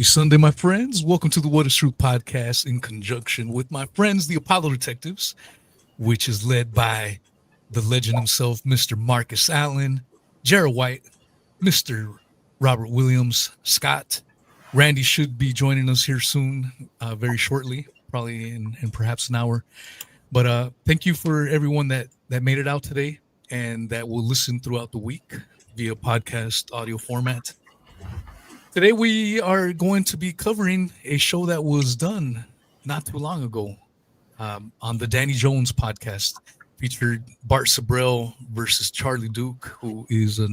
Happy Sunday, my friends. Welcome to the What is True podcast in conjunction with my friends, the Apollo Detectives, which is led by the legend himself, Mr. Marcus Allen, Jared White, Mr. Robert Williams, Scott. Randy should be joining us here soon, very shortly, probably in perhaps an hour. But thank you for everyone that made it out today and that will listen throughout the week via podcast audio format. Today we are going to be covering a show that was done not too long ago on the Danny Jones podcast. Featured Bart Sibrel versus Charlie Duke, who is a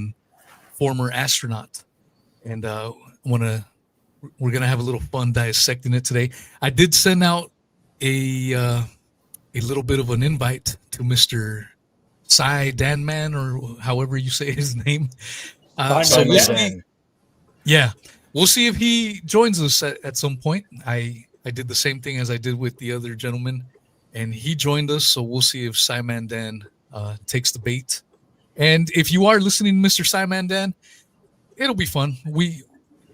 former astronaut. And we're gonna have a little fun dissecting it today. I did send out a little bit of an invite to Mr. Cy Danman, or however you say his name. So we'll see. Yeah, we'll see if he joins us at some point. I did the same thing as I did with the other gentleman, and he joined us. So we'll see if Simon Dan takes the bait. And if you are listening, Mr. Simon Dan, it'll be fun. We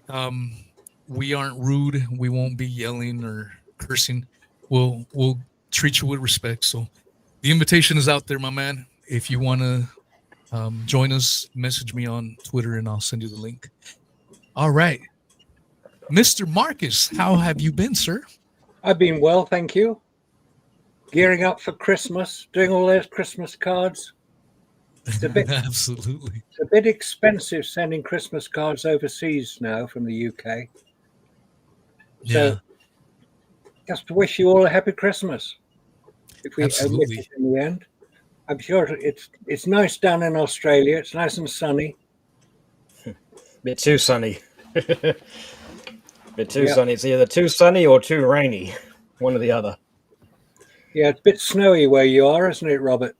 aren't rude. We won't be yelling or cursing. We'll treat you with respect. So the invitation is out there, my man. If you want to join us, message me on Twitter and I'll send you the link. All right. Mr. Marcus, how have you been, sir? I've been well, thank you. Gearing up for Christmas, doing all those Christmas cards. It's a bit Absolutely. It's a bit expensive sending Christmas cards overseas now from the UK. So just to wish you all a happy Christmas. If we omit it in the end. I'm sure it's nice down in Australia. It's nice and sunny. Bit too sunny. Sunny. It's either too sunny or too rainy. One or the other. Yeah, it's a bit snowy where you are, isn't it, Robert?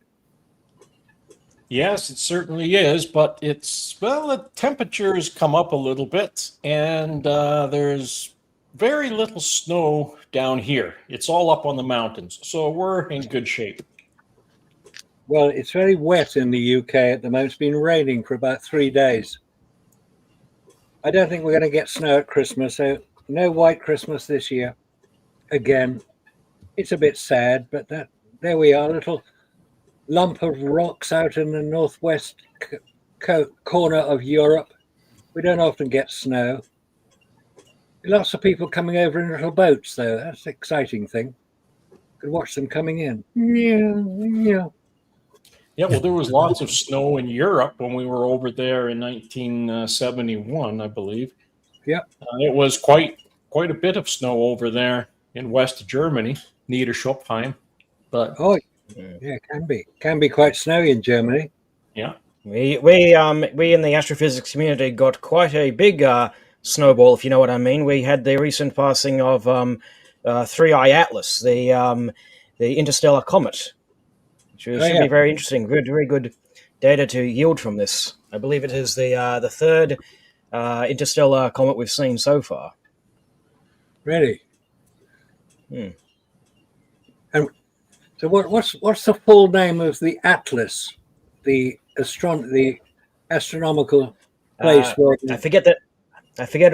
Yes, it certainly is, but the temperatures come up a little bit, and there's very little snow down here. It's all up on the mountains, so we're in good shape. Well, it's very wet in the UK at the moment. It's been raining for about 3 days. I don't think we're going to get snow at Christmas, so no white Christmas this year. Again, it's a bit sad, but there we are, a little lump of rocks out in the northwest corner of Europe. We don't often get snow. Lots of people coming over in little boats, though. That's the exciting thing. Could watch them coming in. Yeah. Yeah, well, there was lots of snow in Europe when we were over there in 1971, I believe. Yeah. It was quite a bit of snow over there in West Germany, Niederschopfheim. But yeah, can be quite snowy in Germany. Yeah. We in the astrophysics community got quite a big snowball, if you know what I mean. We had the recent passing of 3I Atlas, the interstellar comet. Which should be very interesting. Very good data to yield from this. I believe it is the third interstellar comet we've seen so far. Really? And so, what's the full name of the Atlas, the astronomical place where I forget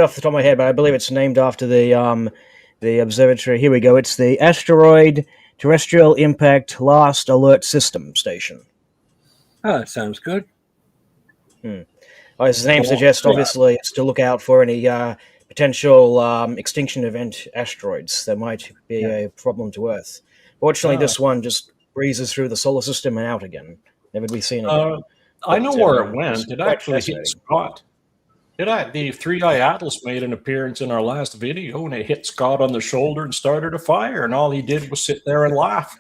off the top of my head, but I believe it's named after the observatory. Here we go. It's the Asteroid Terrestrial Impact Last Alert System Station. Oh, that sounds good. Well, as the name suggests, obviously, it's to look out for any potential extinction event asteroids that might be a problem to Earth. Fortunately, this one just breezes through the solar system and out again. Never to be seen again. I know where it went. It actually hit Scott. The 3I Atlas made an appearance in our last video, and it hit Scott on the shoulder and started a fire, and all he did was sit there and laugh.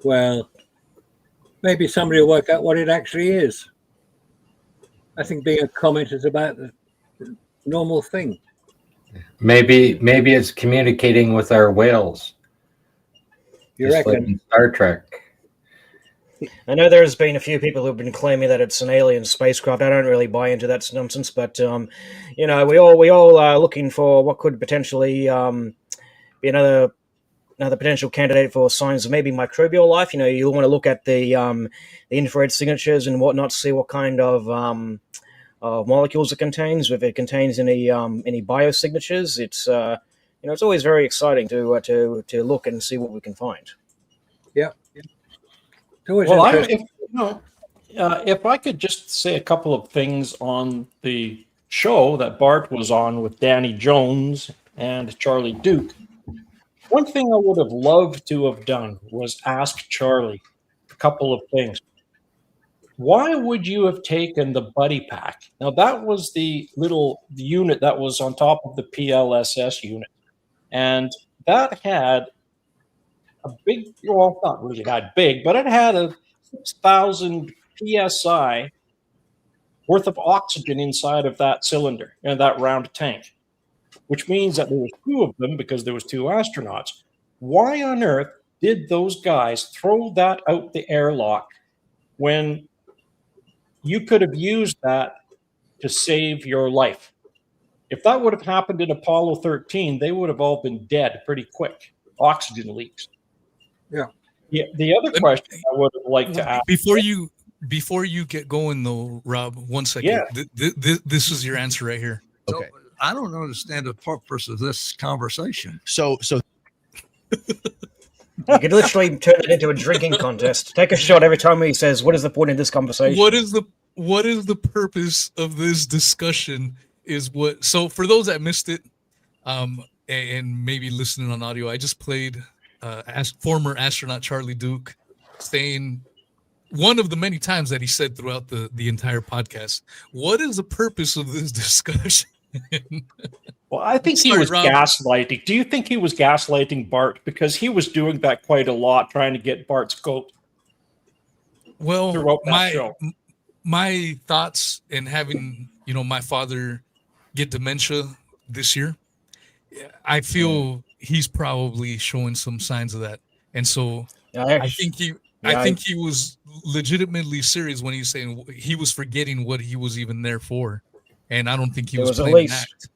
Well, maybe somebody will work out what it actually is. I think being a comet is about the normal thing. Maybe it's communicating with our whales. You just reckon? like in Star Trek. I know there's been a few people who've been claiming that it's an alien spacecraft. I don't really buy into that nonsense, but we all are looking for what could potentially be another potential candidate for signs of maybe microbial life. You want to look at the infrared signatures and whatnot, see what kind of molecules it contains, if it contains any biosignatures. It's it's always very exciting to look and see what we can find. Yeah. It's always Well, interesting. if I could just say a couple of things on the show that Bart was on with Danny Jones and Charlie Duke. One thing I would have loved to have done was ask Charlie a couple of things. Why would you have taken the buddy pack? Now, that was the little unit that was on top of the PLSS unit. And that had a big, well, not really that big, but it had a 6,000 PSI worth of oxygen inside of that cylinder and that round tank, which means that there was two of them because there was two astronauts. Why on earth did those guys throw that out the airlock when you could have used that to save your life? If that would have happened in Apollo 13, they would have all been dead pretty quick. Oxygen leaks. Yeah. The other question I would have liked to ask before you get going though, Rob, 1 second. Yeah. This is your answer right here. Okay. So, I don't understand the purpose of this conversation. So You could literally turn it into a drinking contest. Take a shot every time he says, "What is the point of this conversation?" What is the purpose of this discussion? So for those that missed it, and maybe listening on audio, I just played former astronaut Charlie Duke saying one of the many times that he said throughout the entire podcast, what is the purpose of this discussion? Well, I think he was gaslighting. Do you think he was gaslighting Bart? Because he was doing that quite a lot, trying to get Bart's goat. Well, throughout that show. My thoughts in having, my father get dementia this year, I feel he's probably showing some signs of that. And so I think he was legitimately serious when he's saying he was forgetting what he was even there for. And I don't think he was playing an act.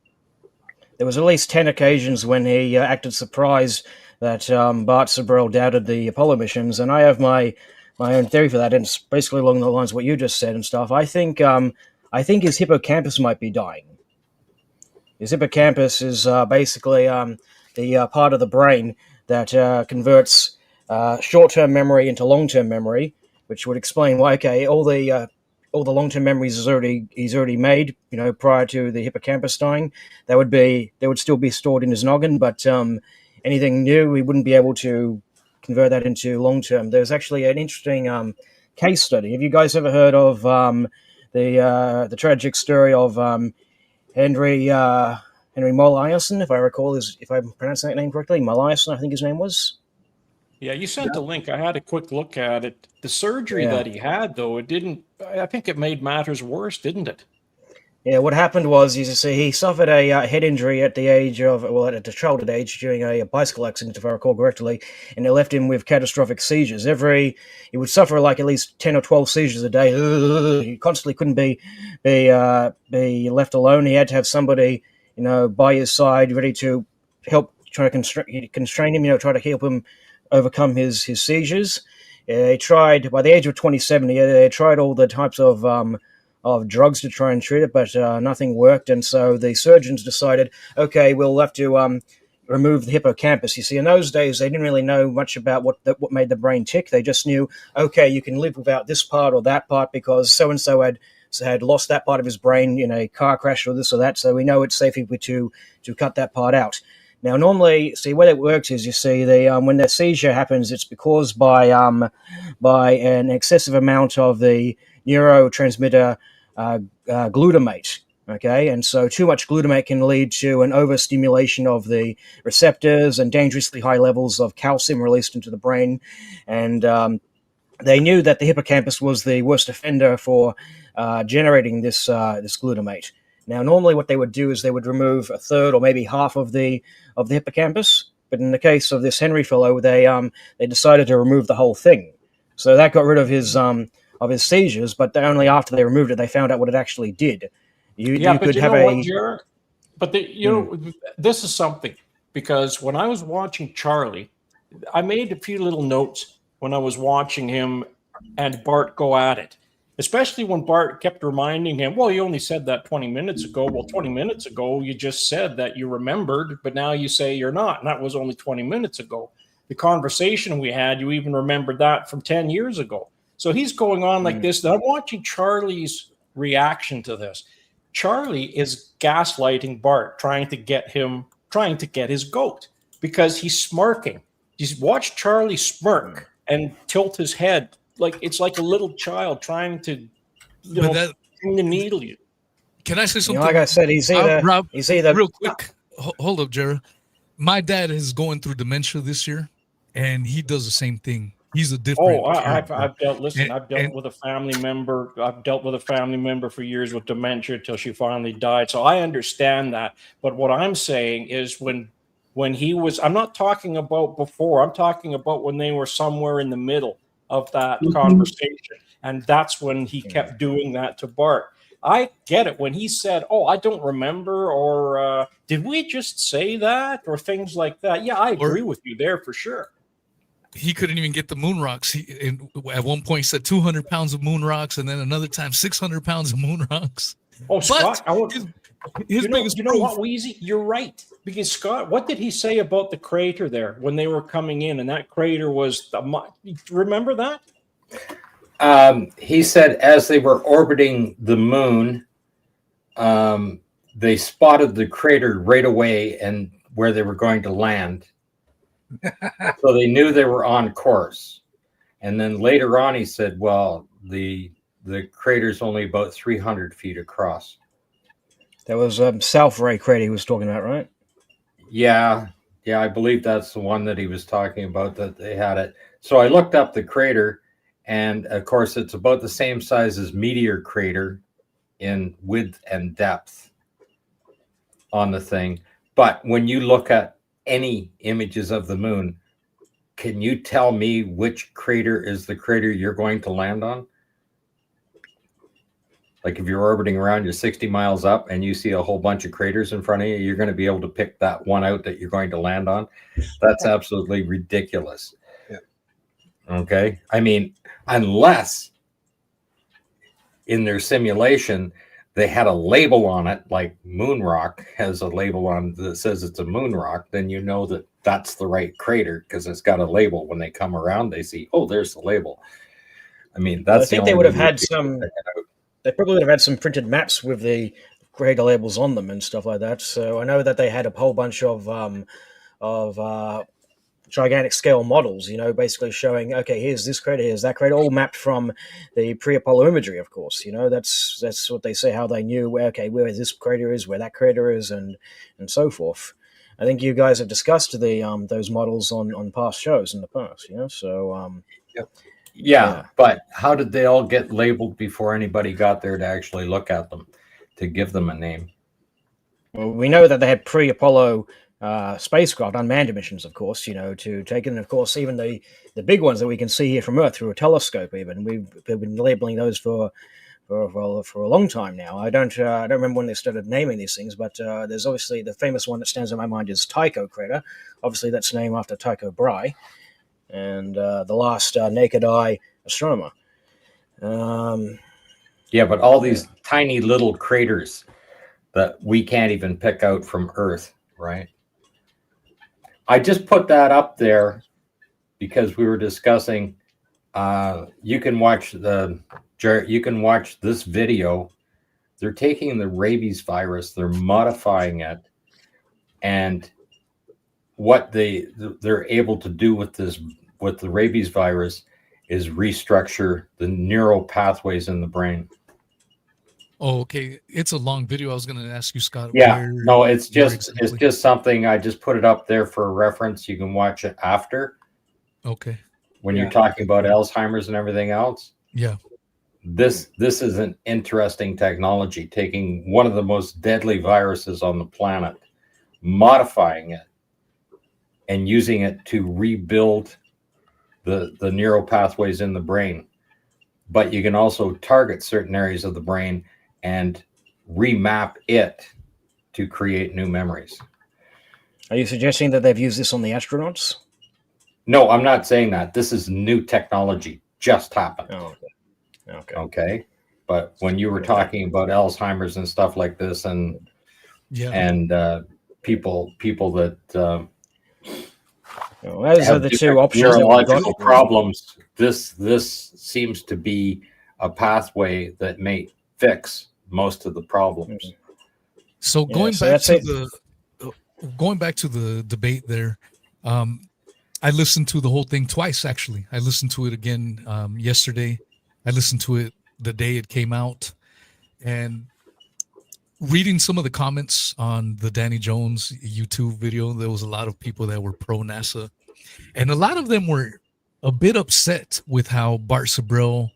There was at least 10 occasions when he acted surprised that Bart Sibrel doubted the Apollo missions, and I have my own theory for that, and it's basically along the lines of what you just said and stuff. I think his hippocampus might be dying. His hippocampus is basically the part of the brain that converts short-term memory into long-term memory, which would explain why all the long-term memories he's already made, prior to the hippocampus dying. They would still be stored in his noggin, but anything new, he wouldn't be able to convert that into long-term. There's actually an interesting case study. Have you guys ever heard of the tragic story of Henry Molaison, if I'm pronouncing that name correctly? Molaison, I think his name was. Yeah, you sent a link. I had a quick look at it. The surgery that he had, though, I think it made matters worse, didn't it? Yeah, what happened was, he suffered a head injury at a childhood age during a bicycle accident, if I recall correctly, and it left him with catastrophic seizures. He would suffer like at least 10 or 12 seizures a day. He constantly couldn't be left alone. He had to have somebody, by his side, ready to help try to constrain him, try to help him overcome his seizures. He tried, by the age of 27, they tried all the types of drugs to try and treat it, but nothing worked. And so the surgeons decided, okay, we'll have to remove the hippocampus. You see, in those days, they didn't really know much about what made the brain tick. They just knew, okay, you can live without this part or that part because so-and-so had lost that part of his brain in a car crash or this or that, so we know it's safe to cut that part out. Now, normally, the way it works is, when the seizure happens, it's caused by an excessive amount of the neurotransmitter glutamate. Okay, and so too much glutamate can lead to an overstimulation of the receptors and dangerously high levels of calcium released into the brain. And they knew that the hippocampus was the worst offender for generating this glutamate. Now, normally what they would do is they would remove a third or maybe half of the hippocampus, but in the case of this Henry fellow, they decided to remove the whole thing. So that got rid of his seizures, but only after they removed it, they found out what it actually did. This is something, because when I was watching Charlie, I made a few little notes when I was watching him and Bart go at it. especially when Bart kept reminding him, well, you only said that 20 minutes ago. Well, 20 minutes ago, you just said that you remembered, but now you say you're not. And that was only 20 minutes ago. The conversation we had, you even remembered that from 10 years ago. So he's going on like this. And I'm watching Charlie's reaction to this. Charlie is gaslighting Bart, trying to get his goat because he's smirking. He's watched Charlie smirk and tilt his head like it's like a little child trying to bring the needle. Can I say something? Like I said, he's either real quick. Hold up, Jared. My dad is going through dementia this year, and he does the same thing. He's a different. I've dealt with a family member. I've dealt with a family member for years with dementia till she finally died. So I understand that. But what I'm saying is when he was, I'm not talking about before. I'm talking about when they were somewhere in the middle of that conversation, and that's when he kept doing that to Bart. I get it when he said, "Oh, I don't remember," or "Did we just say that?" or things like that. Yeah, I agree with you there for sure. He couldn't even get the moon rocks. He at one point said 200 pounds of moon rocks, and then another time 600 pounds of moon rocks. Oh, Scott, his biggest you know what, Wheezy? You're right. Because Scott, what did he say about the crater there when they were coming in? And that crater was remember that? He said as they were orbiting the moon, they spotted the crater right away and where they were going to land. So they knew they were on course. And then later on, he said, well, the crater's only about 300 feet across. That was South Ray crater he was talking about, right? Yeah, I believe that's the one that he was talking about, that they had it. So I looked up the crater, and of course, it's about the same size as Meteor Crater in width and depth on the thing. But when you look at any images of the moon, can you tell me which crater is the crater you're going to land on? Like if you're orbiting around, you're 60 miles up and you see a whole bunch of craters in front of you, you're going to be able to pick that one out that you're going to land on. That's absolutely ridiculous. Yeah. Okay. I mean, unless in their simulation, they had a label on it, like Moon Rock has a label on that says it's a moon rock, then you know that that's the right crater because it's got a label. When they come around, they see, oh, there's the label. I mean, that's. I think they would have had some. They probably would have had some printed maps with the crater labels on them and stuff like that. So I know that they had a whole bunch of gigantic scale models, basically showing, okay, here's this crater, here's that crater, all mapped from the pre-Apollo imagery, of course. That's what they say, how they knew where this crater is, where that crater is, and so forth. I think you guys have discussed those models on past shows in the past, so yep. Yeah, but how did they all get labeled before anybody got there to actually look at them, to give them a name? Well, we know that they had pre-Apollo spacecraft, unmanned missions, of course, to take in, of course, even the big ones that we can see here from Earth through a telescope. Even we've been labeling those for a long time now. I don't remember when they started naming these things, but there's obviously the famous one that stands in my mind is Tycho crater. Obviously, that's named after Tycho Brahe, and the last naked eye astronomer. Yeah, but all these tiny little craters that we can't even pick out from Earth, right? I just put that up there because we were discussing. You can watch this video. They're taking the rabies virus, they're modifying it, and what they're able to do with the rabies virus is restructure the neural pathways in the brain. Oh, okay. It's a long video. I was going to ask you, Scott. Yeah, no, it's just something. I just put it up there for reference. You can watch it after. Okay. When you're talking about Alzheimer's and everything else. Yeah. This is an interesting technology, taking one of the most deadly viruses on the planet, modifying it, and using it to rebuild the neural pathways in the brain. But you can also target certain areas of the brain and remap it to create new memories. Are you suggesting that they've used this on the astronauts? No, I'm not saying that. This is new technology, just happened. Oh, okay. Okay. But when you were talking about Alzheimer's and stuff like this, and people that those are the two options. Neurological problems. This seems to be a pathway that may fix most of the problems. So going back to the debate there, I listened to the whole thing twice. Actually, I listened to it again yesterday. I listened to it the day it came out, and reading some of the comments on the Danny Jones YouTube video, there was a lot of people that were pro NASA, and a lot of them were a bit upset with how Bart Sibrel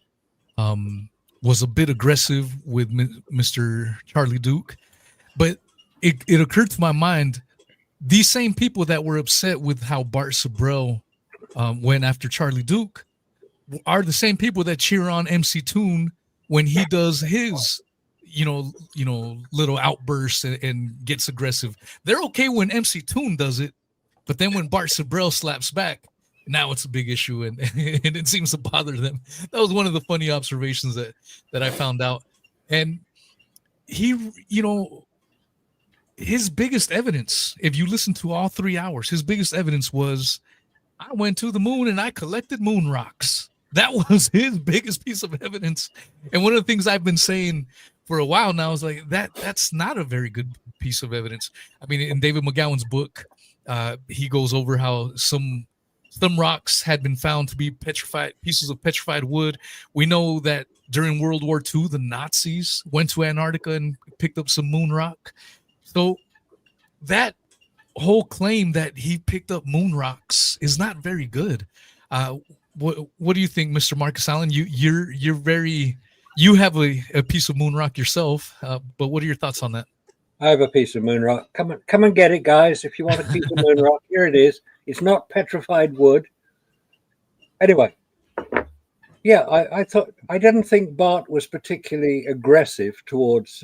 was a bit aggressive with Mr. Charlie Duke. But it occurred to my mind, these same people that were upset with how Bart Sibrel went after Charlie Duke are the same people that cheer on MC Toon when he does his little outbursts and gets aggressive. They're okay when MC Toon does it, but then when Bart Sibrel slaps back, now it's a big issue, and it seems to bother them. That was one of the funny observations that I found out. And he, his biggest evidence, if you listen to all 3 hours, his biggest evidence was, I went to the moon and I collected moon rocks. That was his biggest piece of evidence. And one of the things I've been saying for a while now is like, that's not a very good piece of evidence. I mean, in David McGowan's book, he goes over how some rocks had been found to be pieces of petrified wood. We know that during World War II, the Nazis went to Antarctica and picked up some moon rock. So that whole claim that he picked up moon rocks is not very good. What do you think, Mr. Marcus Allen? You have a piece of moon rock yourself, but what are your thoughts on that? I have a piece of moon rock. Come and get it, guys. If you want a piece of moon rock, here it is. It's not petrified wood. Anyway, yeah, I didn't think Bart was particularly aggressive towards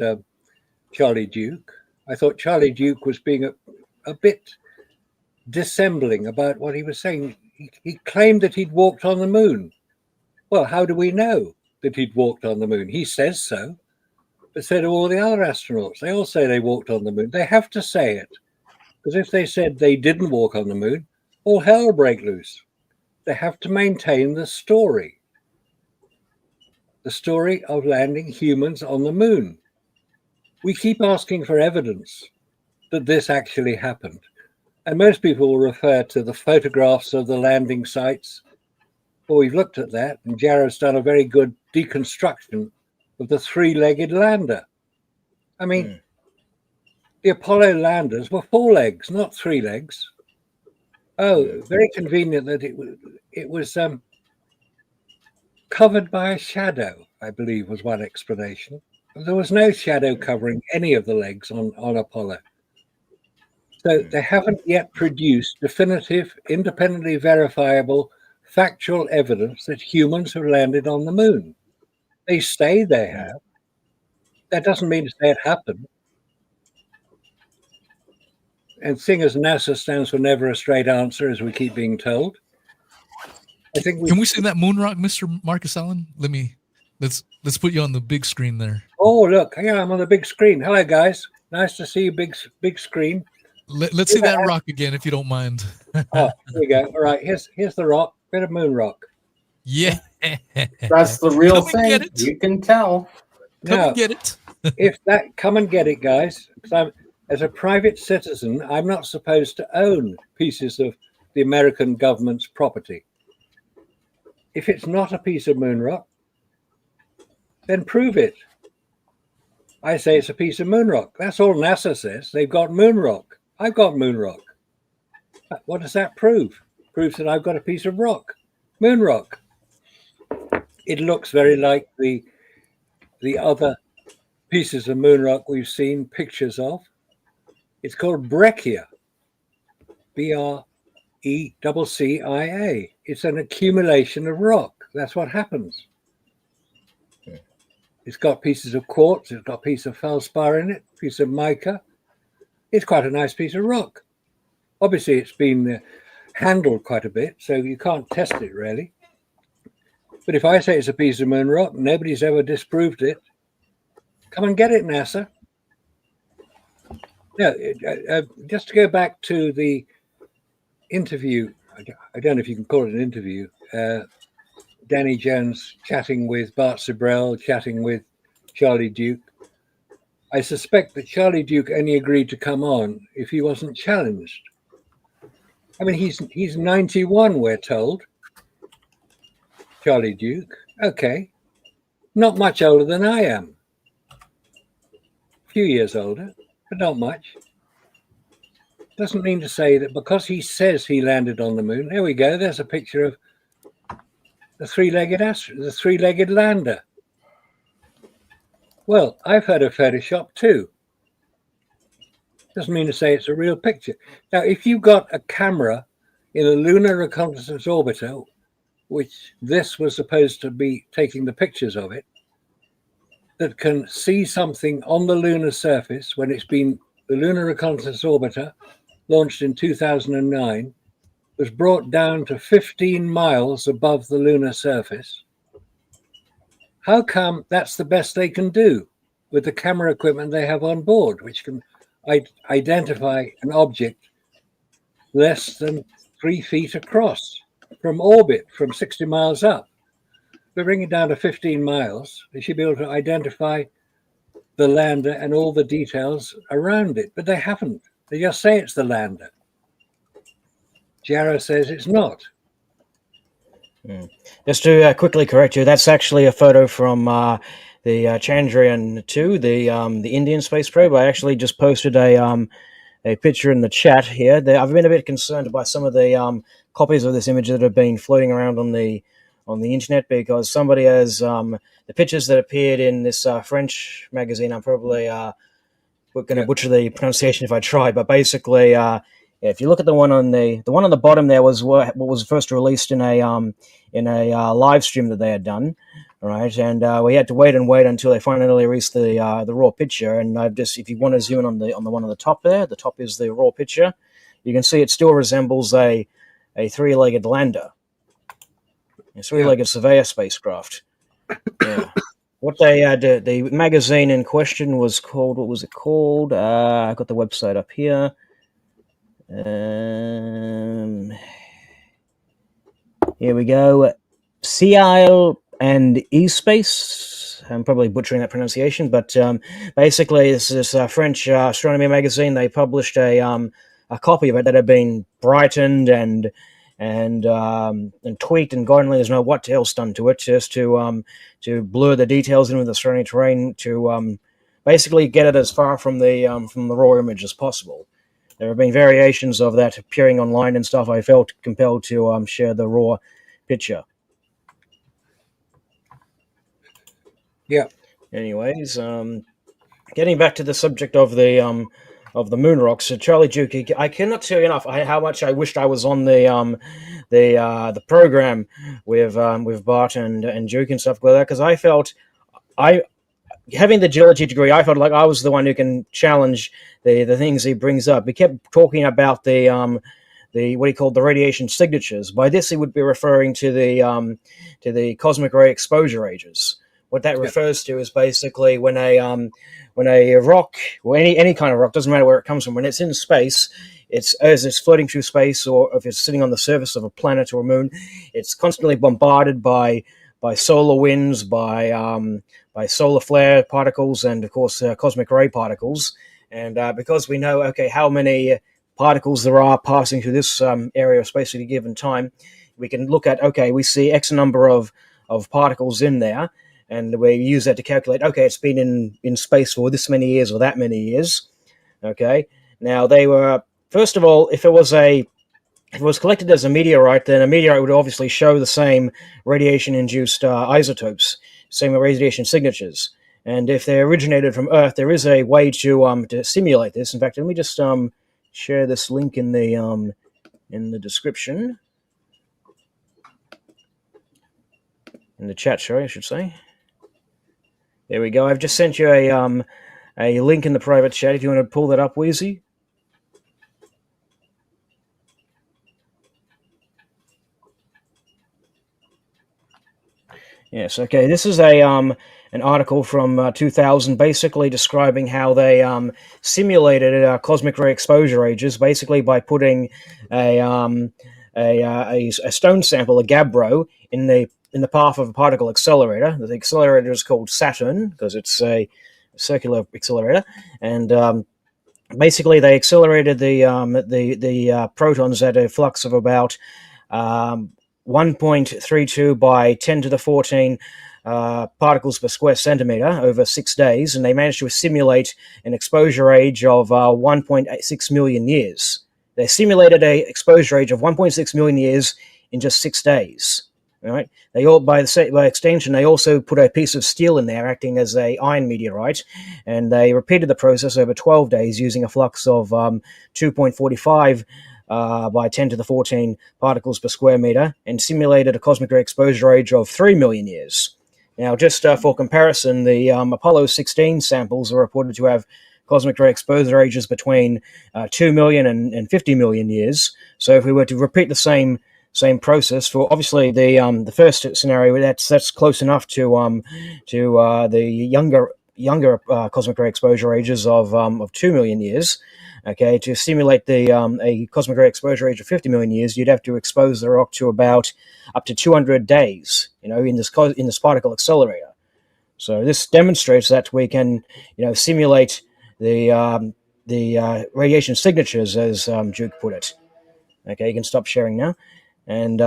Charlie Duke. I thought Charlie Duke was being a bit dissembling about what he was saying. He claimed that he'd walked on the moon. Well, how do we know that he'd walked on the moon? He says so. But so do all the other astronauts. They all say they walked on the moon. They have to say it. Because if they said they didn't walk on the moon, all hell will break loose. They have to maintain the story of landing humans on the moon. We keep asking for evidence that this actually happened. And most people will refer to the photographs of the landing sites. Well, we've looked at that, and Jared's done a very good deconstruction of the three-legged lander. I mean, the Apollo landers were 4 legs, not 3 legs. Oh, very convenient that it was covered by a shadow, I believe was one explanation. There was no shadow covering any of the legs on Apollo. So they haven't yet produced definitive, independently verifiable, factual evidence that humans have landed on the moon. They say they have. That doesn't mean to say it happened. And seeing as NASA stands for never a straight answer, as we keep being told, I think Can we see that moon rock, Mr. Marcus Allen? Let's put you on the big screen there. Oh, look, yeah, I'm on the big screen. Hello, guys. Nice to see you, big screen. Let's see that rock again, if you don't mind. Oh, here we go. All right, here's the rock. Bit of moon rock. Yeah, that's the real thing. You can tell. Come and get it. Come and get it, guys. Because as a private citizen, I'm not supposed to own pieces of the American government's property. If it's not a piece of moon rock, then prove it. I say it's a piece of moon rock. That's all NASA says. They've got moon rock. I've got moon rock. What does that prove? Proves that I've got a piece of rock, moon rock. It looks very like the other pieces of moon rock we've seen pictures of. It's called breccia, BRECCIA. It's an accumulation of rock. That's what happens. It's got pieces of quartz. It's got a piece of feldspar in it, a piece of mica. It's quite a nice piece of rock. Obviously, it's been handled quite a bit, so you can't test it really. But if I say it's a piece of moon rock, nobody's ever disproved it. Come and get it, NASA. No, just to go back to the interview, I don't know if you can call it an interview. Danny Jones chatting with Bart Sibrel, chatting with Charlie Duke. I suspect that Charlie Duke only agreed to come on if he wasn't challenged. I mean, he's 91, we're told. Charlie Duke, okay, not much older than I am. A few years older, but not much. Doesn't mean to say that because he says he landed on the moon. There we go. There's a picture of the three-legged lander. Well, I've heard of Photoshop too. Doesn't mean to say it's a real picture. Now, if you've got a camera in a lunar reconnaissance orbiter, which this was supposed to be taking the pictures of it, that can see something on the lunar surface when it's been the lunar reconnaissance orbiter launched in 2009, was brought down to 15 miles above the lunar surface. How come that's the best they can do with the camera equipment they have on board, which can identify an object less than 3 feet across from orbit, from 60 miles up? They bring it down to 15 miles. They should be able to identify the lander and all the details around it, but they haven't. They just say it's the lander. Jarrah says it's not. Just to quickly correct you, that's actually a photo from the Chandrayaan-2, the Indian space probe. I actually just posted a picture in the chat here. I've been a bit concerned by some of the copies of this image that have been floating around on the internet, because somebody has the pictures that appeared in this French magazine. I'm probably going to butcher the pronunciation if I try, but basically, if you look at the one on the bottom, there was what was first released in a live stream that they had done, right? And we had to wait until they finally released the raw picture. And if you want to zoom in on the one on the top there, the top is the raw picture. You can see it still resembles a three-legged lander, a three-legged surveyor spacecraft. Yeah. What the magazine in question was called, what was it called? I got the website up here. Here we go. Ciel and E-Space. I'm probably butchering that pronunciation, but basically this is a French astronomy magazine. They published a copy of it that had been brightened and tweaked, and God only knows what else done to it, just to blur the details in with the surrounding terrain, to basically get it as far from the raw image as possible. There have been variations of that appearing online and stuff. I felt compelled to share the raw picture. Yeah. Anyways, getting back to the subject of the moon rocks, so Charlie Duke, I cannot tell you enough how much I wished I was on the program with Bart and Duke and stuff like that, because I felt having the geology degree, I felt like I was the one who can challenge the things he brings up. He kept talking about the what he called the radiation signatures. By this, he would be referring to the cosmic ray exposure ages. What that refers to is basically when a rock, or any kind of rock, doesn't matter where it comes from, when it's in space, as it's floating through space, or if it's sitting on the surface of a planet or a moon, it's constantly bombarded by solar winds, by solar flare particles, and of course cosmic ray particles. And because we know how many particles there are passing through this area of space at a given time, we can look at we see X number of particles in there, and we use that to calculate it's been in space for this many years or that many years. Now they were, first of all, if it was collected as a meteorite, then a meteorite would obviously show the same radiation-induced isotopes, same radiation signatures. And if they originated from Earth, there is a way to simulate this. In fact, let me just share this link in the description, in the chat. Sorry, I should say. There we go. I've just sent you a link in the private chat if you want to pull that up, Wheezy. Yes. Okay. This is a an article from 2000, basically describing how they simulated cosmic ray exposure ages, basically by putting a a stone sample, a gabbro, in the path of a particle accelerator. The accelerator is called Saturn because it's a circular accelerator, and basically they accelerated the protons at a flux of about 1.32 by 10 to the 14 particles per square centimeter over 6 days, and they managed to simulate an exposure age of 1.6 million years. They simulated a exposure age of 1.6 million years in just 6 days. Right? They all, by extension, they also put a piece of steel in there, acting as a iron meteorite, and they repeated the process over 12 days using a flux of 2.45 by 10 to the 14 particles per square meter, and simulated a cosmic ray exposure age of 3 million years. Now, just for comparison, the Apollo 16 samples are reported to have cosmic ray exposure ages between 2 million and 50 million years. So if we were to repeat the same process for, obviously, the first scenario, that's close enough to the younger cosmic ray exposure ages of 2 million years. Okay, to simulate a cosmic ray exposure age of 50 million years, you'd have to expose the rock to about up to 200 days, in this particle accelerator. So this demonstrates that we can, simulate the radiation signatures, as Duke put it. Okay, you can stop sharing now. And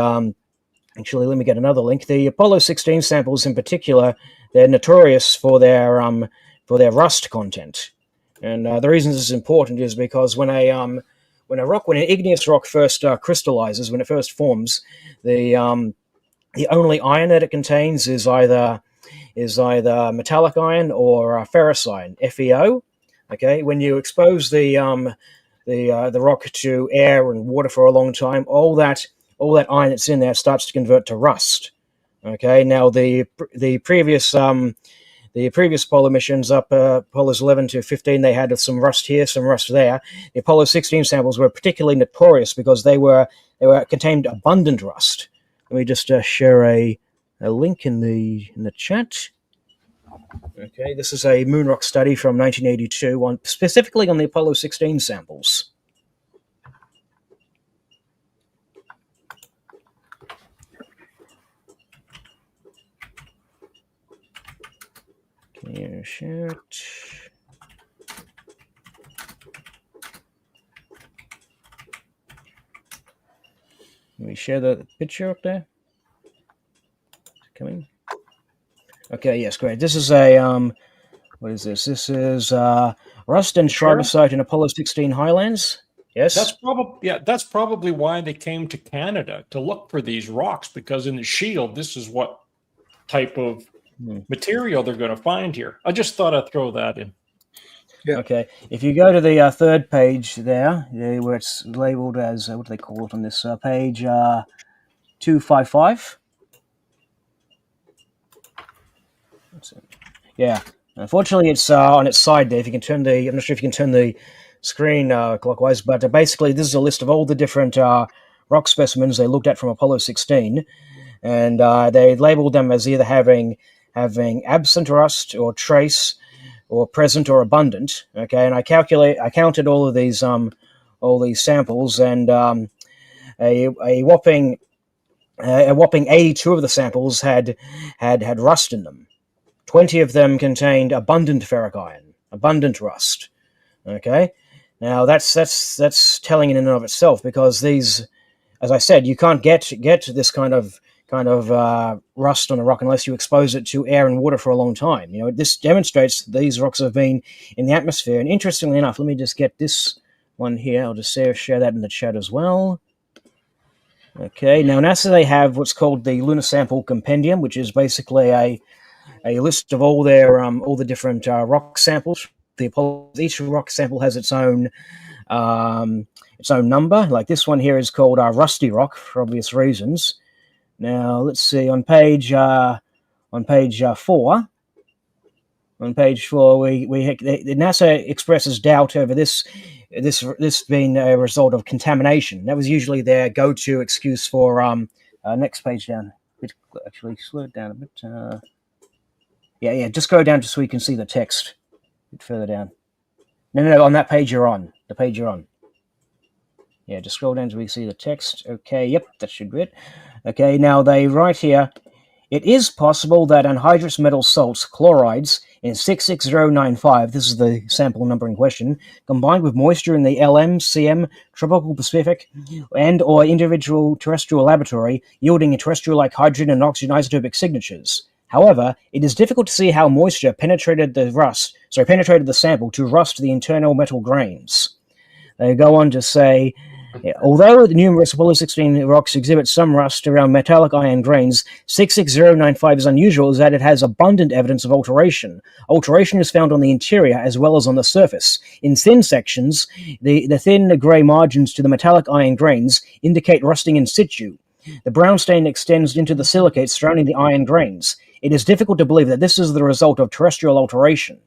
actually, let me get another link. The Apollo 16 samples, in particular, they're notorious for their rust content. And the reason this is important is because when an igneous rock first crystallizes, when it first forms, the only iron that it contains is either metallic iron or ferrous iron, FeO. Okay, when you expose the rock to air and water for a long time, all that iron that's in there starts to convert to rust. Okay, now the previous Apollo missions, up Apollos 11 to 15, they had some rust here, some rust there. The Apollo 16 samples were particularly notorious because they contained abundant rust. Let me just share a link in the chat. Okay, this is a moon rock study from 1982, specifically on the Apollo 16 samples. Yeah, shit. Let me share the picture up there. Coming. Okay, yes, great. This is a what is this? This is rust and shribosite in Apollo 16 Highlands. Yes, that's probably why they came to Canada to look for these rocks, because in the shield, this is what type of material they're going to find here. I just thought I'd throw that in. Yeah. Okay. If you go to the third page there, where it's labeled as what do they call it on this page? 255. That's it. Yeah. Unfortunately, it's on its side there. If you can turn I'm not sure if you can turn the screen clockwise, but basically, this is a list of all the different rock specimens they looked at from Apollo 16, and they labeled them as either having absent rust or trace, or present or abundant. Okay, and I counted all of these samples, and a whopping 82 of the samples had rust in them. 20 of them contained abundant ferric iron, abundant rust. Okay, now that's telling in and of itself, because these, as I said, you can't get this kind of rust on a rock unless you expose it to air and water for a long time. This demonstrates that these rocks have been in the atmosphere. And interestingly enough, let me just get this one here. I'll just share that in the chat as well. Okay, now NASA, they have what's called the Lunar Sample Compendium, which is basically a list of all the different rock samples. Each rock sample has its own number. Like this one here is called Rusty Rock for obvious reasons. Now let's see, on page 4. On page 4, NASA expresses doubt over this being a result of contamination. That was usually their go-to excuse for next page down. Actually, slow it down a bit. Yeah. Just go down just so you can see the text. A bit further down. No. On that page you're on. The page you're on. Yeah, just scroll down so we can see the text. Okay, yep, that should be it. Okay, now they write here, it is possible that anhydrous metal salts, chlorides, in 66095, this is the sample number in question, combined with moisture in the LM, CM, tropical Pacific, and or individual terrestrial laboratory, yielding a terrestrial-like hydrogen and oxygen isotopic signatures. However, it is difficult to see how moisture penetrated the sample to rust the internal metal grains. They go on to say, although the numerous Apollo 16 rocks exhibit some rust around metallic iron grains, 66095 is unusual is that it has abundant evidence of alteration. Alteration is found on the interior as well as on the surface. In thin sections, the thin grey margins to the metallic iron grains indicate rusting in situ. The brown stain extends into the silicates surrounding the iron grains. It is difficult to believe that this is the result of terrestrial alteration.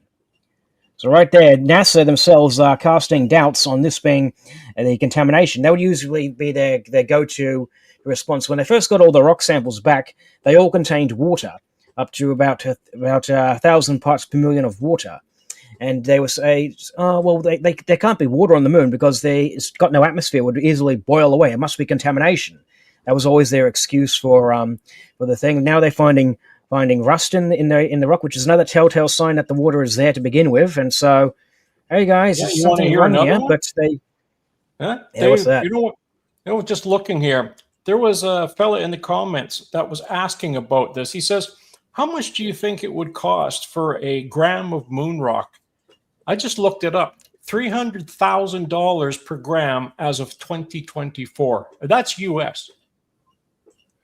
So right there, NASA themselves are casting doubts on this being the contamination. That would usually be their go-to response. When they first got all the rock samples back, they all contained water, up to about 1,000 parts per million of water. And they would say, there can't be water on the moon because it's got no atmosphere, it would easily boil away. It must be contamination. That was always their excuse for the thing. Now they're finding rust in the rock, which is another telltale sign that the water is there to begin with. And so, hey guys, Yeah, there's you wanna something hear wrong another here. one? But they, Huh? Yeah, what's that? You know what? Just looking here, there was a fella in the comments that was asking about this. He says, how much do you think it would cost for a gram of moon rock? I just looked it up. $300,000 per gram as of 2024. That's US.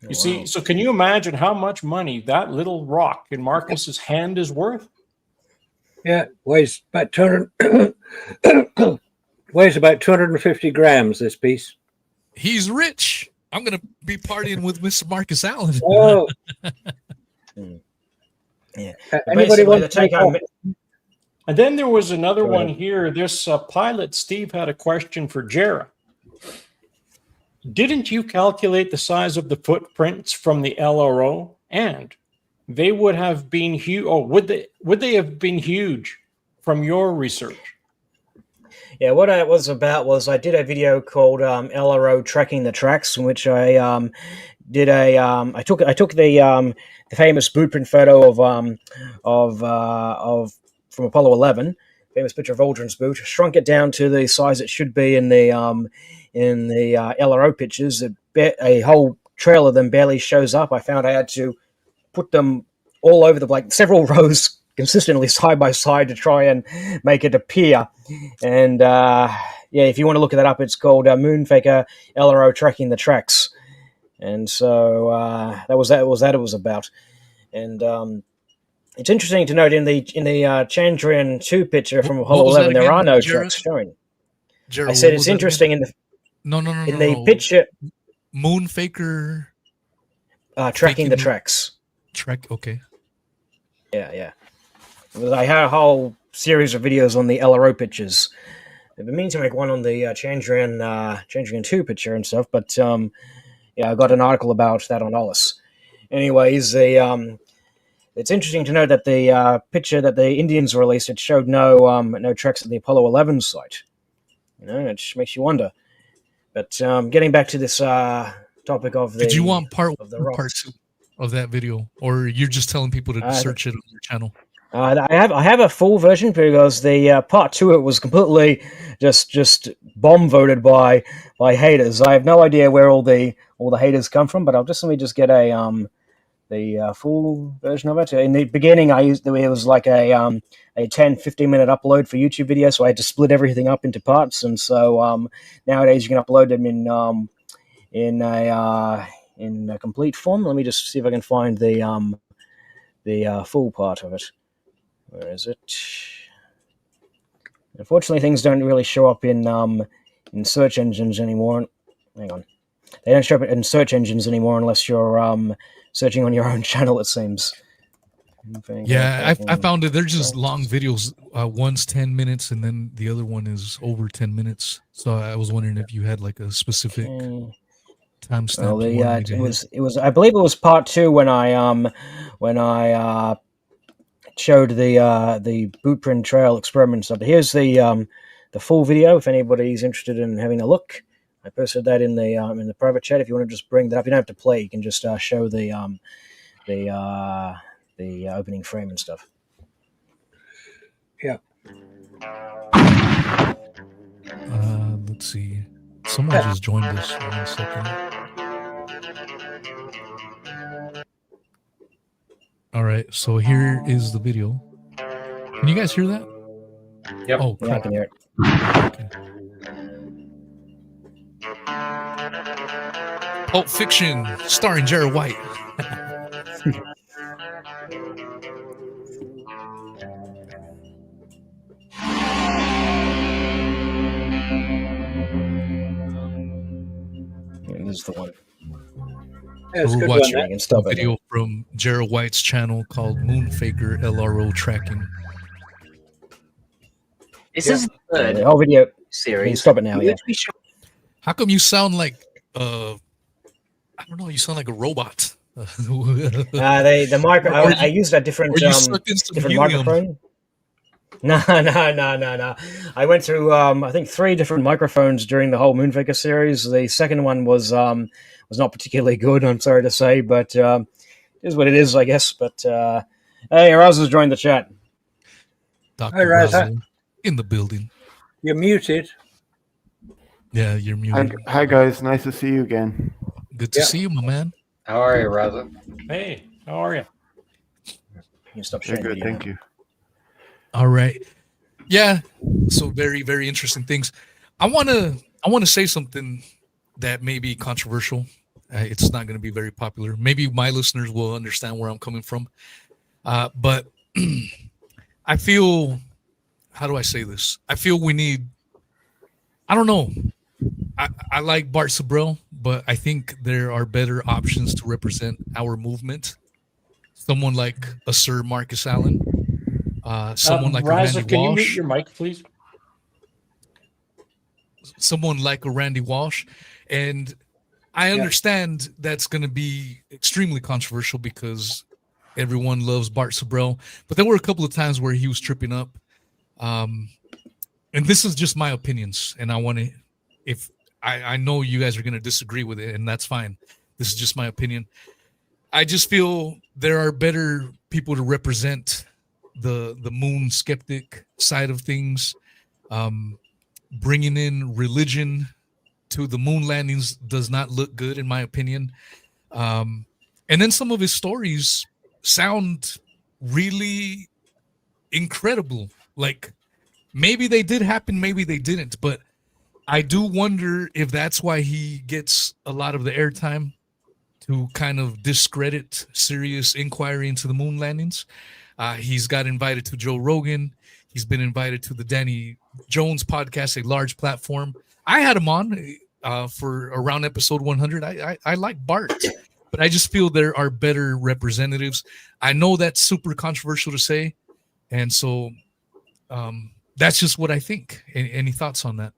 You see, so can you imagine how much money that little rock in Marcus's hand is worth? Yeah, weighs about 200, weighs about 250 grams, this piece. He's rich. I'm going to be partying with Mr. Marcus Allen. Oh. Yeah. Anybody want to take home? And then there was another Go one ahead. here. This pilot, Steve, had a question for Jera. Didn't you calculate the size of the footprints from the LRO? And they would have been huge. Oh, would they have been huge from your research? Yeah, what it was about was I did a video called LRO Tracking the Tracks, in which I took the famous bootprint photo of from Apollo 11, famous picture of Aldrin's boot, shrunk it down to the size it should be in the LRO pictures. A whole trail of them barely shows up. I found I had to put them all over several rows consistently side by side to try and make it appear. And if you want to look that up, it's called Moonfaker LRO Tracking the Tracks. And so that was it was about. And it's interesting to note in the Chandrayaan 2 picture from Apollo 11, there are no tracks showing. Jared, I said it's interesting in the no. picture. Moonfaker Tracking the tracks. Track. Okay. Yeah. I had a whole series of videos on the LRO pictures. I've been meaning to make one on the Chandrayaan 2 picture and stuff, but I got an article about that on Ollis. Anyways, it's interesting to note that the picture that the Indians released, it showed no tracks at the Apollo 11 site. It just makes you wonder. But getting back to this topic of the... Did you want part of the 1 or part 2 of that video? Or you're just telling people to search it on your channel? I have a full version because the part 2 it was completely just bomb voted by haters. I have no idea where all the haters come from, but let me just get the full version of it. In the beginning, it was like a 10-15 minute upload for YouTube video, so I had to split everything up into parts. And so nowadays you can upload them in a complete form. Let me just see if I can find the full part of it. Where is it? Unfortunately, things don't really show up in search engines anymore. Hang on, they don't show up in search engines anymore unless you're searching on your own channel. It seems. Yeah, I found it. They're just long videos. One's 10 minutes, and then the other one is over 10 minutes. So I was wondering if you had like a specific Timestamp. Well, you wanted me to hit. it was I believe it was part 2 when I showed the bootprint trail experiment stuff. But here's the full video if anybody's interested in having a look. I posted that in the private chat. If you want to just bring that up, you don't have to play. You can just show the opening frame and stuff. Yeah. Let's see. Someone just joined us. 1 second. All right, so here is the video. Can you guys hear that? Yep. Oh, Yeah, I crap. can hear it. Okay. Pulp Fiction, starring Jared White. Yeah, this is the one. Yeah, it's a We're good watching one. You can a stop it. video from Jared White's channel called Moonfaker LRO Tracking. This is the The third whole video. You can series. stop it now. Yeah. Would we show- How come you sound like I don't know, you sound like a robot. The micro. Or I used a different Or you sucked in some different helium. microphone. No. I went through I think 3 different microphones during the whole Moonfaker series. The second one was not particularly good, I'm sorry to say, but it is what it is, I guess. But hey, Razzle's joined the chat. Dr. Hi, Raz. Razzle in the building. You're muted. Yeah, you're muted. Hi guys, nice to see you again. Good to Yeah. see you, my man. How are you, Raza? Hey, how are you? You can stop Very sharing. good, video. thank you. All right. Yeah. So very, very interesting things. I wanna say something that may be controversial. It's not going to be very popular. Maybe my listeners will understand where I'm coming from. But I feel, how do I say this? I feel we need, I don't know. I like Bart Sibrel, but I think there are better options to represent our movement. Someone like a Sir Marcus Allen. Someone like a Raza, Randy can you mute Walsh. your mic, please? Someone like a Randy Walsh. And I understand that's going to be extremely controversial because everyone loves Bart Sibrel. But there were a couple of times where he was tripping up. And this is just my opinions. And I want to, if I know you guys are going to disagree with it, and that's fine. This is just my opinion. I just feel there are better people to represent the moon skeptic side of things. Bringing in religion to the moon landings does not look good, in my opinion. And then some of his stories sound really incredible. Like maybe they did happen, maybe they didn't, but I do wonder if that's why he gets a lot of the airtime, to kind of discredit serious inquiry into the moon landings. He's got invited to Joe Rogan. He's been invited to the Danny Jones podcast, a large platform. I had him on for around episode 100. I like Bart, but I just feel there are better representatives. I know that's super controversial to say, and so that's just what I think. Any thoughts on that?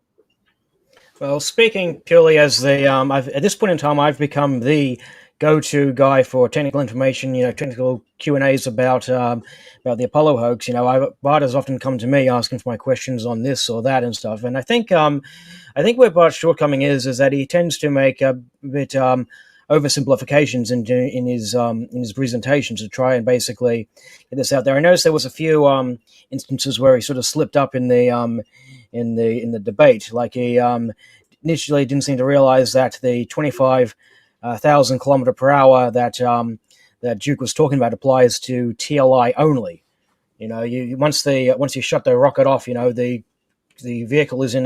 Well, speaking purely as the, at this point in time, I've become the go-to guy for technical information. Technical Q&As about the Apollo hoax. Bart has often come to me asking for my questions on this or that and stuff. And I think where Bart's shortcoming is that he tends to make a bit oversimplifications in his presentations to try and basically get this out there. I noticed there was a few instances where he sort of slipped up in the debate, like he initially didn't seem to realize that the 25,000 kilometer per hour that Duke was talking about applies to TLI only. Once you shut the rocket off, the vehicle is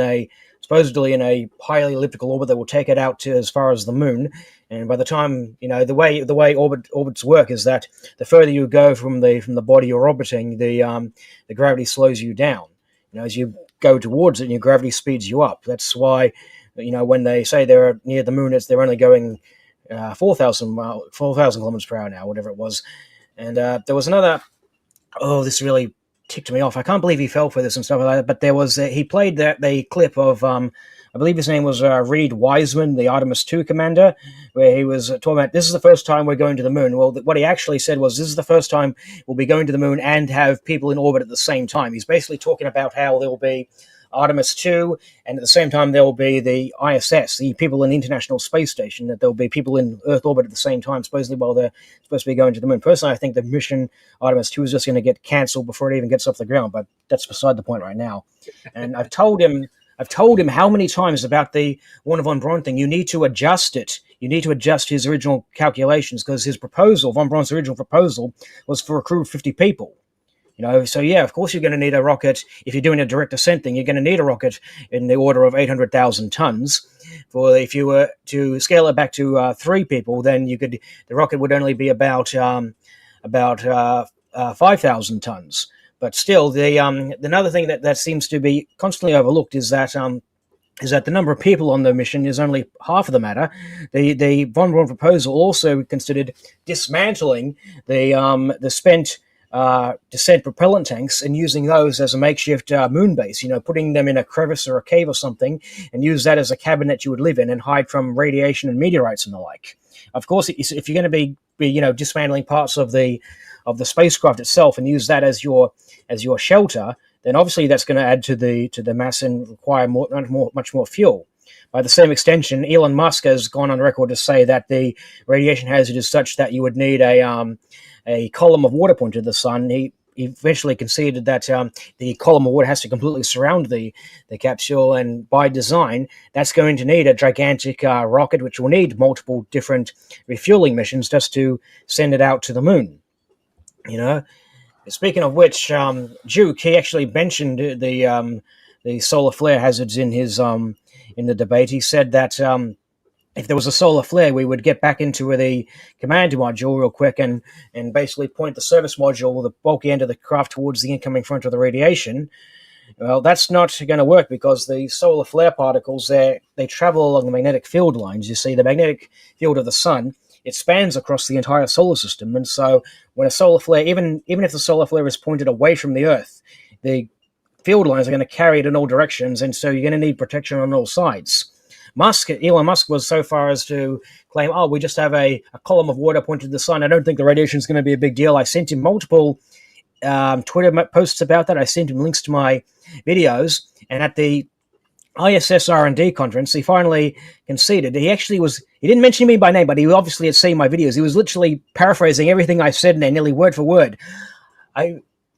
supposedly in a highly elliptical orbit that will take it out to as far as the moon. And by the time, the way orbits work is that the further you go from the body you're orbiting, the gravity slows you down. As you go towards it, and your gravity speeds you up. That's why, when they say they're near the moon, they're only going 4,000 kilometers per hour now, whatever it was. And there was another. Oh, this really ticked me off. I can't believe he fell for this and stuff like that. But there was he played the clip of I believe his name was Reed Wiseman, the Artemis II commander, where he was talking about, this is the first time we're going to the moon. Well, what he actually said was, this is the first time we'll be going to the moon and have people in orbit at the same time. He's basically talking about how there will be Artemis 2, and at the same time there will be the ISS, the people in the International Space Station, that there will be people in Earth orbit at the same time, supposedly while they're supposed to be going to the moon. Personally, I think the mission Artemis 2 is just going to get cancelled before it even gets off the ground, but that's beside the point right now. And I've told him how many times about the Warner von Braun thing. You need to adjust it. You need to adjust his original calculations, because his proposal, von Braun's original proposal, was for a crew of 50 people. So yeah, of course you're going to need a rocket. If you're doing a direct ascent thing, you're going to need a rocket in the order of 800,000 tons. If you were to scale it back to 3 people, then the rocket would only be about 5,000 tons. But still, another thing that seems to be constantly overlooked is that the number of people on the mission is only half of the matter. The von Braun proposal also considered dismantling the spent descent propellant tanks and using those as a makeshift moon base, putting them in a crevice or a cave or something, and use that as a cabin that you would live in and hide from radiation and meteorites and the like. Of course, if you're going to be dismantling parts of the spacecraft itself and use that as your shelter, then obviously that's going to add to the mass and require much more fuel. By the same extension, Elon Musk has gone on record to say that the radiation hazard is such that you would need a column of water pointed to the sun. He eventually conceded that the column of water has to completely surround the capsule, and by design, that's going to need a gigantic rocket, which will need multiple different refueling missions just to send it out to the moon. Speaking of which, Duke, he actually mentioned the solar flare hazards in his in the debate. He said that if there was a solar flare, we would get back into the command module real quick and basically point the service module, the bulky end of the craft, towards the incoming front of the radiation. Well, that's not going to work, because the solar flare particles, they travel along the magnetic field lines. You see, the magnetic field of the sun, it spans across the entire solar system, and so when a solar flare, even if the solar flare is pointed away from the Earth, the field lines are going to carry it in all directions, and so you're going to need protection on all sides. Elon Musk was so far as to claim, we just have a column of water pointed to the sun. I don't think the radiation is going to be a big deal. I sent him multiple Twitter posts about that. I sent him links to my videos, and at the ISS R&D conference, he finally conceded. He didn't mention me by name, but he obviously had seen my videos. He was literally paraphrasing everything I said in there, nearly word for word.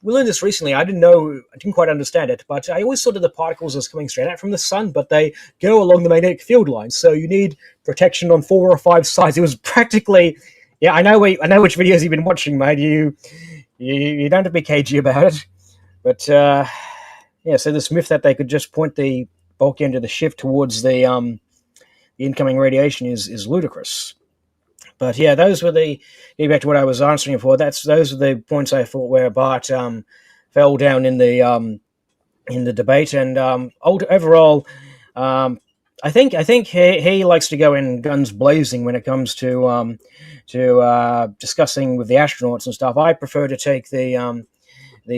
We learned this recently. I didn't quite understand it, but I always thought of the particles as coming straight out from the sun, but they go along the magnetic field lines, so you need protection on 4 or 5 sides. It was practically, yeah, I know which videos you've been watching, mate. You don't have to be cagey about it, but so this myth that they could just point the bulky end of the ship towards the incoming radiation is ludicrous. But yeah, those were getting back to what I was answering for. Those are the points I thought where Bart fell down in the debate, and overall, I think he likes to go in guns blazing when it comes to discussing with the astronauts and stuff. I prefer to take the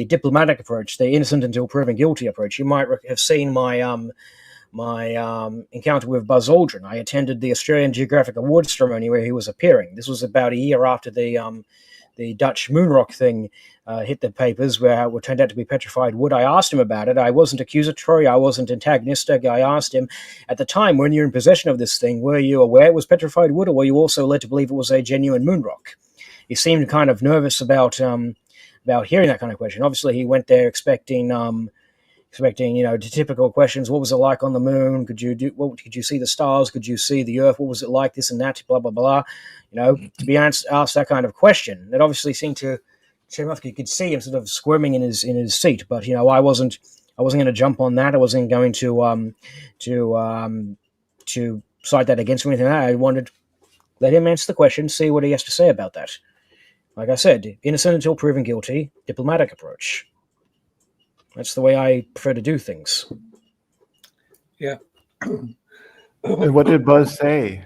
diplomatic approach, the innocent until proven guilty approach. You might have seen my encounter with Buzz Aldrin. I attended the Australian Geographic Awards ceremony where he was appearing. This was about a year after the Dutch moon rock thing hit the papers, where it turned out to be petrified wood. I asked him about it. I wasn't accusatory. I wasn't antagonistic. I asked him, at the time when you're in possession of this thing, were you aware it was petrified wood, or were you also led to believe it was a genuine moon rock? He seemed kind of nervous about hearing that kind of question. Obviously, he went there expecting the typical questions. What was it like on the moon? Could you see the stars? Could you see the Earth? What was it like? This and that, blah, blah, blah. To be asked that kind of question. That obviously seemed to cheer him up. You could see him sort of squirming in his seat. But, I wasn't going to jump on that. I wasn't going to cite that against him or anything like that. I wanted to let him answer the question, see what he has to say about that. Like I said, innocent until proven guilty, diplomatic approach. That's the way I prefer to do things. Yeah. And what did Buzz say?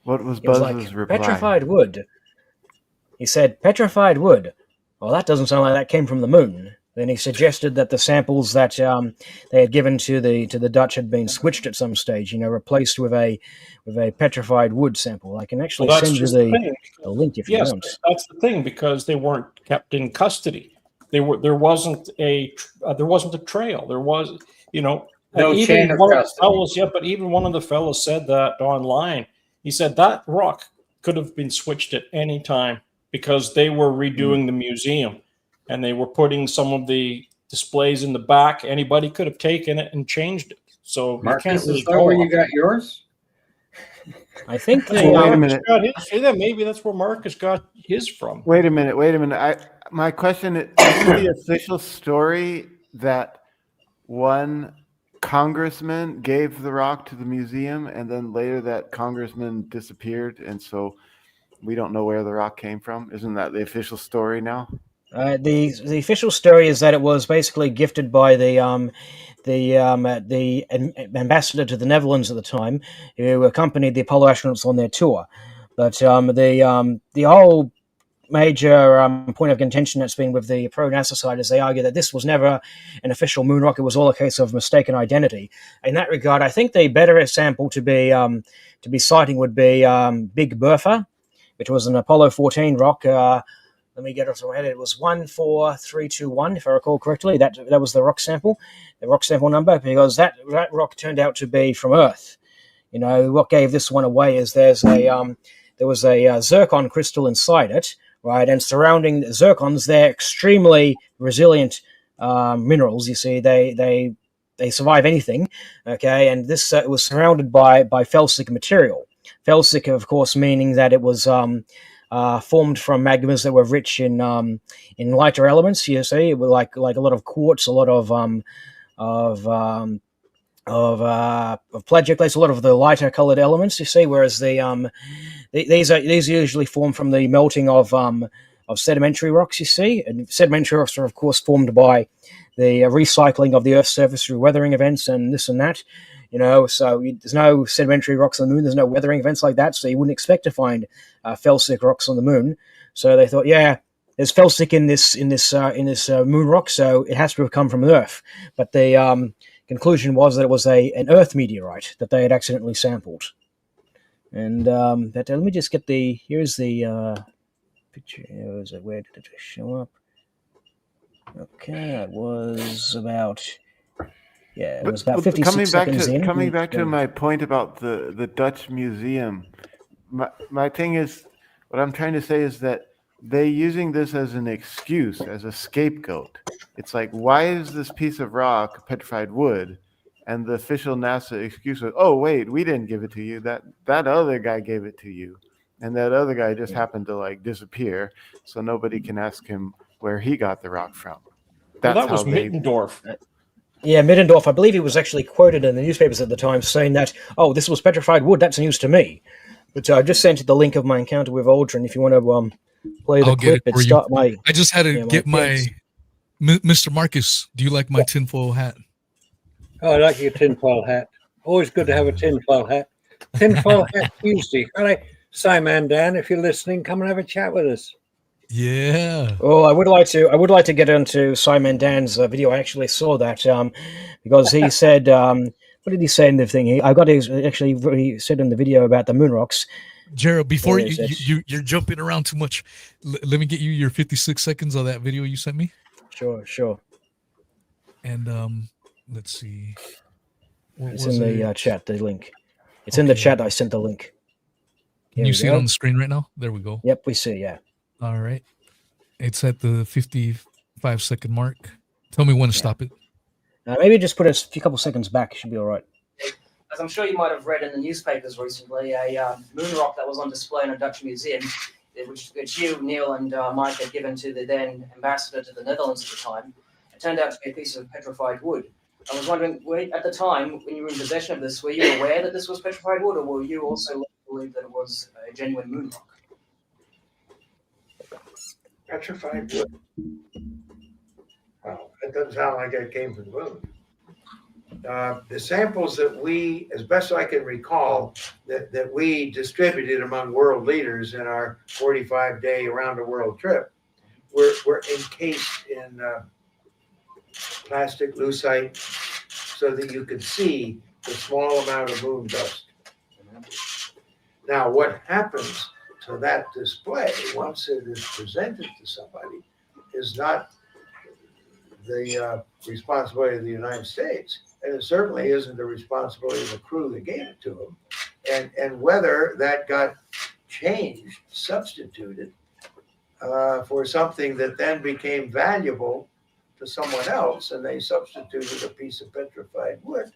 What was Buzz's reply? Petrified wood. He said, petrified wood. Well, that doesn't sound like that came from the moon. Then he suggested that the samples that they had given to the Dutch had been switched at some stage, replaced with a petrified wood sample. I can actually send you the link if you want. That's the thing, because they weren't kept in custody. There wasn't a trail. There was, No even chain of one of the custody. fellows, but even one of the fellows said that online. He said that rock could have been switched at any time because they were redoing the museum and they were putting some of the displays in the back. Anybody could have taken it and changed it. So Marcus, you can't really is that where you got yours? I think Wait a minute. Maybe that's where Marcus got his from. Wait a minute. My question is the official story that one congressman gave the rock to the museum, and then later that congressman disappeared, and so we don't know where the rock came from. Isn't that the official story now? The official story is that it was basically gifted by the ambassador to the Netherlands at the time, who accompanied the Apollo astronauts on their tour. But the whole major point of contention that's been with the pro-NASA side is they argue that this was never an official moon rock. It was all a case of mistaken identity. In that regard, I think the better sample to be citing would be Big Bertha, which was an Apollo 14 rock. Let me get it off my head. It was 14321, if I recall correctly. That was the rock sample number, because that rock turned out to be from Earth. What gave this one away is there was a zircon crystal inside it, right? And surrounding zircons, they're extremely resilient minerals. You see, they survive anything. Okay, and this was surrounded by felsic material. Felsic, of course, meaning that it was formed from magmas that were rich in lighter elements. You see, like a lot of quartz, a lot of plagioclase, a lot of the lighter colored elements. You see, whereas these are usually formed from the melting of sedimentary rocks. You see, and sedimentary rocks are of course formed by the recycling of the Earth's surface through weathering events and this and that. So there's no sedimentary rocks on the moon. There's no weathering events like that. So you wouldn't expect to find felsic rocks on the moon. So they thought, yeah, there's felsic in this moon rock, so it has to have come from Earth. But the conclusion was that it was an Earth meteorite that they had accidentally sampled. And let me just get here's the picture. Where did it show up? Okay, it was about. Yeah, it was about 56 seconds in. Coming back to my point about the Dutch museum, my thing is, what I'm trying to say is that they're using this as an excuse, as a scapegoat. It's like, why is this piece of rock petrified wood? And the official NASA excuse was, oh, wait, we didn't give it to you. That other guy gave it to you. And that other guy just happened to disappear, so nobody can ask him where he got the rock from. That was Mittendorf. Yeah, Middendorf, I believe he was actually quoted in the newspapers at the time saying that, oh, this was petrified wood, that's news to me. But I just sent you the link of my encounter with Aldrin if you want to play the clip and start my... I just had to get my... Mr. Marcus, do you like my tinfoil hat? Oh, I like your tinfoil hat. Always good to have a tinfoil hat. Tinfoil Hat Tuesday. All right, Simon Dan, if you're listening, come and have a chat with us. Yeah. Oh, I would like to get into Simon Dan's video. I actually saw that because he said, what did he say in the thing? He said in the video about the moon rocks. Gerald, before you're jumping around too much, let me get you your 56 seconds of that video you sent me. Sure. And let's see. It's in the chat, the link. It's in the chat. I sent the link. Can you see it on the screen right now? There we go. Yep, we see, yeah. All right. It's at the 55-second mark. Tell me when to stop it. Maybe just put a couple seconds back. It should be all right. As I'm sure you might have read in the newspapers recently, a moon rock that was on display in a Dutch museum, which you, Neil, and Mike had given to the then ambassador to the Netherlands at the time, it turned out to be a piece of petrified wood. I was wondering, at the time, when you were in possession of this, were you aware that this was petrified wood, or were you also believe that it was a genuine moon rock? Petrified wood. Wow, that doesn't sound like it came from the moon. The samples that we, as best I can recall, that we distributed among world leaders in our 45-day around the world trip were encased in plastic lucite, so that you could see the small amount of moon dust. Now, what happens to that display once it is presented to somebody is not the responsibility of the United States, and it certainly isn't the responsibility of the crew that gave it to them. And whether that got changed, substituted for something that then became valuable to someone else, and they substituted a piece of petrified wood.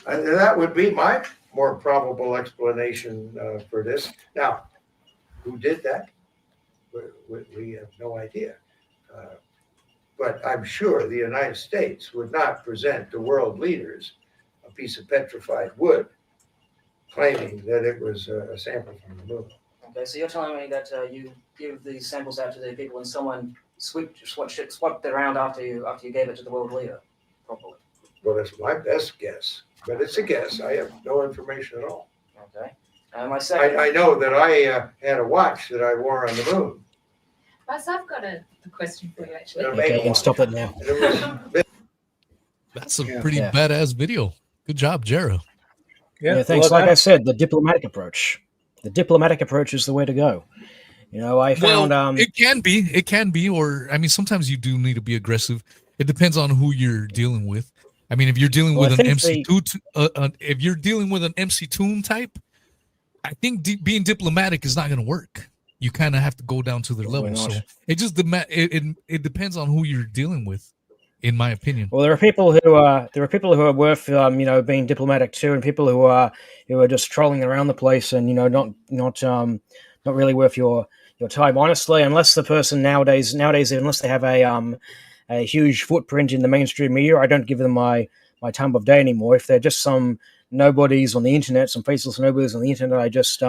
And that would be my more probable explanation for this. Now, who did that? We have no idea. But I'm sure the United States would not present to world leaders a piece of petrified wood claiming that it was a sample from the moon. Okay, so you're telling me that you give these samples out to the people and someone swapped it around after you gave it to the world leader, probably. Well, that's my best guess, but it's a guess. I have no information at all. Okay. My second. I know that I had a watch that I wore on the moon. Buzz, I've got a question for you, actually. Okay, you can stop it now. That's a pretty badass video. Good job, Jera. Yeah, thanks. Like I said, the diplomatic approach. The diplomatic approach is the way to go. You know, I found it can be, or I mean, sometimes you do need to be aggressive. It depends on who you're dealing with. I mean, if you're dealing with an if you're dealing with an MC Toon type, I think being diplomatic is not going to work. You kind of have to go down to their level. So it just it depends on who you're dealing with, in my opinion. Well, there are people who are worth being diplomatic too, and people who are just trolling around the place and not really worth your time. Honestly, unless the person nowadays unless they have a huge footprint in the mainstream media, I don't give them my time of day anymore. If they're just some nobodies on the internet, some faceless nobodies on the internet, I just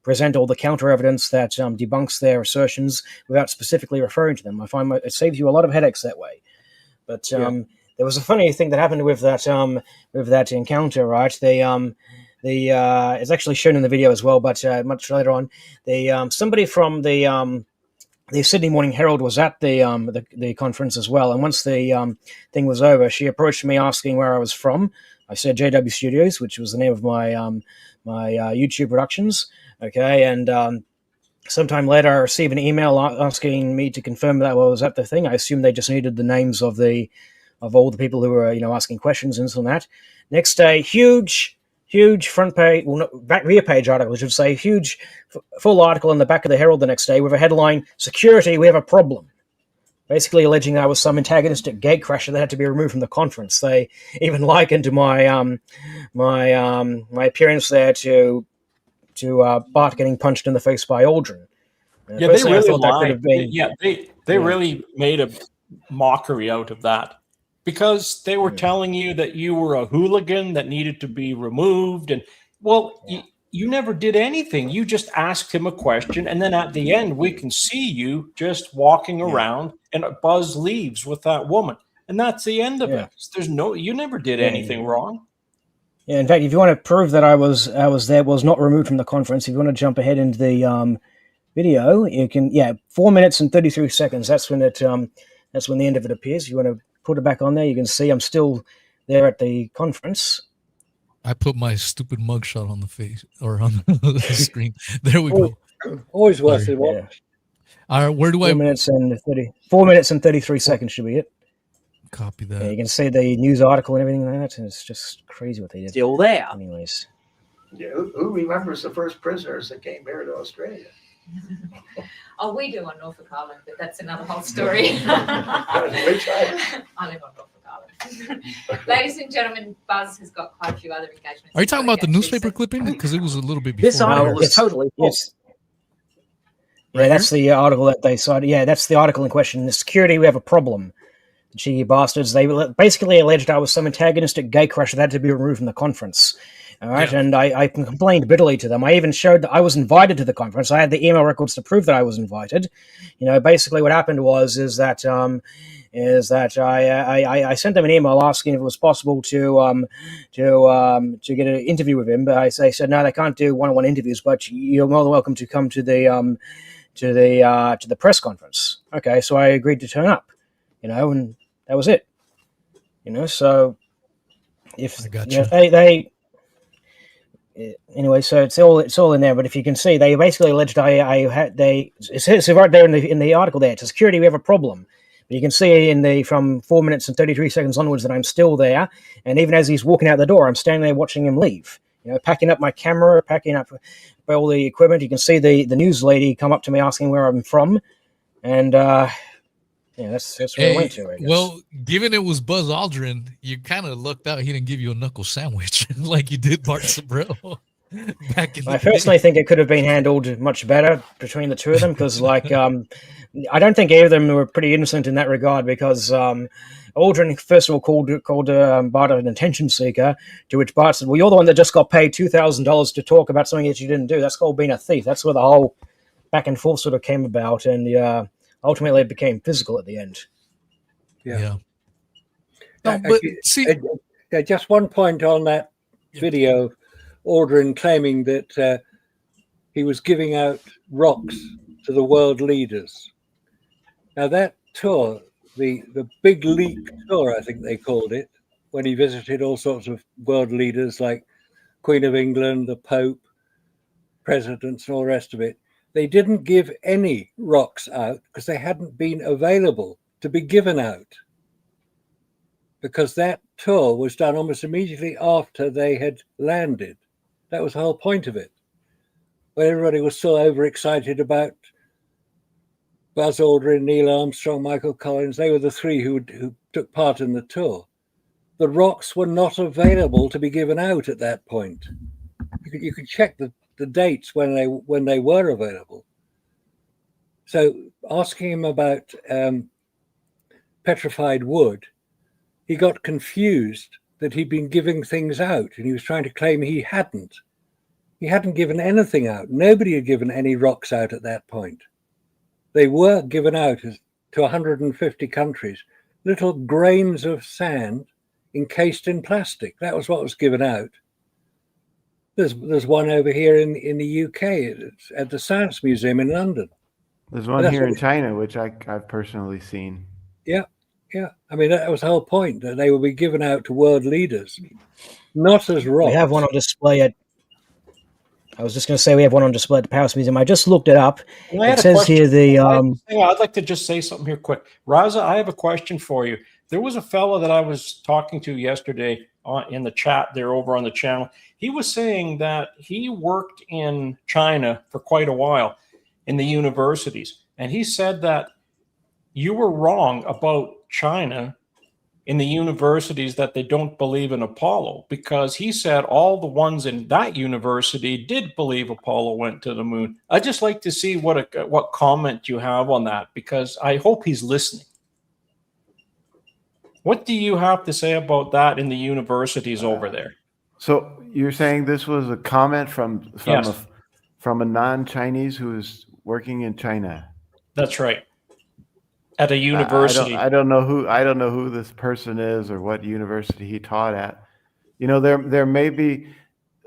present all the counter evidence that debunks their assertions without specifically referring to them. I find it saves you a lot of headaches that way. But there was a funny thing that happened with that encounter, right? It's actually shown in the video as well, but much later on, somebody from the Sydney Morning Herald was at the conference as well, and once the thing was over, she approached me asking where I was from. I said JW Studios, which was the name of my YouTube productions. Okay, and sometime later, I received an email asking me to confirm that I was at the thing. I assumed they just needed the names of all the people who were asking questions and this and that. Next day, huge front page, rear page article, I should say, huge full article in the back of the Herald the next day with a headline: "Security, we have a problem." Basically alleging I was some antagonistic gatecrasher that had to be removed from the conference. They even likened my my appearance there to Bart getting punched in the face by Aldrin. Yeah, they really lied. They really made a mockery out of that, because they were telling you that you were a hooligan that needed to be removed. And you never did anything. You just asked him a question, and then at the end, we can see you just walking around, and Buzz leaves with that woman, and that's the end of it. You never did anything wrong. Yeah, in fact, if you want to prove that I was not removed from the conference, if you want to jump ahead into the video, you can. 4 minutes and 33 seconds. That's when the end of it appears. If you want to put it back on there, you can see I'm still there at the conference. I put my stupid mugshot on the face or on the screen. There we go. Always worth it. All right, where do 4 minutes and 33 seconds should be it. Copy that. Yeah, you can see the news article and everything like that, and it's just crazy what they did. Still there. Anyways. Yeah, who remembers the first prisoners that came here to Australia? Oh, we do on Norfolk Island, but that's another whole story. Which island? I live on Norfolk Island. Ladies and gentlemen, Buzz has got quite a few other engagements. Are you talking about the newspaper clipping? Because it was a little bit before. This article is totally false. Yeah, that's the article that they cited. Yeah, that's the article in question. The security, we have a problem. The cheeky bastards. They basically alleged I was some antagonistic gatecrasher that had to be removed from the conference. All right, and I complained bitterly to them. I even showed that I was invited to the conference. I had the email records to prove that I was invited. Basically what happened was that I sent them an email asking if it was possible to get an interview with him. But they said no, they can't do one-on-one interviews. But you're more than welcome to come to the press conference. Okay, so I agreed to turn up. And That was it. So if I got you know, you. they anyway, so it's all in there. But if you can see, they basically alleged it says right there in the article there, to security we have a problem. But you can see from 4 minutes and 33 seconds onwards that I'm still there, and even as he's walking out the door, I'm standing there watching him leave. Packing up my camera, packing up all the equipment. You can see the news lady come up to me asking where I'm from, and that's where I went to, I guess. Well, given it was Buzz Aldrin, you kind of lucked out he didn't give you a knuckle sandwich like you did Bart Sibrel back in the I personally day. think it could have been handled much better between the two of them, because I don't think either of them were pretty innocent in that regard, because Aldrin first of all called Bart an attention seeker, to which Bart said, well, you're the one that just got paid $2,000 to talk about something that you didn't do. That's called being a thief. That's where the whole back and forth sort of came about, and ultimately it became physical at the end. Yeah. No, but see, just one point on that video, Aldrin claiming that he was giving out rocks to the world leaders. Now that tour, the Big Leap tour, I think they called it, when he visited all sorts of world leaders like Queen of England, the Pope, presidents, and all the rest of it, they didn't give any rocks out because they hadn't been available to be given out. Because that tour was done almost immediately after they had landed. That was the whole point of it. When everybody was so overexcited about Buzz Aldrin, Neil Armstrong, Michael Collins, they were the three who took part in the tour. The rocks were not available to be given out at that point. You could check the dates when they were available. So asking him about petrified wood, he got confused that he'd been giving things out, and he was trying to claim he hadn't. He hadn't given anything out. Nobody had given any rocks out at that point. They were given out to 150 countries, little grains of sand encased in plastic. That was what was given out. There's one over here in the UK. It's at the Science Museum in London. There's one here in China, which I've personally seen. Yeah. I mean, that was the whole point, that they would be given out to world leaders, not as rocks. We have one on display at. I was just going to say we have one on display at the Paris Museum. I just looked it up. It says here I'd like to just say something here quick. Raza, I have a question for you. There was a fellow that I was talking to yesterday in the chat there over on the channel. He was saying that he worked in China for quite a while in the universities. And he said that you were wrong about China in the universities, that they don't believe in Apollo, because he said all the ones in that university did believe Apollo went to the moon. I'd just like to see what comment you have on that, because I hope he's listening. What do you have to say about that in the universities over there? So you're saying this was a comment from Yes. from a non-Chinese who is working in China? That's right. At a university. I don't know who this person is or what university he taught at. There may be.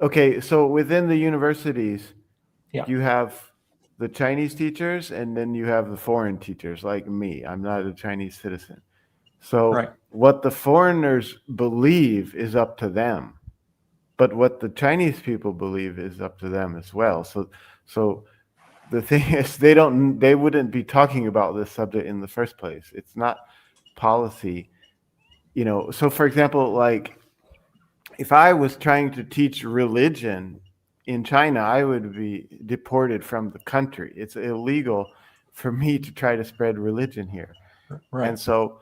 Okay, so within the universities, you have the Chinese teachers, and then you have the foreign teachers, like me. I'm not a Chinese citizen. So what the foreigners believe is up to them, but what the Chinese people believe is up to them as well. So the thing is, they wouldn't be talking about this subject in the first place. It's not policy, So for example, like if I was trying to teach religion in China, I would be deported from the country. It's illegal for me to try to spread religion here. Right. And so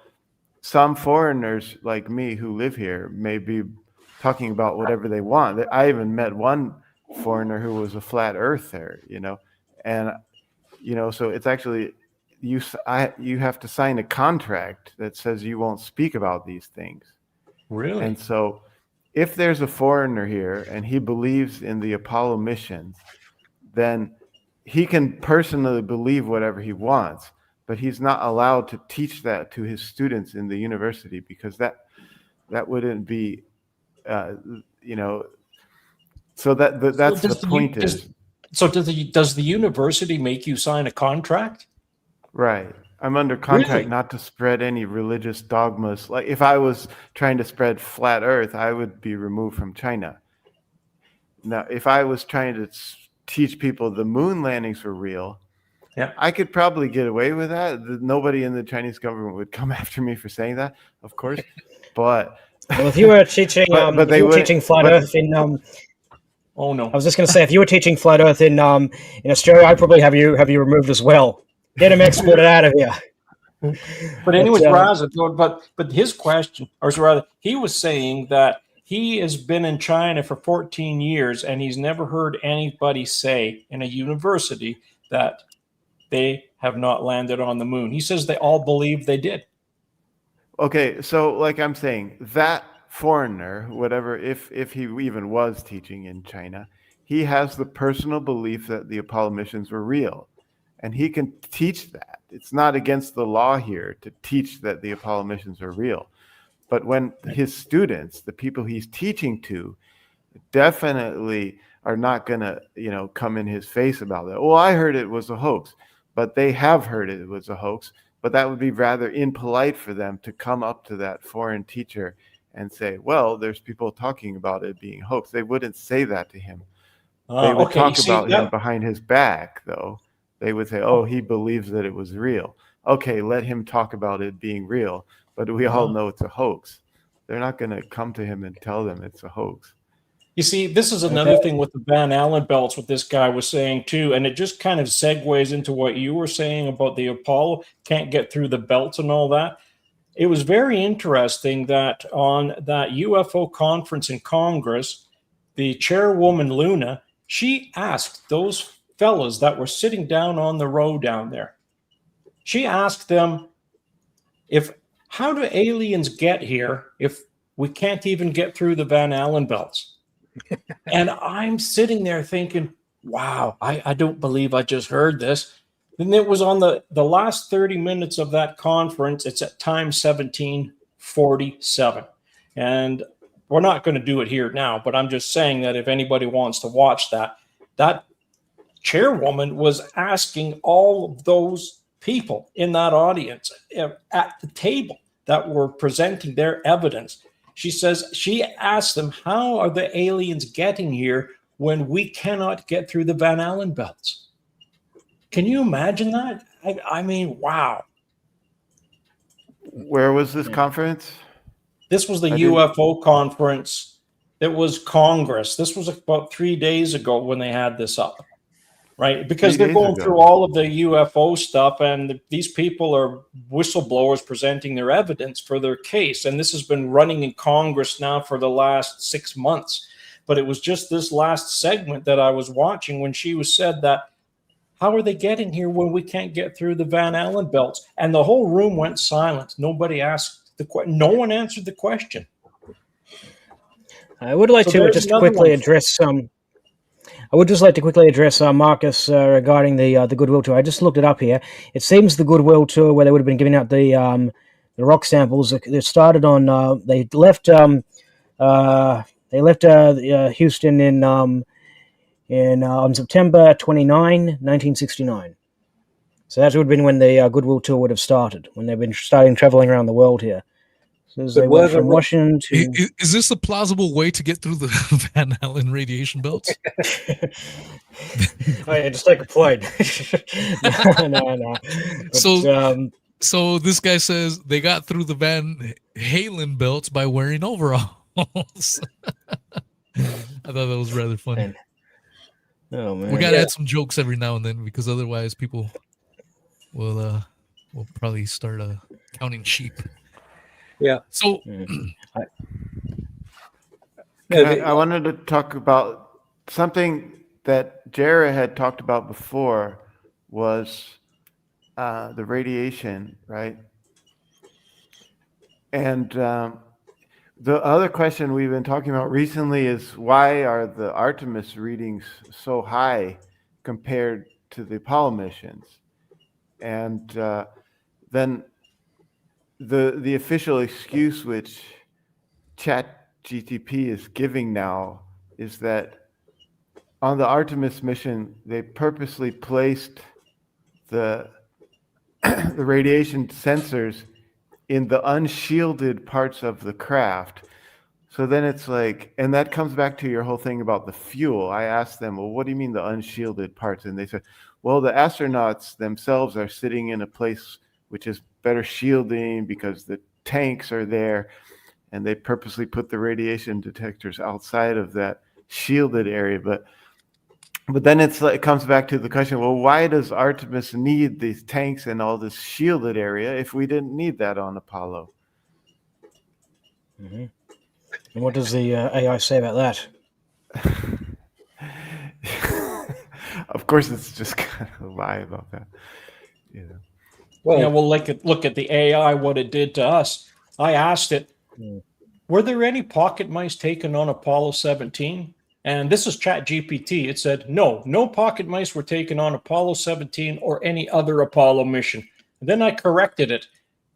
some foreigners like me who live here may be talking about whatever they want. I even met one foreigner who was a flat earther, and so it's actually you have to sign a contract that says you won't speak about these things. Really? And so if there's a foreigner here and he believes in the Apollo missions, then he can personally believe whatever he wants, but he's not allowed to teach that to his students in the university, because that wouldn't be so that's the point. So does the university make you sign a contract? Right. I'm under contract Really? not to spread any religious dogmas. Like if I was trying to spread flat Earth, I would be removed from China. Now, if I was trying to teach people the moon landings were real, Yeah. I could probably get away with that. Nobody in the Chinese government would come after me for saying that, of course. But Well, if you were teaching, but if they you were would- teaching flat but- Earth in, Oh no. I was just going to say, if you were teaching flat Earth in Australia, I'd probably have you removed as well. Get him exported out of here. But anyways, But, Raza, but his question, or rather, he was saying that he has been in China for 14 years and he's never heard anybody say in a university that they have not landed on the moon. He says they all believe they did. Okay, so like I'm saying, that foreigner, whatever, if he even was teaching in China, he has the personal belief that the Apollo missions were real, and he can teach that. It's not against the law here to teach that the Apollo missions are real. But when his students, the people he's teaching to, definitely are not going to, come in his face about that. Well, I heard it was a hoax, but they have heard it was a hoax. But that would be rather impolite for them to come up to that foreign teacher and say, well, there's people talking about it being hoax. They wouldn't say that to him. They would talk about him behind his back, though. They would say, oh, he believes that it was real. Okay, let him talk about it being real. But we all know it's a hoax. They're not going to come to him and tell them it's a hoax. You see, this is another thing with the Van Allen belts, what this guy was saying too, and it just kind of segues into what you were saying about the Apollo can't get through the belts and all that. It was very interesting that on that UFO conference in Congress, the chairwoman Luna, she asked those fellas that were sitting down on the row down there, she asked them, how do aliens get here if we can't even get through the Van Allen belts? And I'm sitting there thinking, wow, I don't believe I just heard this. And it was on the last 30 minutes of that conference. It's at time 17:47. And we're not going to do it here now, but I'm just saying that if anybody wants to watch that chairwoman was asking all of those people in that audience at the table that were presenting their evidence. She says she asked them, how are the aliens getting here when we cannot get through the Van Allen belts? Can you imagine that? I mean, wow. Where was this conference? This was the UFO conference. It was Congress. This was about 3 days ago when they had this up, right? Because they're going through all of the UFO stuff, and these people are whistleblowers presenting their evidence for their case. And this has been running in Congress now for the last 6 months. But it was just this last segment that I was watching when she was said that, how are they getting here when we can't get through the Van Allen belts? And the whole room went silent. Nobody asked the question. No one answered the question. I would like to just quickly address Marcus regarding the Goodwill tour. I just looked it up here. It seems the Goodwill tour, where they would have been giving out the rock samples, they started on. They left Houston on September 29, 1969. So that would have been when the Goodwill tour would have started, when they've been traveling around the world here. So they went from Washington to... Is this a plausible way to get through the Van Allen radiation belts? Oh, yeah, just take a plane. No. But, so this guy says they got through the Van Halen belts by wearing overalls. I thought that was rather funny. Man. Oh, man. We got to add some jokes every now and then, because otherwise people will probably start counting sheep. Yeah. So I wanted to talk about something that Jared had talked about before, was the radiation, right? And the other question we've been talking about recently is, why are the Artemis readings so high compared to the Apollo missions? And then the official excuse which ChatGTP is giving now is that on the Artemis mission, they purposely placed the the radiation sensors in the unshielded parts of the craft. So then it's like, and that comes back to your whole thing about the fuel. I asked them, well, what do you mean the unshielded parts? And they said, well, the astronauts themselves are sitting in a place which is better shielding because the tanks are there, and they purposely put the radiation detectors outside of that shielded area. But then it's like, it comes back to the question, well, why does Artemis need these tanks and all this shielded area if we didn't need that on Apollo? Mm-hmm. And what does the AI say about that? Of course, it's just kind of a lie about that. You know. Well, Yeah, well, look at the AI, what it did to us. I asked it, were there any pocket mice taken on Apollo 17? And this is ChatGPT. It said, no pocket mice were taken on Apollo 17 or any other Apollo mission. And then I corrected it.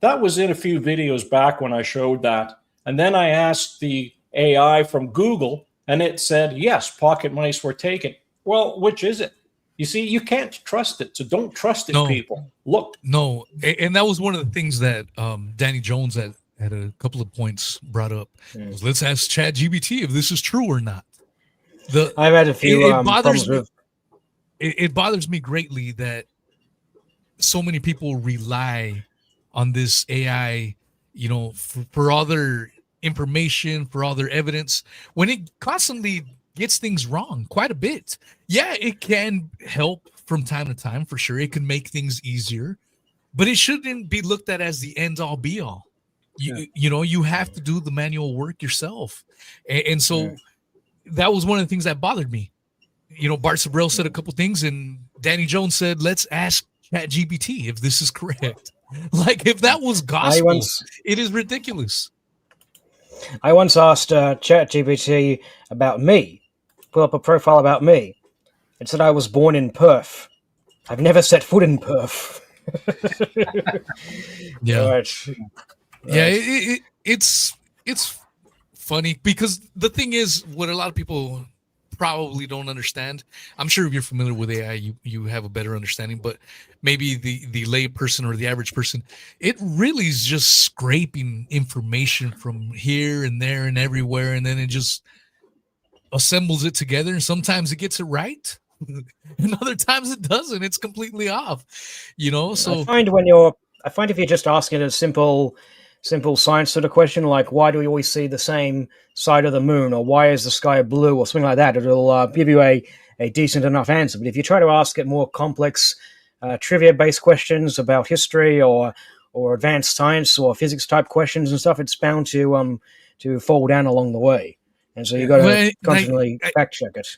That was in a few videos back when I showed that. And then I asked the AI from Google, and it said, yes, pocket mice were taken. Well, which is it? You see, you can't trust it, so don't trust it, people. Look. No, and that was one of the things that Danny Jones at a couple of points brought up. Was, let's ask ChatGPT if this is true or not. I've had a few bothers problems me. with. It bothers me greatly that so many people rely on this AI, for all their information, for all their evidence, when it constantly gets things wrong quite a bit. Yeah, it can help from time to time, for sure. It can make things easier, but it shouldn't be looked at as the end all be all. You have to do the manual work yourself. And so that was one of the things that bothered me. Bart Sibrel said a couple things, and Danny Jones said, let's ask ChatGPT if this is correct. Like, if that was gospel, it is ridiculous. I once asked ChatGPT about me, put up a profile about me. It said I was born in Perth. I've never set foot in Perth. Yeah. Right. Yeah, it's funny because the thing is, what a lot of people probably don't understand. I'm sure if you're familiar with AI, you have a better understanding, but maybe the lay person or the average person, it really is just scraping information from here and there and everywhere, and then it just assembles it together, and sometimes it gets it right and other times it doesn't. It's completely off, so I find if you're just asking a simple science sort of question, like why do we always see the same side of the moon, or why is the sky blue, or something like that, it'll give you a decent enough answer. But if you try to ask it more complex trivia-based questions about history or advanced science or physics type questions and stuff, it's bound to fall down along the way. And so you've got to constantly fact check it.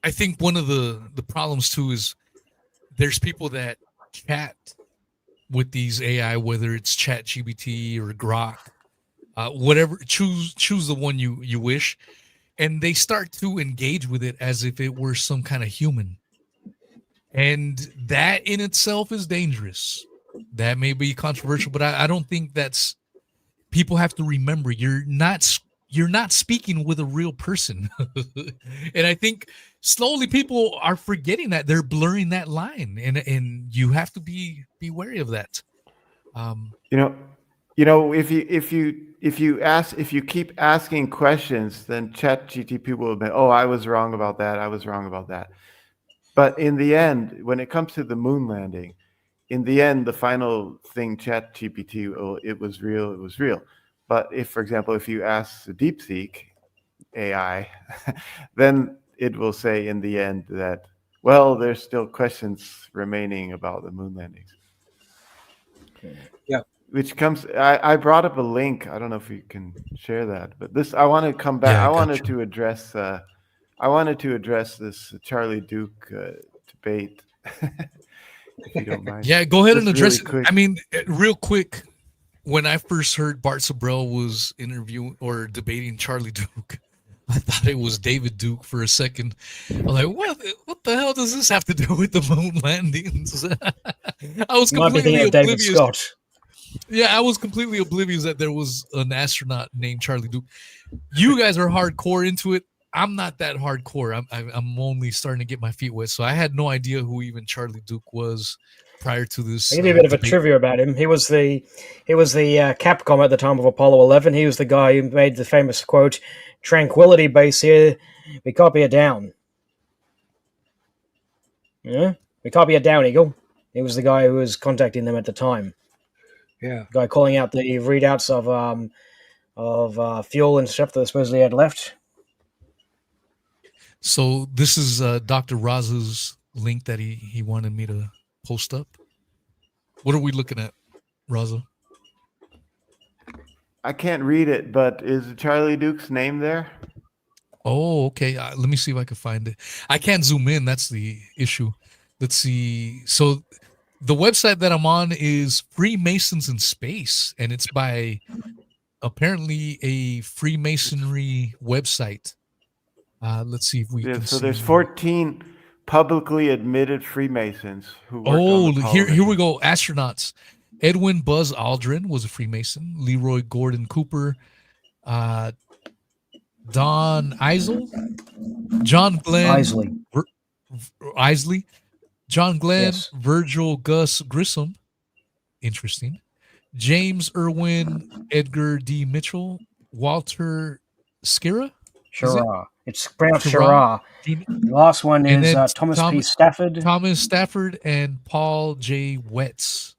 I think one of the problems too is there's people that chat with these AI, whether it's ChatGPT or Grok, whatever, choose the one you wish, and they start to engage with it as if it were some kind of human. And that in itself is dangerous. That may be controversial, but I don't think that's, people have to remember you're not speaking with a real person. And I think slowly people are forgetting that. They're blurring that line, and you have to be wary of that. If you keep asking questions, then ChatGPT will admit, oh, I was wrong about that. But in the end, when it comes to the moon landing, in the end, the final thing, ChatGPT, it was real. But if, for example, if you ask the DeepSeek AI, then it will say in the end that, well, there's still questions remaining about the moon landings. Yeah. Which comes, I brought up a link. I don't know if you can share that, but this, I want to come back. Yeah, I wanted to address this Charlie Duke debate. If you don't mind. Yeah, go ahead and address it. Quick. I mean, real quick, when I first heard Bart Sibrel was interviewing or debating Charlie Duke, I thought it was David Duke for a second. I'm like, what the hell does this have to do with the moon landings? I was completely oblivious. Yeah, I was completely oblivious that there was an astronaut named Charlie Duke. You guys are hardcore into it. I'm not that hardcore. I'm only starting to get my feet wet, so I had no idea who even Charlie Duke was prior to this. I'll give you a bit of a debate. trivia about him. He was the Capcom at the time of Apollo 11. He was the guy who made the famous quote, "Tranquility Base here, we copy it down." Yeah, we copy it down, Eagle. He was the guy who was contacting them at the time. Yeah. The guy calling out the readouts of fuel and stuff that they supposedly had left. So this is Dr. Raz's link that he wanted me to post up. What are we looking at, Raza? I can't read it, but is Charlie Duke's name there? Oh, okay. Let me see if I can find it. I can't zoom in. That's the issue. Let's see. So the website that I'm on is Freemasons in Space, and it's by apparently a Freemasonry website. Let's see if we can So see. there's 14 publicly admitted Freemasons who worked on Oh, the here we go. Astronauts. Edwin Buzz Aldrin was a Freemason. Leroy Gordon Cooper. Don Eisel. John Glenn. Isley. John Glenn. Yes. Virgil Gus Grissom. Interesting. James Irwin. Edgar D. Mitchell. Walter Skira. Shara. It's pronounced Shara. Shara. The last one And is then Thomas P. Stafford. Thomas Stafford and Paul J. Wetz.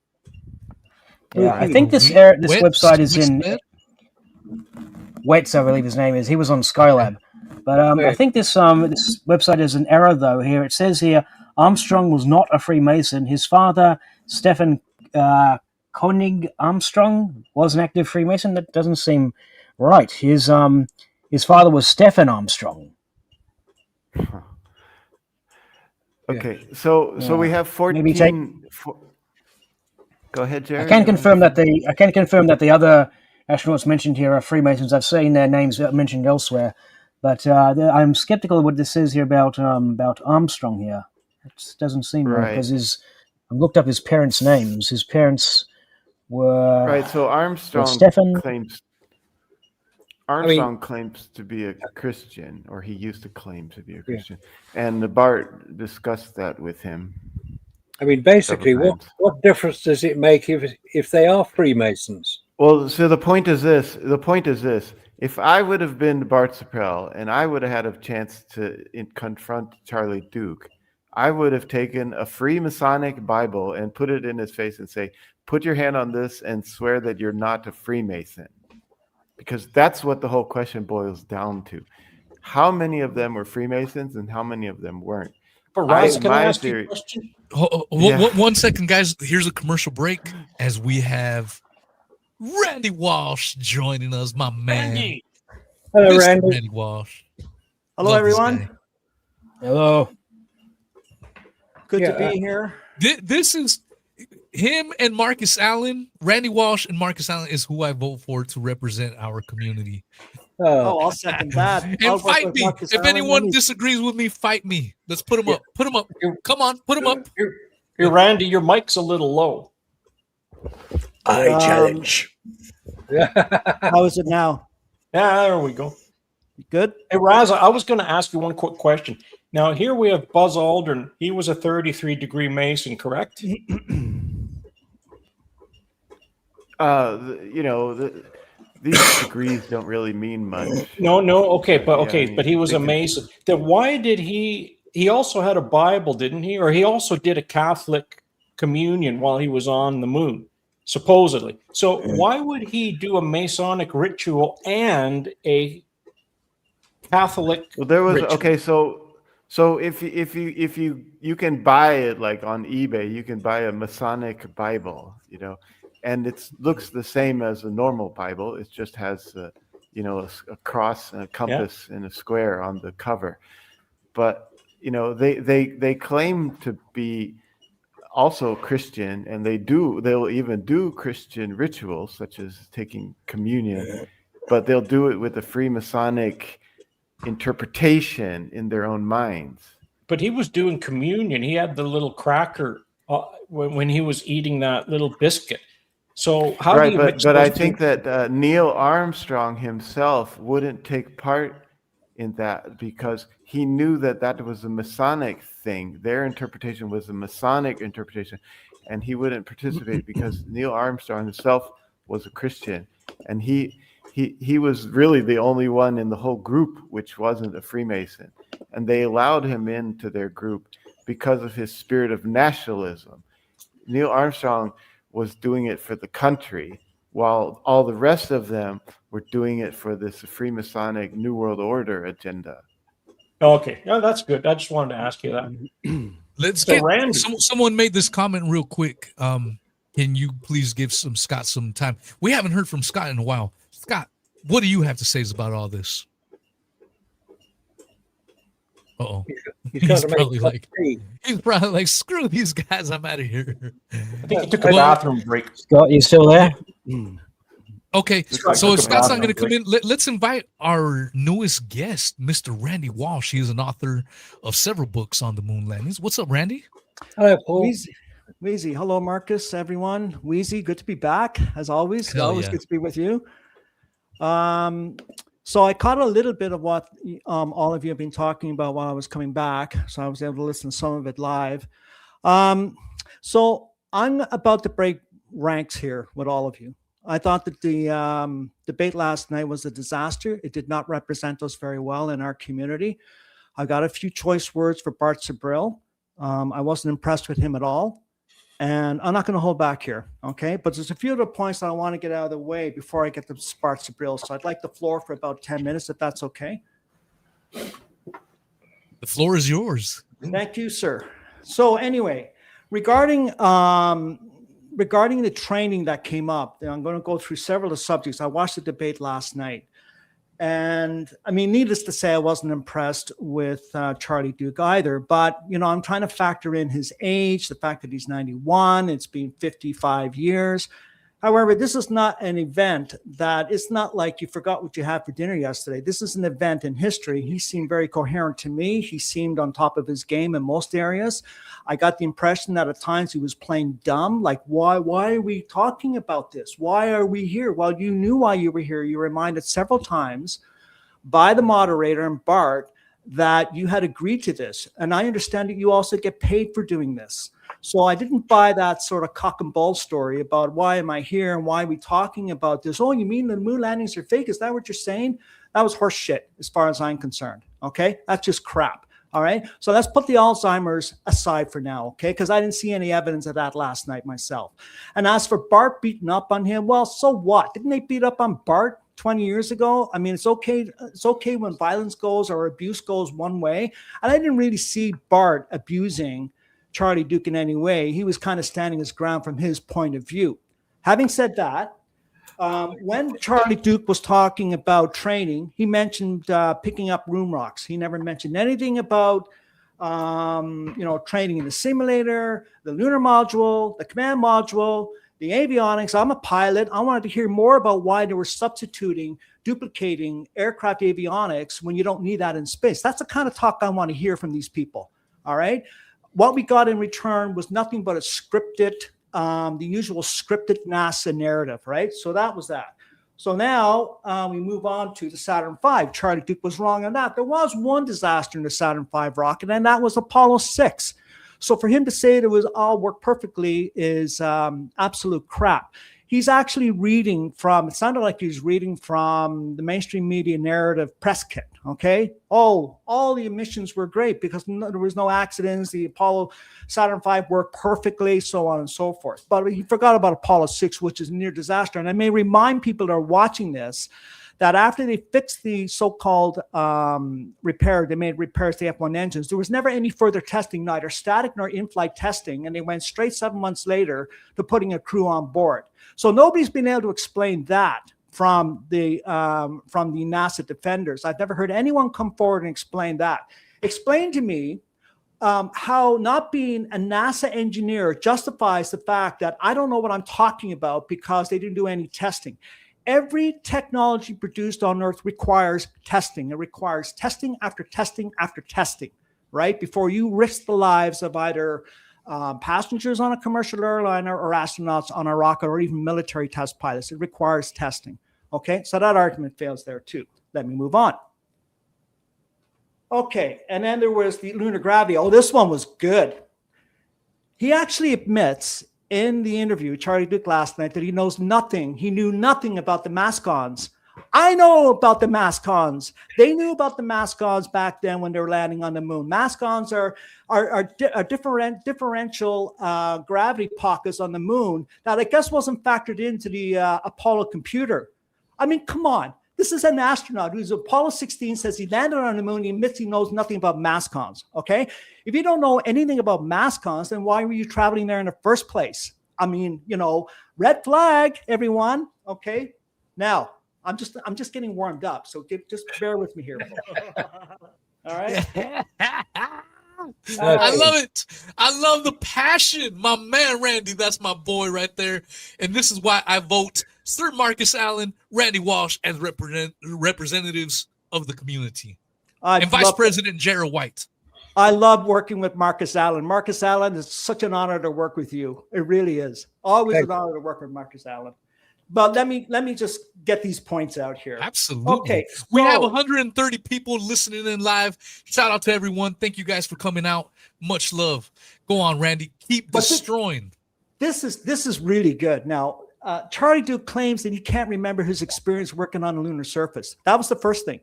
Yeah, I think this Wetz? website is in Wetz? Wetz, I believe his name is. He was on Skylab. But I think this website is an error, though. Here it says here, Armstrong was not a Freemason. His father, Stephen Koenig Armstrong, was an active Freemason. That doesn't seem right. His father was Stephen Armstrong. Okay, so we have 14. Go ahead, Jerry. I can confirm that the other astronauts mentioned here are Freemasons. I've seen their names mentioned elsewhere, but I'm skeptical of what this says here about Armstrong here. It doesn't seem right because I looked up his parents' names. His parents were right. So Armstrong claims to be a Christian, or he used to claim to be a Christian, and Bart discussed that with him. I mean, basically, what difference does it make if they are Freemasons? Well, so the point is this. If I would have been Bart Sibrel and I would have had a chance to confront Charlie Duke, I would have taken a Freemasonic Bible and put it in his face and say, put your hand on this and swear that you're not a Freemason. Because that's what the whole question boils down to. How many of them were Freemasons and how many of them weren't? But Raz, can I ask you a question? One second, guys. Here's a commercial break as we have Randy Walsh joining us, my man. Randy. Hello, Mr. Randy. Randy Walsh. Hello, Love this everyone. guy. Hello. Good to be here. This is him and Marcus Allen. Randy Walsh and Marcus Allen is who I vote for to represent our community. Oh, I'll second that. And fight me. If anyone disagrees with me, fight me. Let's put him up. Put him up. Come on, put him up. Here, Randy, your mic's a little low. I challenge. How is it now? Yeah, there we go. Good. Hey, Raz, I was going to ask you one quick question. Now, here we have Buzz Aldrin. He was a 33-degree Mason, correct? These degrees don't really mean much. No, okay, but he was a Mason. Then why did he also had a Bible, didn't he? Or he also did a Catholic communion while he was on the moon, supposedly. So why would he do a Masonic ritual and a Catholic? Well, there was ritual? okay. So if you can buy it like on eBay, you can buy a Masonic Bible, and it looks the same as a normal Bible. It just has a cross and a compass and a square on the cover. But they claim to be also Christian, and they'll even do Christian rituals such as taking communion, but they'll do it with a Freemasonic interpretation in their own minds. But he was doing communion. He had the little cracker when he was eating that little biscuit. So how but I think that Neil Armstrong himself wouldn't take part in that, because he knew that that was a Masonic thing. Their interpretation was a Masonic interpretation, and he wouldn't participate because Neil Armstrong himself was a Christian, and he was really the only one in the whole group which wasn't a Freemason, and they allowed him into their group because of his spirit of nationalism. Neil Armstrong was doing it for the country, while all the rest of them were doing it for this Freemasonic New World Order agenda. Okay, yeah, that's good. I just wanted to ask you that. Let's So get Randy- someone made this comment real quick. Can you please give Scott some time? We haven't heard from Scott in a while. Scott, what do you have to say about all this? Uh-oh. He's probably like, screw these guys, I'm out of here. I think he took a bathroom break. Scott, you still there? Okay, Scott so took if a Scott's not bathroom going to come in, let's invite our newest guest, Mr. Randy Walsh. He is an author of several books on the moon landings. What's up, Randy? Hello, Paul. Wheezy. Hello, Marcus, everyone. Wheezy, good to be back, as always. Hell Always yeah. good to be with you. So I caught a little bit of what all of you have been talking about while I was coming back, so I was able to listen to some of it live. So I'm about to break ranks here with all of you. I thought that the debate last night was a disaster. It did not represent us very well in our community. I got a few choice words for Bart Sibrel. I wasn't impressed with him at all. And I'm not going to hold back here, okay? But there's a few other points that I want to get out of the way before I get to Bart Sibrel. So I'd like the floor for about 10 minutes, if that's okay. The floor is yours. Thank you, sir. So anyway, regarding the training that came up, and I'm going to go through several of the subjects. I watched the debate last night. And I mean, needless to say, I wasn't impressed with Charlie Duke either. But, you know, I'm trying to factor in his age, the fact that he's 91, it's been 55 years. However, this is not an event that it's not like you forgot what you had for dinner yesterday. This is an event in history. He seemed very coherent to me. He seemed on top of his game in most areas. I got the impression that at times he was playing dumb. Like, why are we talking about this? Why are we here? Well, you knew why you were here. You were reminded several times by the moderator and Bart that you had agreed to this. And I understand that you also get paid for doing this. So I didn't buy that sort of cock and bull story about why am I here and why are we talking about this? Oh, you mean the moon landings are fake? Is that what you're saying? That was horse shit as far as I'm concerned. Okay, that's just crap. All right, so let's put the Alzheimer's aside for now, okay? Because I didn't see any evidence of that last night myself. And as for Bart beating up on him, well, so what? Didn't they beat up on Bart 20 years ago? I mean, it's okay. It's okay when violence goes or abuse goes one way. And I didn't really see Bart abusing Charlie Duke in any way. He was kind of standing his ground from his point of view. Having said that, when Charlie Duke was talking about training, he mentioned picking up room rocks. He never mentioned anything about training in the simulator, the lunar module, the command module, the avionics. I'm a pilot. I wanted to hear more about why they were duplicating aircraft avionics when you don't need that in space. That's the kind of talk I want to hear from these people. All right. What we got in return was nothing but a scripted, the usual scripted NASA narrative, right? So that was that. So now we move on to the Saturn V. Charlie Duke was wrong on that. There was one disaster in the Saturn V rocket, and that was Apollo 6. So for him to say it was all worked perfectly is absolute crap. He's actually reading from, it sounded like he was reading from the mainstream media narrative press kit, okay? Oh, all the emissions were great because there was no accidents. The Saturn V worked perfectly, so on and so forth. But he forgot about Apollo 6, which is a near disaster. And I may remind people that are watching this that after they fixed the so-called repair, they made repairs to the F1 engines, there was never any further testing, neither static nor in-flight testing, and they went straight 7 months later to putting a crew on board. So nobody's been able to explain that from the NASA defenders. I've never heard anyone come forward and explain that. Explain to me how not being a NASA engineer justifies the fact that I don't know what I'm talking about because they didn't do any testing. Every technology produced on Earth requires testing. It requires testing after testing after testing, right? Before you risk the lives of either passengers on a commercial airliner or astronauts on a rocket or even military test pilots. It requires testing, okay? So that argument fails there too. Let me move on. Okay, and then there was the lunar gravity. Oh, this one was good. He actually admits in the interview, Charlie Duke last night, that he knows nothing. He knew nothing about the mascons. I know about the mascons. They knew about the mascons back then when they were landing on the moon. Mascons are differential gravity pockets on the moon that I guess wasn't factored into the Apollo computer. I mean, come on. This is an astronaut who's Apollo 16 says he landed on the moon. He admits he knows nothing about mascons. Okay. If you don't know anything about mascons, then why were you traveling there in the first place? I mean, red flag, everyone. Okay. Now, I'm just getting warmed up. So just bear with me here. All right. I love it. I love the passion. My man, Randy, that's my boy right there. And this is why I vote Sir Marcus Allen, Randy Walsh as representatives of the community. And Vice President Gerald White. I love working with Marcus Allen. Marcus Allen, it's such an honor to work with you. It really is. Always an honor to work with Marcus Allen. But let me just get these points out here. Absolutely. Okay. We have 130 people listening in live. Shout out to everyone. Thank you guys for coming out. Much love. Go on, Randy. Keep destroying. This is really good. Now, Charlie Duke claims that he can't remember his experience working on the lunar surface. That was the first thing.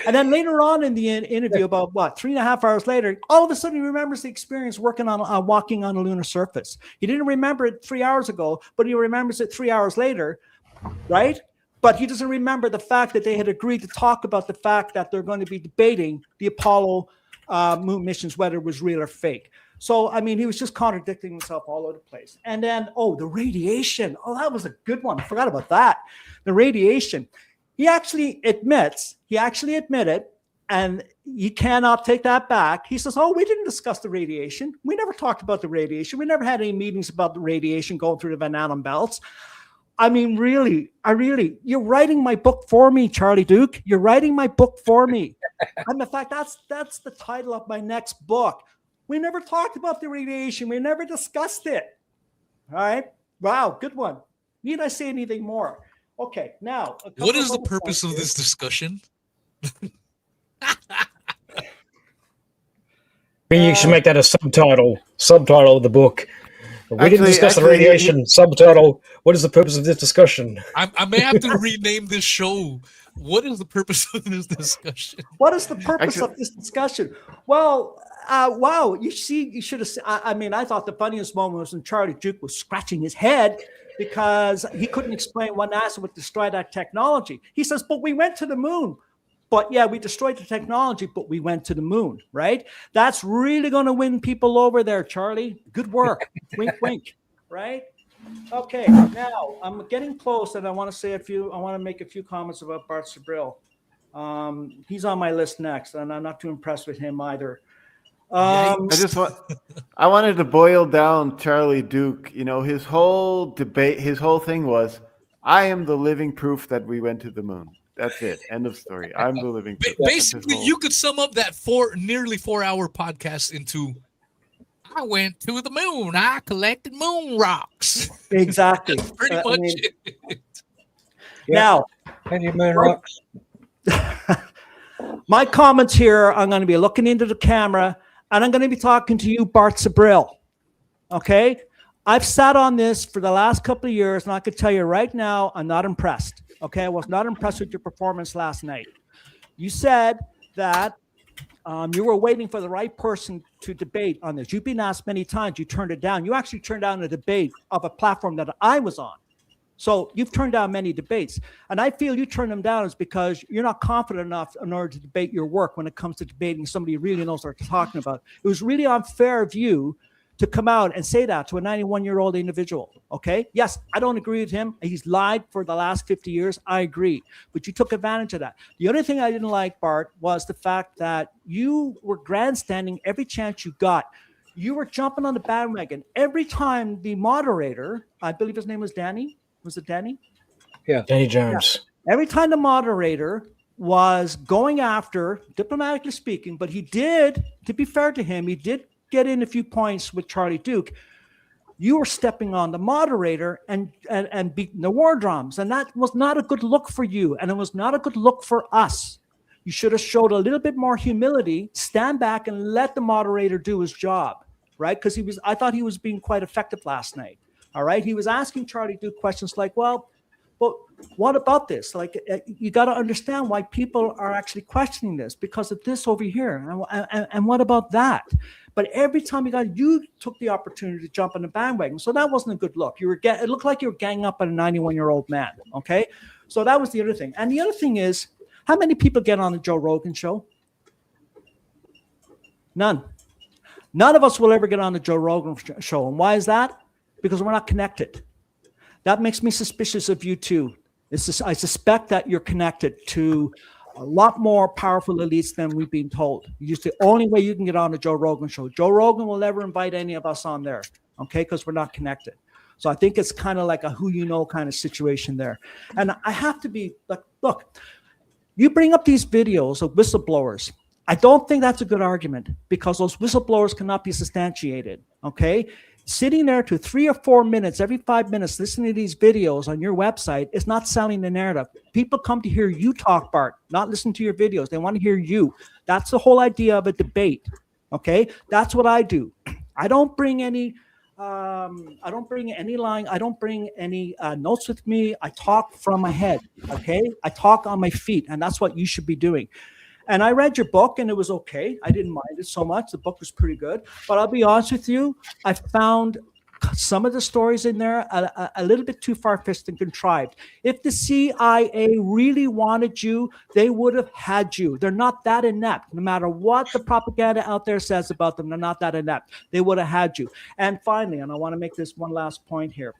And then later on in the interview, about 3.5 hours later, all of a sudden he remembers the experience working on walking on the lunar surface. He didn't remember it 3 hours ago, but he remembers it 3 hours later, right? But he doesn't remember the fact that they had agreed to talk about the fact that they're going to be debating the Apollo moon missions, whether it was real or fake. So, I mean, he was just contradicting himself all over the place. And then, the radiation. Oh, that was a good one. I forgot about that. The radiation. He actually admitted, and you cannot take that back. He says, we didn't discuss the radiation. We never talked about the radiation. We never had any meetings about the radiation going through the Van Allen belts. I mean, really, you're writing my book for me, Charlie Duke. You're writing my book for me. And in fact, that's the title of my next book. We never talked about the radiation. We never discussed it. All right. Wow. Good one. Need I say anything more? Okay. Now, what is the purpose of this discussion? You should make that a subtitle of the book. We didn't discuss the radiation. Subtitle, what is the purpose of this discussion? I may have to rename this show. What is the purpose of this discussion? What is the purpose of this discussion? Well, wow. You should have. I mean, I thought the funniest moment was when Charlie Duke was scratching his head because he couldn't explain why NASA would destroy that technology. He says, but we went to the moon. But yeah, we destroyed the technology, but we went to the moon, right? That's really going to win people over there, Charlie. Good work. Wink, wink, right? Okay, now I'm getting close, and I want to make a few comments about Bart Sibrel. He's on my list next, and I'm not too impressed with him either. I wanted to boil down Charlie Duke. His whole debate, his whole thing was, I am the living proof that we went to the moon. That's it. End of story. I'm the living proof. Basically, you could sum up that nearly 4-hour podcast into, I went to the moon. I collected moon rocks. Exactly. That's pretty much it. Now, moon rocks. My comments here, I'm going to be looking into the camera, and I'm going to be talking to you, Bart Sibrel. Okay? I've sat on this for the last couple of years, and I can tell you right now, I'm not impressed. Okay, I was not impressed with your performance last night. You said that you were waiting for the right person to debate on this. You've been asked many times. You turned it down. You actually turned down a debate of a platform that I was on. So you've turned down many debates. And I feel you turned them down is because you're not confident enough in order to debate your work when it comes to debating somebody who really knows what they're talking about. It was really unfair of you to come out and say that to a 91-year-old individual, okay? Yes, I don't agree with him. He's lied for the last 50 years. I agree. But you took advantage of that. The other thing I didn't like, Bart, was the fact that you were grandstanding every chance you got. You were jumping on the bandwagon. Every time the moderator, I believe his name was Danny. Was it Danny? Yeah. Danny Jones. Yeah. Every time the moderator was going after, diplomatically speaking, but he did, to be fair to him, he did get in a few points with Charlie Duke. You were stepping on the moderator and beating the war drums, and that was not a good look for you, and it was not a good look for us. You should have showed a little bit more humility, stand back and let the moderator do his job, right? Because I thought he was being quite effective last night. All right. He was asking Charlie Duke questions like, well, but what about this? Like, you got to understand why people are actually questioning this because of this over here. And what about that? But every time you took the opportunity to jump on the bandwagon. So that wasn't a good look. It looked like you were ganging up on a 91-year-old man. Okay. So that was the other thing. And the other thing is, how many people get on the Joe Rogan show? None. None of us will ever get on the Joe Rogan show. And why is that? Because we're not connected. That makes me suspicious of you too. I suspect that you're connected to a lot more powerful elites than we've been told. It's the only way you can get on the Joe Rogan show. Joe Rogan will never invite any of us on there, okay? Because we're not connected. So I think it's kind of like a who you know kind of situation there. And I have to be like, look, you bring up these videos of whistleblowers. I don't think that's a good argument because those whistleblowers cannot be substantiated, okay? Sitting there to 3 or 4 minutes, every 5 minutes, listening to these videos on your website is not selling the narrative. People come to hear you talk, Bart, not listen to your videos. They want to hear you. That's the whole idea of a debate. Okay, that's what I do. I don't bring any. I don't bring any line. I don't bring any notes with me. I talk from my head. Okay, I talk on my feet, and that's what you should be doing. And I read your book and it was okay. I didn't mind it so much. The book was pretty good. But I'll be honest with you, I found some of the stories in there a little bit too far-fetched and contrived. If the CIA really wanted you, they would have had you. They're not that inept. No matter what the propaganda out there says about them, they're not that inept. They would have had you. And finally, and I want to make this one last point here.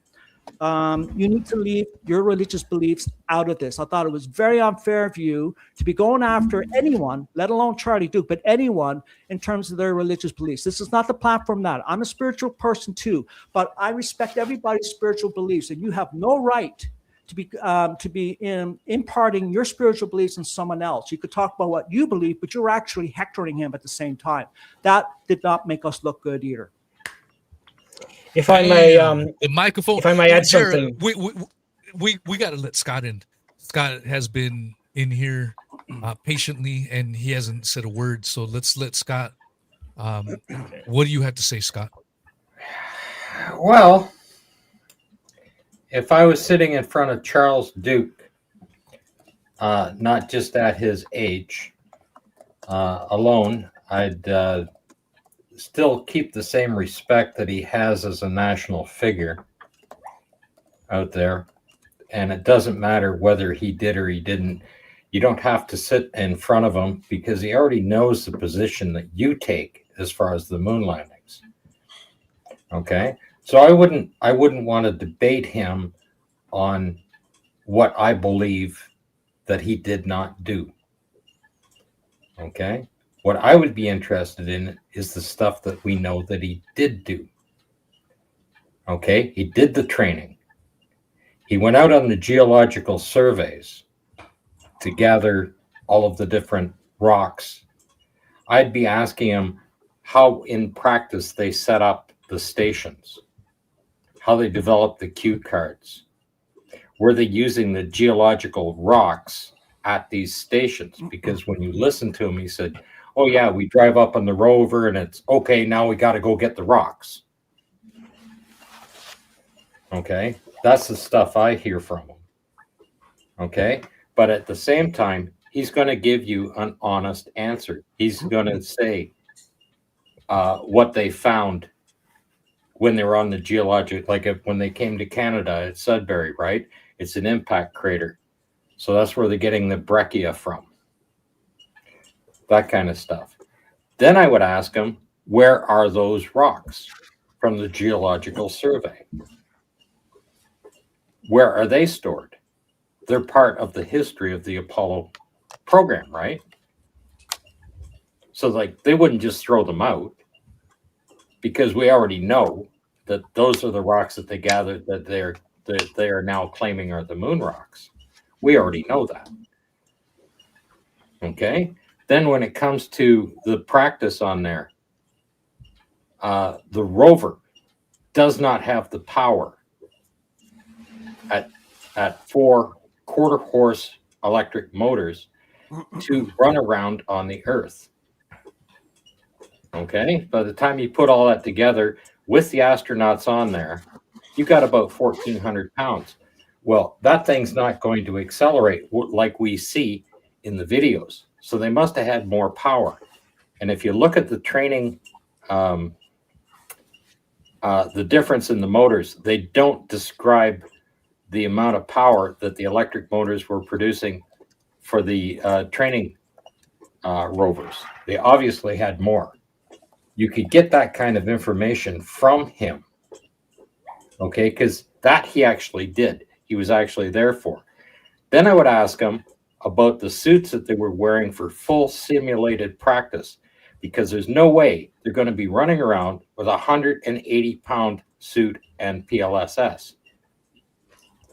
You need to leave your religious beliefs out of this. I thought it was very unfair of you to be going after anyone, let alone Charlie Duke, but anyone in terms of their religious beliefs. This is not the platform that I'm a spiritual person too, but I respect everybody's spiritual beliefs, and you have no right to be imparting your spiritual beliefs on someone else. You could talk about what you believe, but you're actually hectoring him at the same time. That did not make us look good either. If I may, the microphone. If I may add Jared, something, we got to let Scott in. Scott has been in here patiently, and he hasn't said a word. So let's let Scott. What do you have to say, Scott? Well, if I was sitting in front of Charles Duke, not just at his age alone, I'd still keep the same respect that he has as a national figure out there. And it doesn't matter whether he did or he didn't. You don't have to sit in front of him because he already knows the position that you take as far as the moon landings. Okay? So I wouldn't want to debate him on what I believe that he did not do. Okay? What I would be interested in is the stuff that we know that he did do. Okay? He did the training. He went out on the geological surveys to gather all of the different rocks. I'd be asking him how in practice they set up the stations, how they developed the cue cards. Were they using the geological rocks at these stations? Because when you listen to him, he said, oh yeah, we drive up on the rover and it's okay, now we got to go get the rocks. Okay, that's the stuff I hear from him. Okay, but at the same time, he's going to give you an honest answer. He's going to say what they found when they were on the geologic, like when they came to Canada at Sudbury, right? It's an impact crater. So that's where they're getting the breccia from. That kind of stuff. Then I would ask him, where are those rocks from the geological survey? Where are they stored? They're part of the history of the Apollo program, right? So like they wouldn't just throw them out because we already know that those are the rocks that they gathered that they are now claiming are the moon rocks. We already know that. Okay? Then when it comes to the practice on there, the rover does not have the power at 4 quarter horse electric motors to run around on the Earth. Okay, by the time you put all that together with the astronauts on there, you got about 1,400 pounds. Well, that thing's not going to accelerate like we see in the videos. So they must have had more power. And if you look at the training, the difference in the motors, they don't describe the amount of power that the electric motors were producing for the training rovers. They obviously had more. You could get that kind of information from him, okay, because that he actually did. He was actually there for. Then I would ask him about the suits that they were wearing for full simulated practice, because there's no way they're going to be running around with a 180-pound suit and PLSS.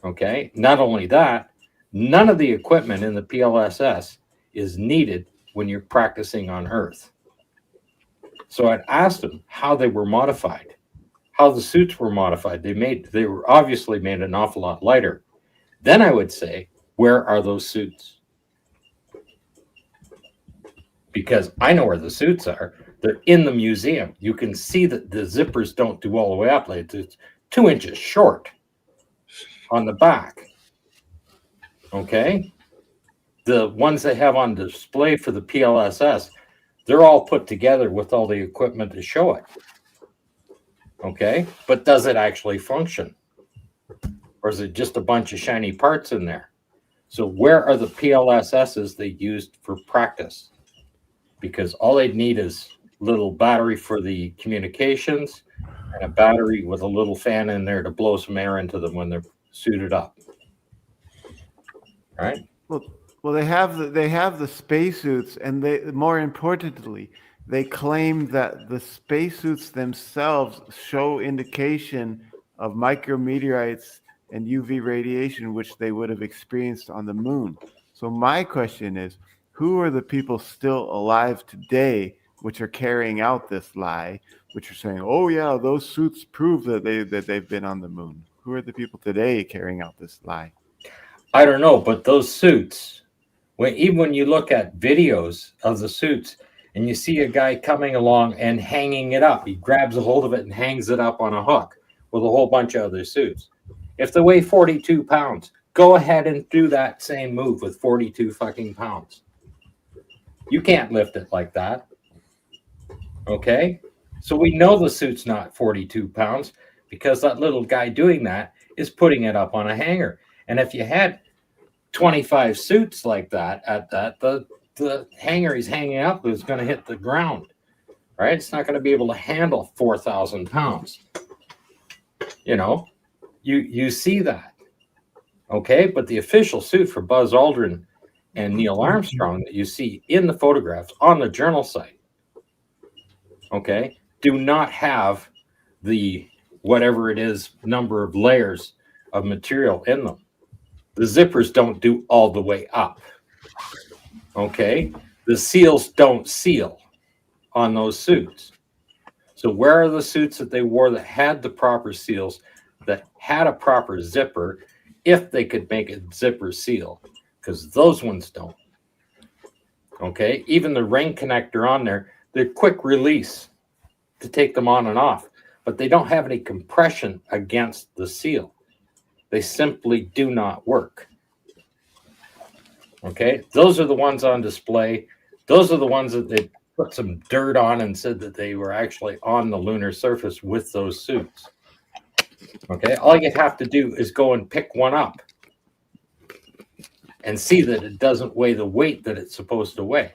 Okay, not only that, none of the equipment in the PLSS is needed when you're practicing on Earth. So I'd asked them how they were modified, how the suits were modified. They were obviously made an awful lot lighter. Then I would say, where are those suits? Because I know where the suits are. They're in the museum. You can see that the zippers don't do all the way up. It's 2 inches short on the back. Okay? The ones they have on display for the PLSS, they're all put together with all the equipment to show it. Okay? But does it actually function? Or is it just a bunch of shiny parts in there? So where are the PLSSs they used for practice? Because all they'd need is a little battery for the communications and a battery with a little fan in there to blow some air into them when they're suited up. All right? Well, they have the spacesuits, and they, more importantly, they claim that the spacesuits themselves show indication of micrometeorites and UV radiation, which they would have experienced on the moon. So my question is, who are the people still alive today which are carrying out this lie, which are saying, oh yeah, those suits prove that they've been on the moon? Who are the people today carrying out this lie? I don't know, but those suits, even when you look at videos of the suits and you see a guy coming along and hanging it up, he grabs a hold of it and hangs it up on a hook with a whole bunch of other suits. If they weigh 42 pounds, go ahead and do that same move with 42 fucking pounds. You can't lift it like that. Okay? So we know the suit's not 42 pounds because that little guy doing that is putting it up on a hanger. And if you had 25 suits like that at that, the hanger he's hanging up is going to hit the ground, right? It's not going to be able to handle 4,000 pounds. You know, you see that, okay? But the official suit for Buzz Aldrin and Neil Armstrong that you see in the photographs on the journal site, okay, do not have the whatever it is number of layers of material in them. The zippers don't do all the way up. Okay? The seals don't seal on those suits. So where are the suits that they wore that had the proper seals, that had a proper zipper, if they could make a zipper seal? Because those ones don't. Okay? Even the ring connector on there, they're quick release to take them on and off, but they don't have any compression against the seal. They simply do not work. Okay, those are the ones on display. Those are the ones that they put some dirt on and said that they were actually on the lunar surface with those suits. Okay, all you have to do is go and pick one up and see that it doesn't weigh the weight that it's supposed to weigh.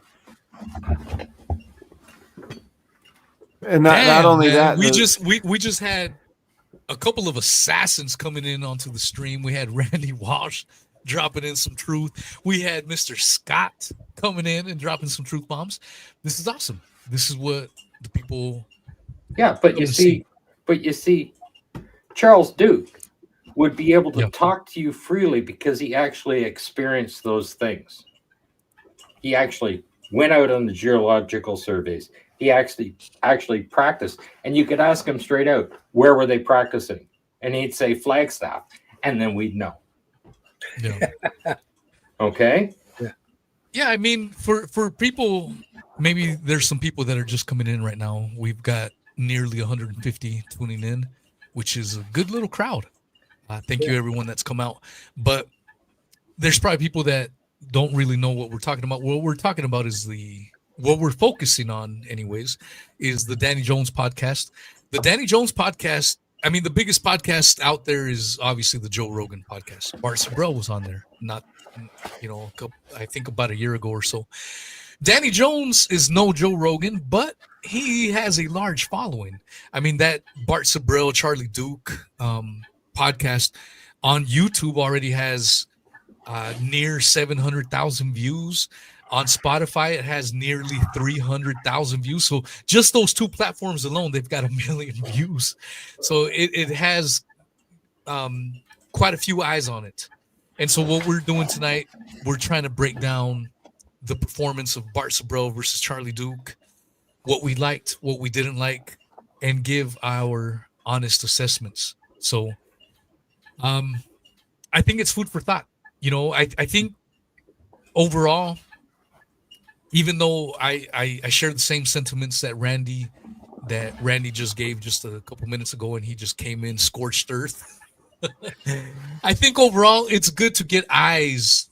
And not only man, that, we just had a couple of assassins coming in onto the stream. We had Randy Walsh dropping in some truth. We had Mr. Scott coming in and dropping some truth bombs. This is awesome. This is what the people. Yeah, but you see, Charles Duke would be able to talk to you freely because he actually experienced those things. He actually went out on the geological surveys. He actually practiced, and you could ask him straight out, where were they practicing? And he'd say Flagstaff, and then we'd know. Yeah. Okay? Yeah. Yeah, I mean, for people, maybe there's some people that are just coming in right now. We've got nearly 150 tuning in, which is a good little crowd. Thank you, everyone that's come out. But there's probably people that don't really know what we're talking about. What we're talking about is what we're focusing on, anyways, is the Danny Jones podcast. The Danny Jones podcast. I mean, the biggest podcast out there is obviously the Joe Rogan podcast. Bart Sibrel was on there, not, I think about a year ago or so. Danny Jones is no Joe Rogan, but he has a large following. I mean, that Bart Sibrel, Charlie Duke podcast on YouTube already has near 700,000 views. On Spotify, it has nearly 300,000 views. So just those two platforms alone, they've got 1 million views. So it has quite a few eyes on it. And so what we're doing tonight, we're trying to break down the performance of Bart Sibrel versus Charlie Duke, what we liked, what we didn't like, and give our honest assessments. So I think it's food for thought. I think overall, even though I share the same sentiments that Randy just gave just a couple minutes ago, and he just came in scorched earth. I think overall it's good to get eyes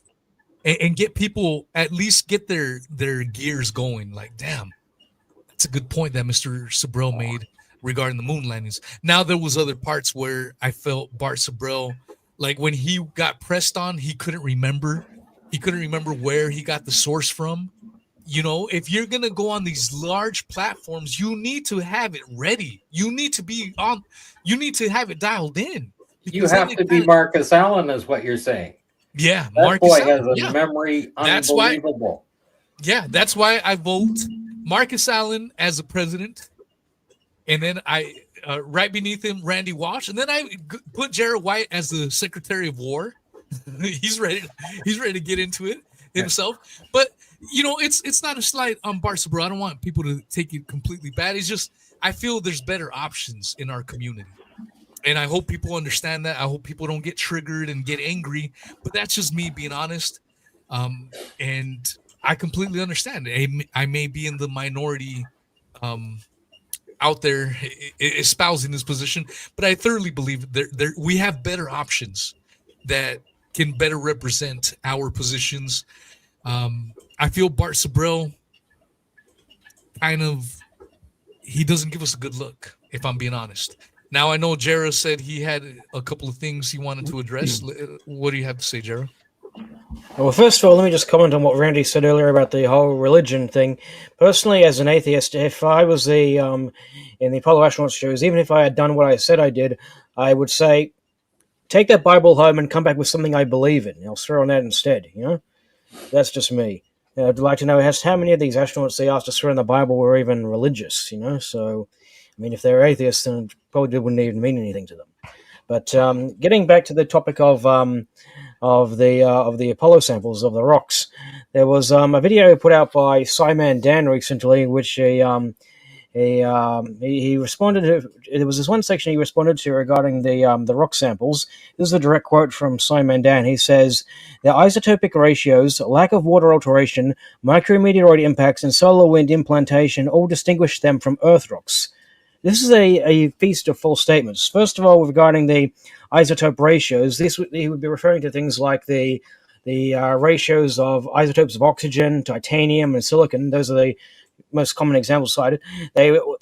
and get people, at least get their gears going. Like, damn, that's a good point that Mr. Sibrel made regarding the moon landings. Now, there was other parts where I felt Bart Sibrel, like when he got pressed on, he couldn't remember where he got the source from. If you're going to go on these large platforms, you need to have it ready. You need to have it dialed in. You have to be Marcus Allen, is what you're saying. Yeah, that Marcus boy Allen, has a memory unbelievable. That's why I vote Marcus Allen as the president, and then I right beneath him Randy Walsh, and then I put Jared White as the Secretary of War. He's ready to get into it himself. But it's not a slight on Bart Sibrel. I don't want people to take it completely bad. It's just I feel there's better options in our community. And I hope people understand that. I hope people don't get triggered and get angry. But that's just me being honest. And I completely understand. I may be in the minority out there espousing this position, but I thoroughly believe we have better options that can better represent our positions. I feel Bart Sibrel he doesn't give us a good look, if I'm being honest. Now, I know Jara said he had a couple of things he wanted to address. What do you have to say, Jara? Well, first of all, let me just comment on what Randy said earlier about the whole religion thing. Personally, as an atheist, if I was in the Apollo astronaut shows, even if I had done what I said I did, I would say, take that Bible home and come back with something I believe in. I'll swear on that instead, That's just me. I'd like to know how many of these astronauts they asked to swear in the Bible were even religious, So, I mean, if they're atheists, then it probably wouldn't even mean anything to them. But getting back to the topic of the Apollo samples of the rocks, there was a video put out by Simon Dan recently, which he responded to. There was this one section he responded to regarding the rock samples. This is a direct quote from Simon Dan. He says, "The isotopic ratios, lack of water alteration, micrometeoroid impacts, and solar wind implantation all distinguish them from Earth rocks." This is a feast of false statements. First of all, regarding the isotope ratios, he would be referring to things like the ratios of isotopes of oxygen, titanium, and silicon. Those are the most common examples cited.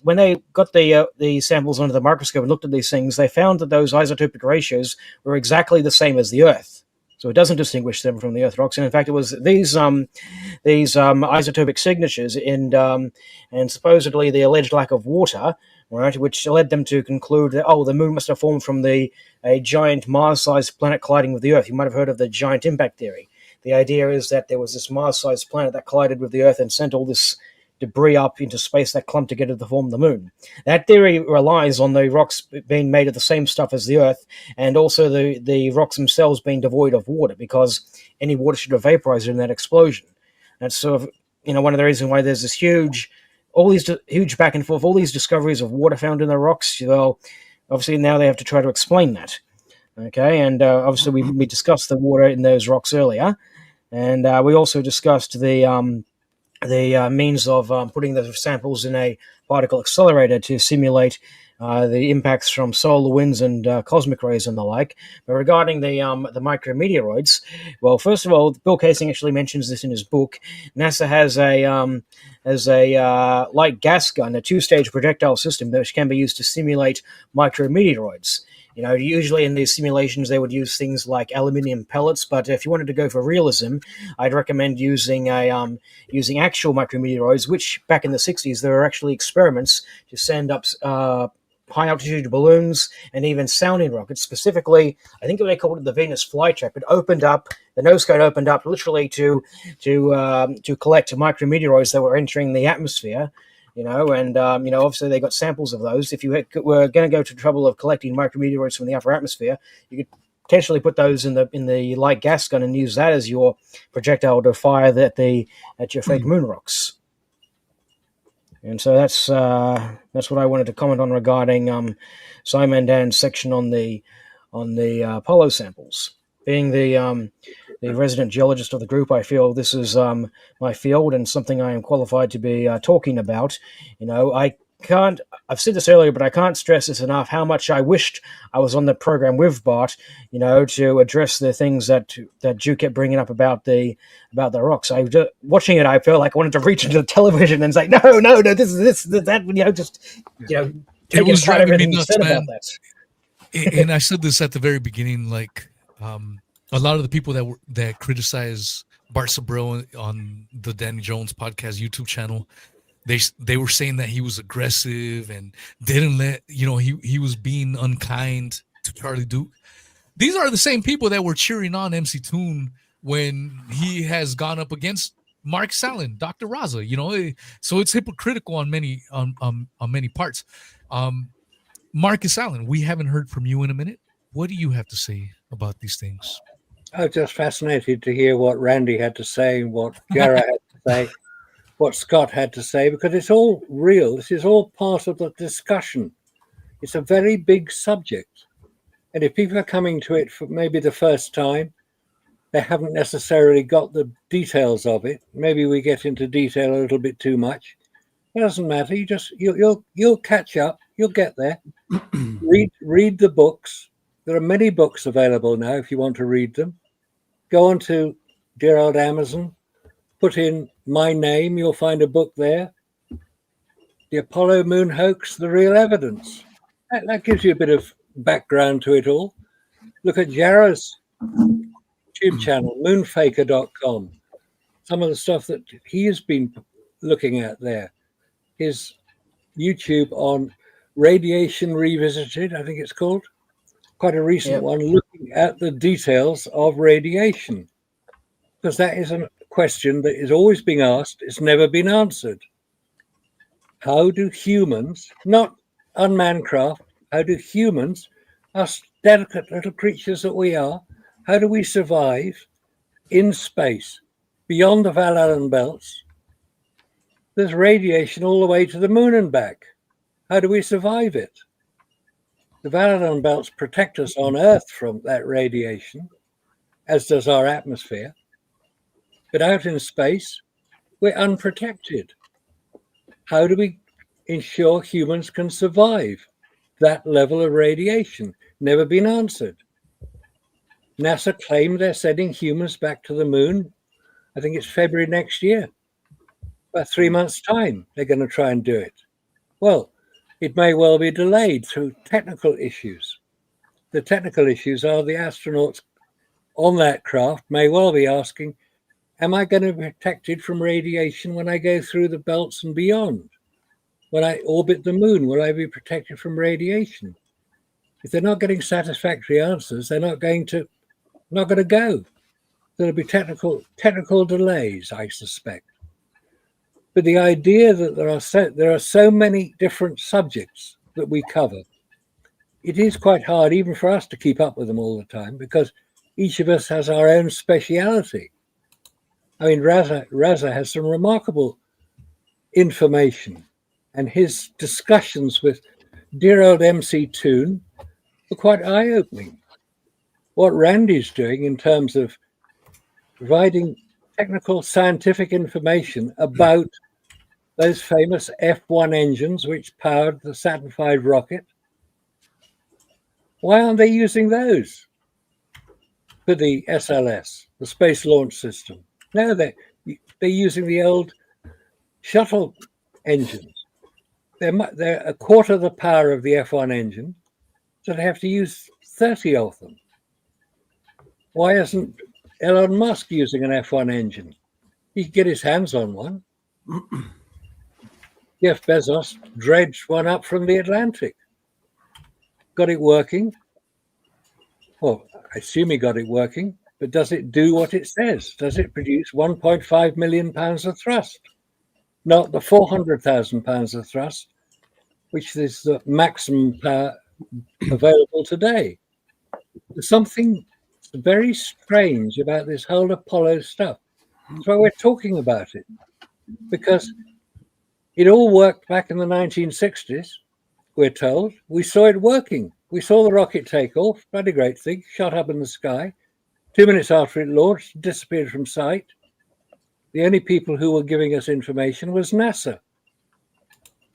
When they got the samples under the microscope and looked at these things, they found that those isotopic ratios were exactly the same as the Earth. So it doesn't distinguish them from the Earth rocks. And in fact, it was these isotopic signatures and supposedly the alleged lack of water, right, which led them to conclude that, the moon must have formed from a giant Mars-sized planet colliding with the Earth. You might have heard of the giant impact theory. The idea is that there was this Mars-sized planet that collided with the Earth and sent all this debris up into space that clumped together to form the moon. That theory relies on the rocks being made of the same stuff as the Earth, and also the rocks themselves being devoid of water, because any water should have vaporized in that explosion. That's sort of one of the reasons why there's this huge back and forth, all these discoveries of water found in the rocks. Well, obviously now they have to try to explain that. Okay, and obviously we discussed the water in those rocks earlier. And we also discussed the means of putting the samples in a particle accelerator to simulate the impacts from solar winds and cosmic rays and the like. But regarding the micrometeoroids, well, first of all, Bill Casing actually mentions this in his book. NASA has a light gas gun, a two-stage projectile system which can be used to simulate micrometeoroids. You know, usually in these simulations they would use things like aluminium pellets, but if you wanted to go for realism, I'd recommend using using actual micrometeoroids. Which back in the '60s there were actually experiments to send up high altitude balloons and even sounding rockets. Specifically, I think they called it the Venus flytrap. It opened up, the nose cone opened up literally to collect micrometeoroids that were entering the atmosphere. You know, and obviously they got samples of those. If you were going to go to the trouble of collecting micrometeoroids from the upper atmosphere, you could potentially put those in the light gas gun and use that as your projectile to fire at your fake moon rocks. And so that's what I wanted to comment on regarding Simon and Dan's section on the Apollo samples. Being the resident geologist of the group, I feel this is my field and something I am qualified to be talking about. You know, I've said this earlier, but I can't stress this enough, how much I wished I was on the program with Bart, you know, to address the things that Drew kept bringing up about the rocks. Watching it, I felt like I wanted to reach into the television and say, no, this, that, you know, just, you know, it was driving me nuts, man. About that. And I said this at the very beginning, like, a lot of the people that criticize Bart Sibrel on the Danny Jones podcast YouTube channel, they were saying that he was aggressive and didn't let, you know, he was being unkind to Charlie Duke. These are the same people that were cheering on MC Toon when he has gone up against Mark Salin, Dr. Raza, you know, so it's hypocritical on many parts. Marcus Allen, we haven't heard from you in a minute. What do you have to say about these things? I was just fascinated to hear what Randy had to say, what Jarrah had to say, what Scott had to say, because it's all real. This is all part of the discussion. It's a very big subject. And if people are coming to it for maybe the first time, they haven't necessarily got the details of it. Maybe we get into detail a little bit too much. It doesn't matter. You'll catch up. You'll get there. Read the books. There are many books available now if you want to read them. Go on to dear old Amazon, put in my name, you'll find a book there. The Apollo Moon Hoax, The Real Evidence. That gives you a bit of background to it all. Look at Jarrah's YouTube channel, moonfaker.com. Some of the stuff that he has been looking at there. His YouTube on Radiation Revisited, I think it's called. Quite a recent one, looking at the details of radiation, because that is a question that is always being asked. It's never been answered. How do humans, not unmanned craft, how do humans, us delicate little creatures that we are, how do we survive in space beyond the Van Allen belts? There's radiation all the way to the moon and back. How do we survive it? The Van Allen belts protect us on Earth from that radiation, as does our atmosphere. But out in space, we're unprotected. How do we ensure humans can survive that level of radiation? Never been answered. NASA claimed they're sending humans back to the moon. I think it's February next year. About 3 months' time, they're going to try and do it. Well, it may well be delayed through technical issues. The technical issues are the astronauts on that craft may well be asking, am I going to be protected from radiation when I go through the belts and beyond? When I orbit the moon, will I be protected from radiation? If they're not getting satisfactory answers, they're not going to go. There'll be technical delays, I suspect. But the idea that there are so many different subjects that we cover, it is quite hard even for us to keep up with them all the time, because each of us has our own speciality. I mean, Raza has some remarkable information, and his discussions with dear old MC Toon are quite eye-opening. What Randy's doing in terms of providing technical scientific information about those famous F1 engines which powered the Saturn V rocket. Why aren't they using those for the SLS, the Space Launch System? No, they're using the old shuttle engines. They're a quarter of the power of the F1 engine, so they have to use 30 of them. Why isn't Elon Musk using an F1 engine? He could get his hands on one. Jeff Bezos dredged one up from the Atlantic. Got it working. Well, I assume he got it working, but does it do what it says? Does it produce 1.5 million pounds of thrust? Not the 400,000 pounds of thrust, which is the maximum power available today. There's something very strange about this whole Apollo stuff. That's why we're talking about it, because it all worked back in the 1960s, we're told. We saw it working. We saw the rocket take off, bloody great thing, shot up in the sky. 2 minutes after it launched, disappeared from sight. The only people who were giving us information was NASA.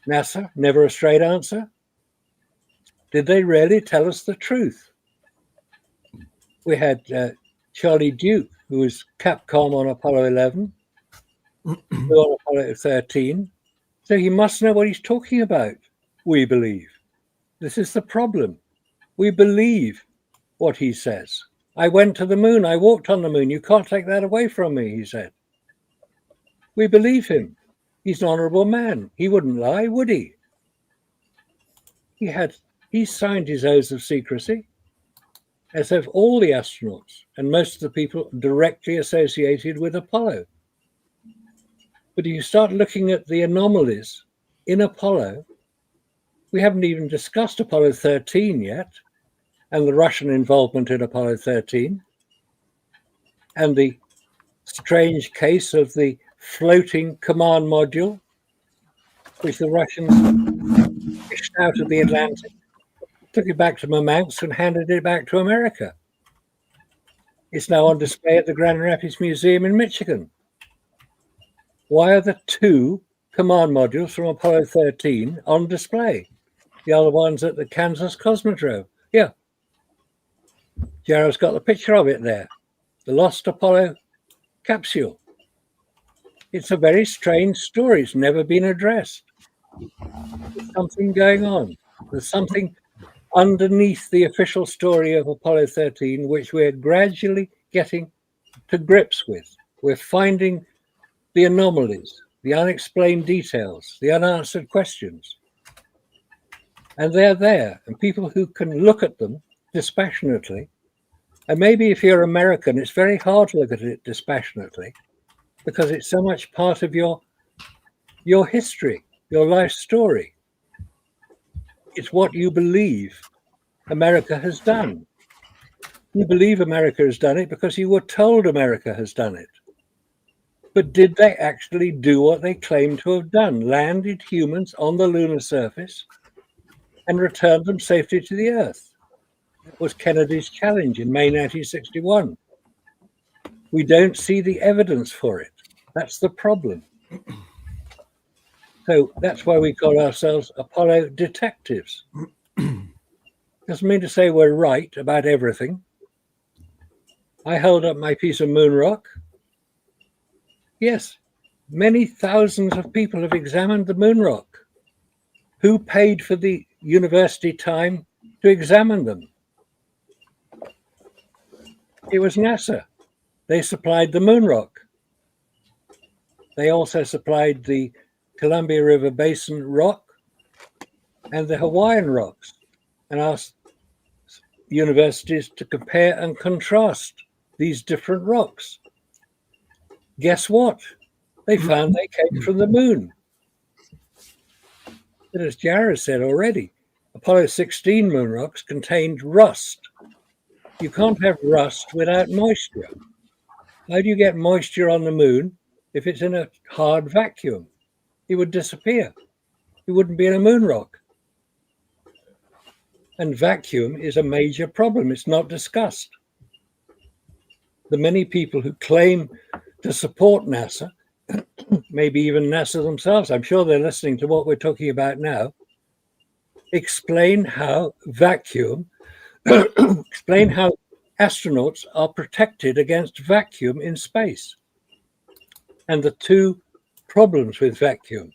NASA, never a straight answer. Did they really tell us the truth? We had Charlie Duke, who was Capcom on Apollo 11, on Apollo 13. So he must know what he's talking about, we believe. This is the problem. We believe what he says. I went to the moon. I walked on the moon. You can't take that away from me, he said. We believe him. He's an honorable man. He wouldn't lie, would he? He signed his oaths of secrecy, as have all the astronauts and most of the people directly associated with Apollo. But if you start looking at the anomalies in Apollo, we haven't even discussed Apollo 13 yet, and the Russian involvement in Apollo 13, and the strange case of the floating command module, which the Russians fished out of the Atlantic, took it back to Murmansk and handed it back to America. It's now on display at the Grand Rapids Museum in Michigan. Why are the two command modules from Apollo 13 on display? The other one's at the Kansas Cosmodrome. Yeah. Jarrow's got the picture of it there. The lost Apollo capsule. It's a very strange story. It's never been addressed. There's something going on. There's something underneath the official story of Apollo 13, which we're gradually getting to grips with. We're finding the anomalies, the unexplained details, the unanswered questions. And they're there. And people who can look at them dispassionately, and maybe if you're American, it's very hard to look at it dispassionately because it's so much part of your history, your life story. It's what you believe America has done. You believe America has done it because you were told America has done it. But did they actually do what they claim to have done? Landed humans on the lunar surface and returned them safely to the Earth? That was Kennedy's challenge in May 1961. We don't see the evidence for it. That's the problem. So that's why we call ourselves Apollo detectives. Doesn't mean to say we're right about everything. I held up my piece of moon rock. Yes, many thousands of people have examined the moon rock. Who paid for the university time to examine them? It was NASA. They supplied the moon rock. They also supplied the Columbia River Basin rock and the Hawaiian rocks, and asked universities to compare and contrast these different rocks. Guess what? They found they came from the moon. But as Jared said already, Apollo 16 moon rocks contained rust. You can't have rust without moisture. How do you get moisture on the moon if it's in a hard vacuum? It would disappear. It wouldn't be in a moon rock. And vacuum is a major problem. It's not discussed. the many people who claim to support NASA, maybe even NASA themselves, I'm sure they're listening to what we're talking about now, explain how explain how astronauts are protected against vacuum in space. And the two problems with vacuum,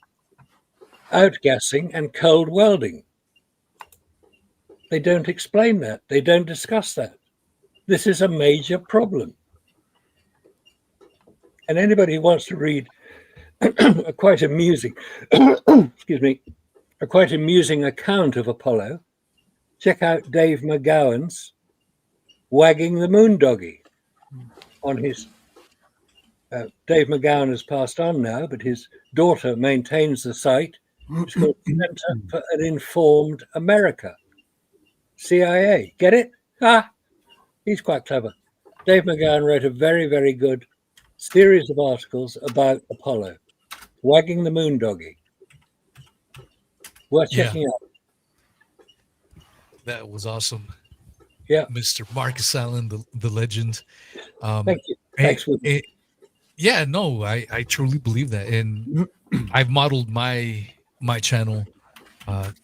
outgassing and cold welding. They don't explain that. They don't discuss that. This is a major problem. And anybody who wants to read a quite amusing, excuse me, a quite amusing account of Apollo, check out Dave McGowan's Wagging the Moon Doggy on his. Dave McGowan has passed on now, but his daughter maintains the site. It's called Center for an Informed America. CIA. Get it? He's quite clever. Dave McGowan wrote a very, very good series of articles about Apollo. Wagging the Moon Doggy. Worth checking out. That was awesome. Yeah. Mr. Marcus Allen, the legend. Thank you. Thanks. Yeah, no, I truly believe that. And I've modeled my channel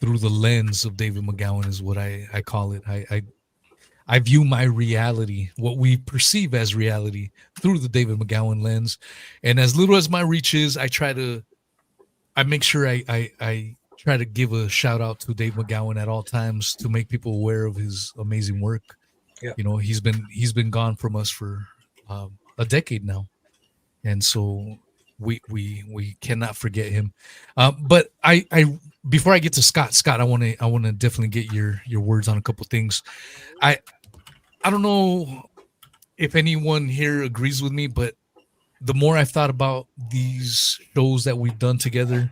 through the lens of David McGowan is what I call it. I view my reality, what we perceive as reality, through the David McGowan lens. And as little as my reach is, I make sure I try to give a shout out to Dave McGowan at all times to make people aware of his amazing work. Yeah. You know, he's been gone from us for a decade now. And so we cannot forget him. But I before I get to Scott, I want to definitely get your words on a couple things. I don't know if anyone here agrees with me, but the more I've thought about these shows that we've done together,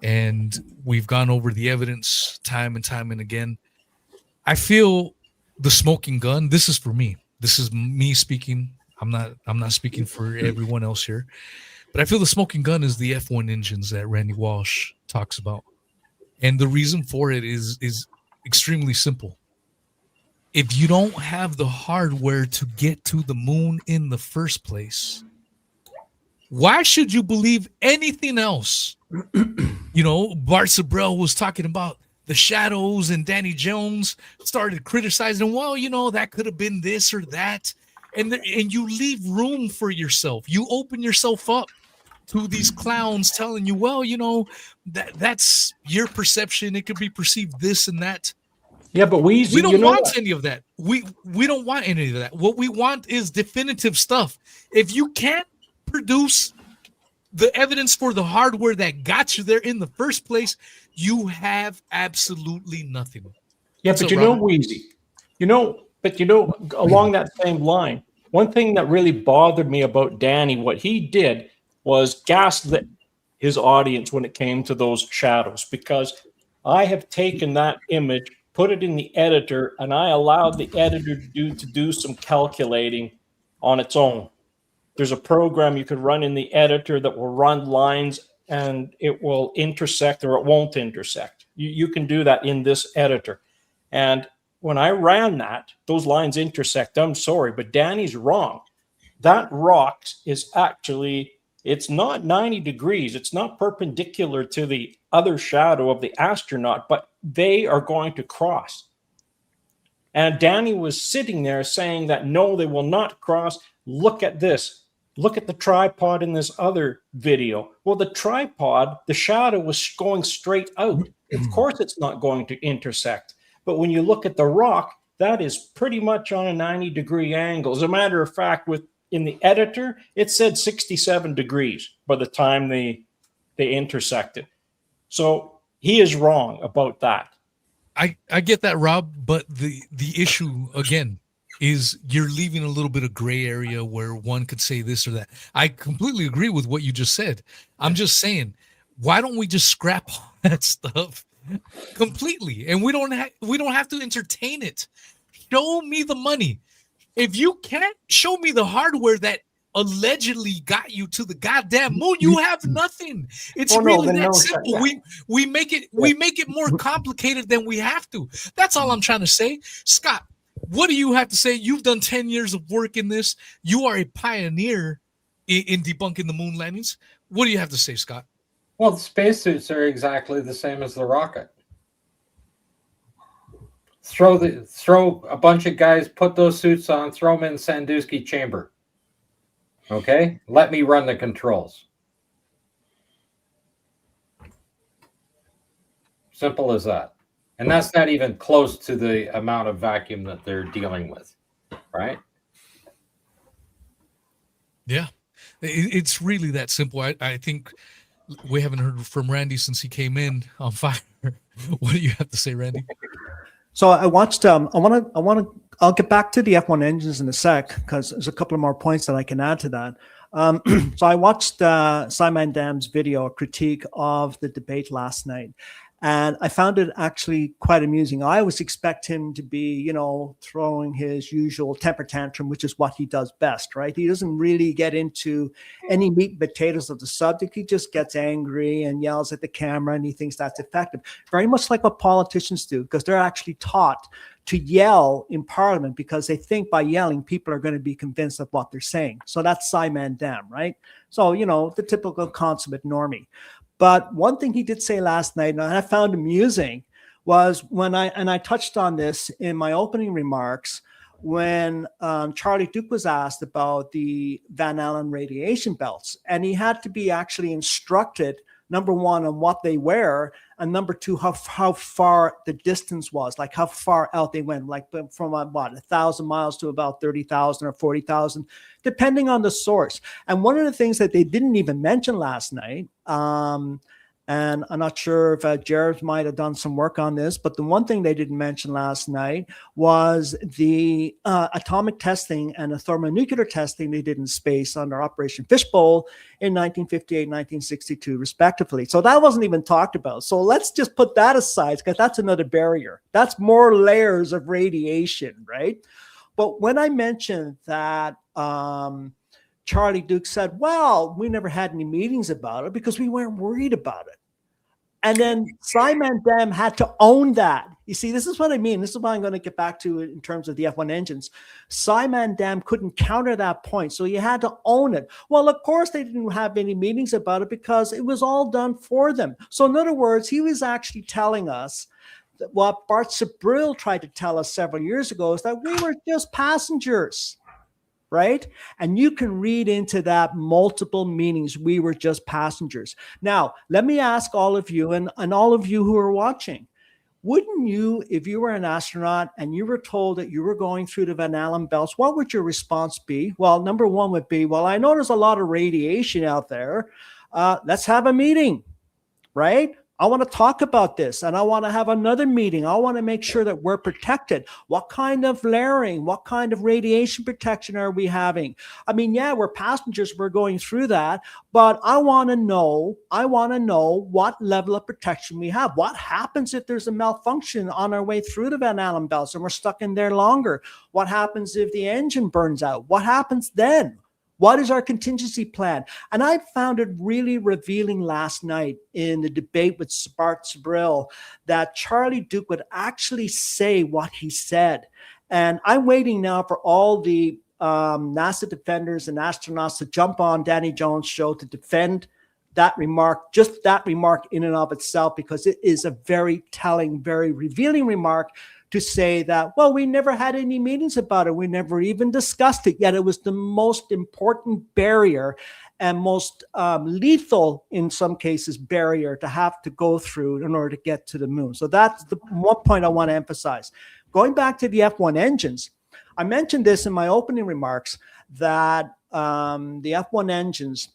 and we've gone over the evidence time and again, I feel the smoking gun. This is for me. This is me speaking. I'm not speaking for everyone else here, but I feel the smoking gun is the F1 engines that Randy Walsh talks about. And the reason for it is extremely simple. If you don't have the hardware to get to the moon in the first place, why should you believe anything else? You know, Bart Sibrel was talking about the shadows, and Danny Jones started criticizing, well, you know, that could have been this or that. And you leave room for yourself. You open yourself up to these clowns telling you, well, you know, that's your perception. It could be perceived this and that. Yeah, but we don't want any of that. We don't want any of that. What we want is definitive stuff. If you can't produce the evidence for the hardware that got you there in the first place, you have absolutely nothing. Yeah, but you know, Wheezy, along that same line, one thing that really bothered me about Danny, what he did was gaslit his audience when it came to those shadows, because I have taken that image, put it in the editor, and I allowed the editor to do some calculating on its own. There's a program you could run in the editor that will run lines, and it will intersect or it won't intersect. You can do that in this editor. And when I ran that, those lines intersect. I'm sorry, but Danny's wrong. That rock is actually, it's not 90 degrees. It's not perpendicular to the other shadow of the astronaut, but they are going to cross. And Danny was sitting there saying that, no, they will not cross. Look at this. Look at the tripod in this other video. Well, the tripod, the shadow was going straight out. Of course, it's not going to intersect. But when you look at the rock, that is pretty much on a 90-degree angle. As a matter of fact, in the editor, it said 67 degrees by the time they intersected. So he is wrong about that. I get that, Rob, but the issue, again, is you're leaving a little bit of gray area where one could say this or that. I completely agree with what you just said. I'm just saying, why don't we just scrap all that stuff completely, and we don't have to entertain it? Show me the money. If you can't show me the hardware that allegedly got you to the goddamn moon, you have nothing. It's really that simple. We make it more complicated than we have to. That's all I'm trying to say. Scott, What do you have to say? You've done 10 years of work in this. You are a pioneer in debunking the moon landings. What do you have to say, Scott? Well, the spacesuits are exactly the same as the rocket. Throw a bunch of guys, put those suits on, throw them in Sandusky chamber. Okay? Let me run the controls. Simple as that. And that's not even close to the amount of vacuum that they're dealing with, right? Yeah, it's really that simple. I think we haven't heard from Randy since he came in on fire. What do you have to say, Randy? So I watched. I'll get back to the F1 engines in a sec because there's a couple of more points that I can add to that. So I watched Simon Dam's video, a critique of the debate last night, and I found it actually quite amusing. I always expect him to be, throwing his usual temper tantrum, which is what he does best, right? He doesn't really get into any meat and potatoes of the subject. He just gets angry and yells at the camera, and he thinks that's effective. Very much like what politicians do, because they're actually taught to yell in Parliament because they think by yelling, people are going to be convinced of what they're saying. So that's Simon Dam, right? So, the typical consummate normie. But one thing he did say last night, and I found amusing, was when I touched on this in my opening remarks, when Charlie Duke was asked about the Van Allen radiation belts, and he had to be actually instructed, number one, on what they were, and number two, how far the distance was, like how far out they went, like from 1,000 miles to about 30,000 or 40,000, depending on the source. And one of the things that they didn't even mention last night, and I'm not sure if Jared might have done some work on this, but the one thing they didn't mention last night was the atomic testing and the thermonuclear testing they did in space under Operation Fishbowl in 1958, 1962, respectively. So that wasn't even talked about. So let's just put that aside, because that's another barrier. That's more layers of radiation, right? But when I mentioned that Charlie Duke said, well, we never had any meetings about it because we weren't worried about it. And then Simon Dam had to own that. You see, this is what I mean. This is what I'm going to get back to in terms of the F1 engines. Simon Dam couldn't counter that point, so he had to own it. Well, of course, they didn't have any meetings about it because it was all done for them. So in other words, he was actually telling us that what Bart Sibrel tried to tell us several years ago is that we were just passengers. Right? And you can read into that multiple meanings. We were just passengers. Now, let me ask all of you and all of you who are watching, wouldn't you, if you were an astronaut and you were told that you were going through the Van Allen belts, what would your response be? Well, number one would be, well, I know there's a lot of radiation out there. Let's have a meeting, right? I want to talk about this, and I want to have another meeting. I want to make sure that we're protected. What kind of layering, what kind of radiation protection are we having? I mean, yeah, we're passengers, we're going through that, but I want to know what level of protection we have. What happens if there's a malfunction on our way through the Van Allen belts and we're stuck in there longer? What happens if the engine burns out? What happens then? What is our contingency plan? And I found it really revealing last night in the debate with Bart Sibrel that Charlie Duke would actually say what he said. And I'm waiting now for all the NASA defenders and astronauts to jump on Danny Jones' show to defend that remark, just that remark in and of itself, because it is a very telling, very revealing remark to say that, well, we never had any meetings about it. We never even discussed it, yet it was the most important barrier and most lethal, in some cases, barrier to have to go through in order to get to the moon. So that's the one point I want to emphasize. Going back to the F1 engines, I mentioned this in my opening remarks that the F1 engines,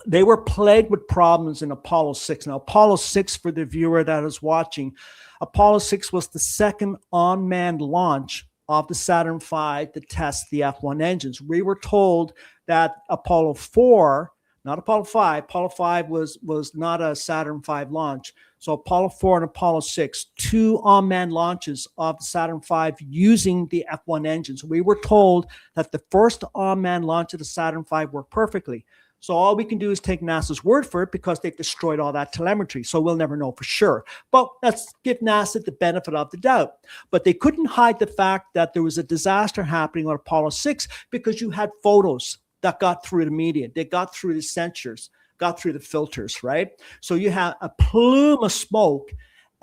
they were plagued with problems in Apollo 6. Now, Apollo 6, for the viewer that is watching, Apollo 6 was the second unmanned launch of the Saturn V to test the F1 engines. We were told that Apollo 4, not Apollo 5, Apollo 5 was not a Saturn V launch. So Apollo 4 and Apollo 6, two unmanned launches of Saturn V using the F1 engines. We were told that the first unmanned launch of the Saturn V worked perfectly. So all we can do is take NASA's word for it because they've destroyed all that telemetry. So we'll never know for sure. But let's give NASA the benefit of the doubt. But they couldn't hide the fact that there was a disaster happening on Apollo 6 because you had photos that got through the media. They got through the censors, got through the filters, right? So you have a plume of smoke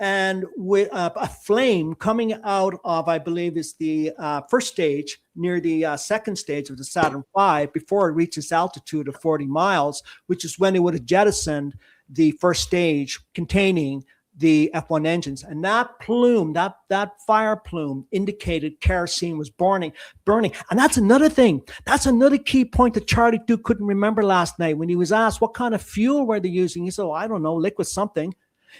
and with a flame coming out of, I believe, is the first stage near the second stage of the Saturn V before it reaches altitude of 40 miles, which is when it would have jettisoned the first stage containing the F1 engines. And that plume, that fire plume indicated kerosene was burning. And that's another thing. That's another key point that Charlie Duke couldn't remember last night when he was asked what kind of fuel were they using. He said, I don't know, liquid something.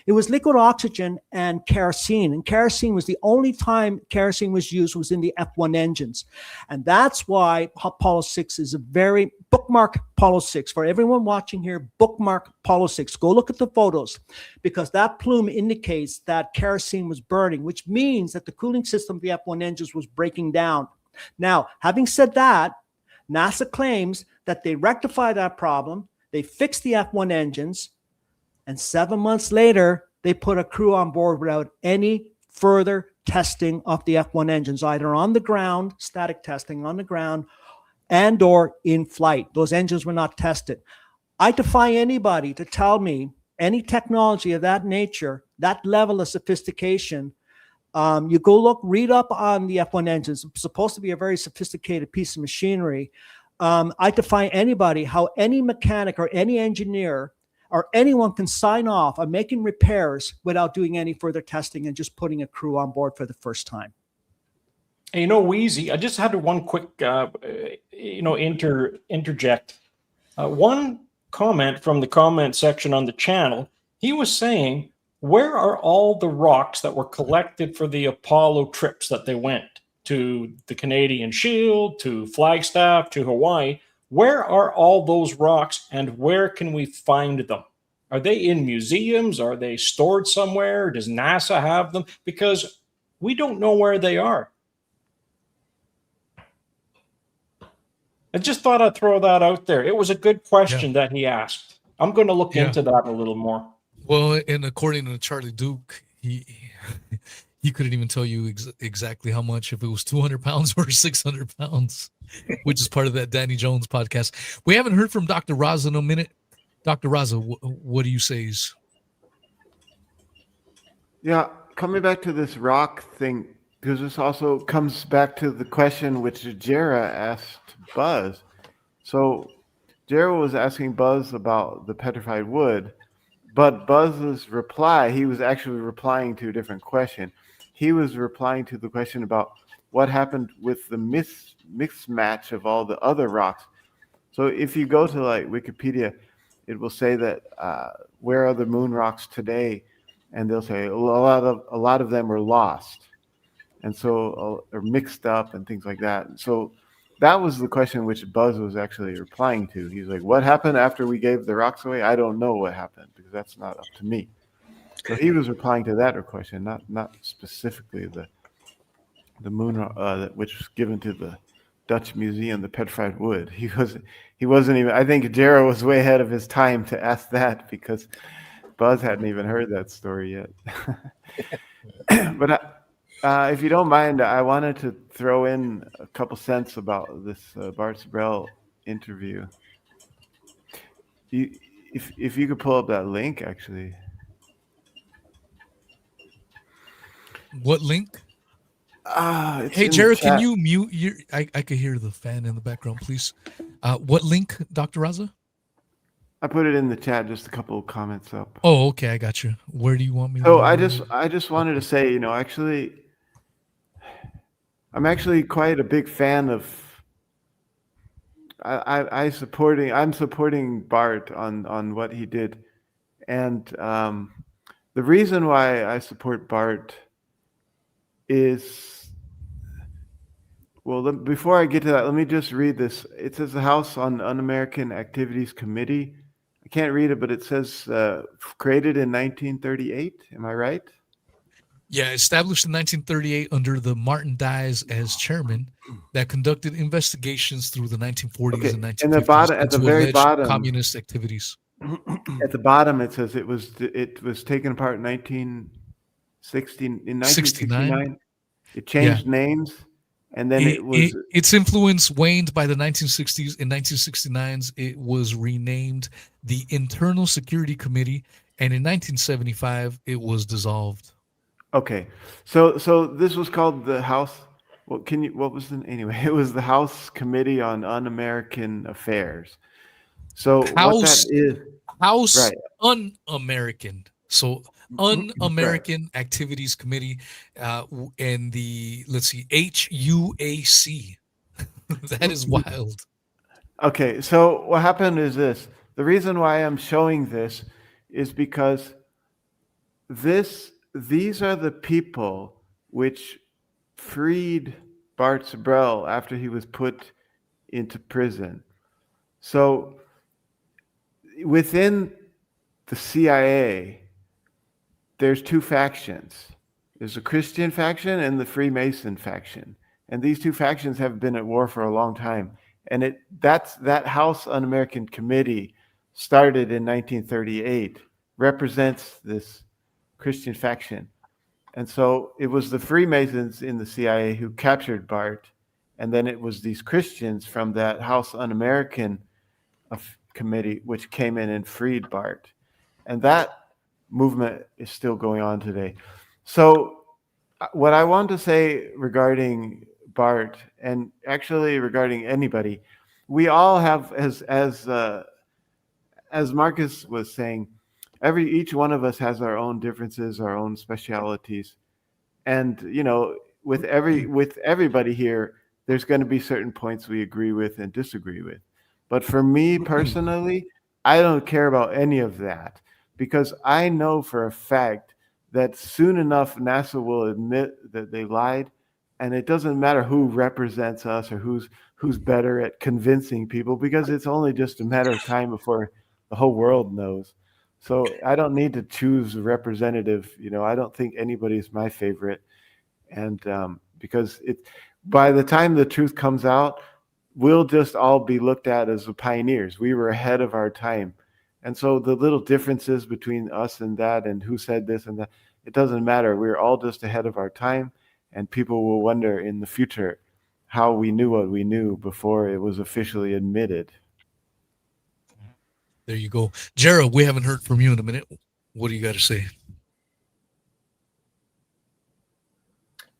It was liquid oxygen and kerosene. And kerosene was the only time kerosene was used was in the F1 engines. And that's why Apollo 6 is a very bookmark Apollo 6. For everyone watching here, bookmark Apollo 6. Go look at the photos because that plume indicates that kerosene was burning, which means that the cooling system of the F1 engines was breaking down. Now, having said that, NASA claims that they rectified that problem. They fixed the F1 engines. And 7 months later, they put a crew on board without any further testing of the F1 engines, either on the ground, static testing on the ground, and or in flight. Those engines were not tested. I defy anybody to tell me any technology of that nature, that level of sophistication. You go look, read up on the F1 engines. It's supposed to be a very sophisticated piece of machinery. I defy anybody how any mechanic or any engineer or anyone can sign off on making repairs without doing any further testing and just putting a crew on board for the first time. Hey, Wheezy, I just had one quick, interject. One comment from the comment section on the channel, he was saying, where are all the rocks that were collected for the Apollo trips that they went to the Canadian Shield, to Flagstaff, to Hawaii? Where are all those rocks and where can we find them? Are they in museums? Are they stored somewhere? Does NASA have them? Because we don't know where they are. I just thought I'd throw that out there. It was a good question that he asked. I'm going to look into that a little more. Well, and according to Charlie Duke, he couldn't even tell you exactly how much, if it was 200 pounds or 600 pounds, which is part of that Danny Jones podcast. We haven't heard from Dr. Raza in a minute. Dr. Raza, what do you say? Yeah, coming back to this rock thing, because this also comes back to the question which Jera asked Buzz. So Jera was asking Buzz about the petrified wood, but Buzz's reply, he was actually replying to a different question. He was replying to the question about what happened with the mismatch of all the other rocks. So if you go to like Wikipedia, it will say that where are the moon rocks today, and they'll say a lot of them were lost, and so are mixed up and things like that. So that was the question which Buzz was actually replying to. He's like, "What happened after we gave the rocks away? I don't know what happened because that's not up to me." So he was replying to that question, not specifically the moon which was given to the Dutch Museum, the petrified wood. He wasn't even. I think Jera was way ahead of his time to ask that because Buzz hadn't even heard that story yet. But if you don't mind, I wanted to throw in a couple cents about this Bart Sibrel interview. If you could pull up that link, actually. What link? Hey, Jared, can you mute your? I could hear the fan in the background, please. What link, Dr. Raza? I put it in the chat, just a couple of comments up. Oh, okay, I got you. Where do you want me? So I just wanted to say, actually, I'm actually quite a big fan of. I'm supporting Bart on what he did, and the reason why I support Bart is, well, before I get to that, let me just read this. It says the House on Un-American Activities Committee. I can't read it, but it says created in 1938. Am I right? Yeah, established in 1938 under the Martin Dies as chairman, that conducted investigations through the 1940s Okay, and in the 1950s bottom, at the into very alleged bottom, communist activities. at the bottom, it says it was taken apart in 1969. It changed names, and then Its influence waned by the 1960s. In 1969's, it was renamed the Internal Security Committee, and in 1975, it was dissolved. Okay, so this was called the House. What was the anyway? It was the House Committee on Un-American Affairs. So what that is, House right? Un-American. So Un-American Activities Committee, and the HUAC. That is wild. Okay, so what happened is this. The reason why I'm showing this is because these are the people which freed Bart Sibrel after he was put into prison. So within the CIA, there's two factions. There's a Christian faction and the Freemason faction. And these two factions have been at war for a long time. And that House Un-American Committee started in 1938, represents this Christian faction. And so it was the Freemasons in the CIA who captured Bart. And then it was these Christians from that House Un-American Committee which came in and freed Bart. And that movement is still going on today. So what I want to say regarding Bart, and actually regarding anybody, we all have, as Marcus was saying, each one of us has our own differences, our own specialities, and with everybody here, there's going to be certain points we agree with and disagree with. But for me personally, I don't care about any of that, because I know for a fact that soon enough NASA will admit that they lied, and it doesn't matter who represents us or who's better at convincing people, because it's only just a matter of time before the whole world knows. So I don't need to choose a representative. I don't think anybody's my favorite, and because by the time the truth comes out, we'll just all be looked at as the pioneers. We were ahead of our time. And so the little differences between us and that, and who said this and that, it doesn't matter. We're all just ahead of our time, and people will wonder in the future how we knew what we knew before it was officially admitted. There you go. Gerald, we haven't heard from you in a minute. What do you got to say?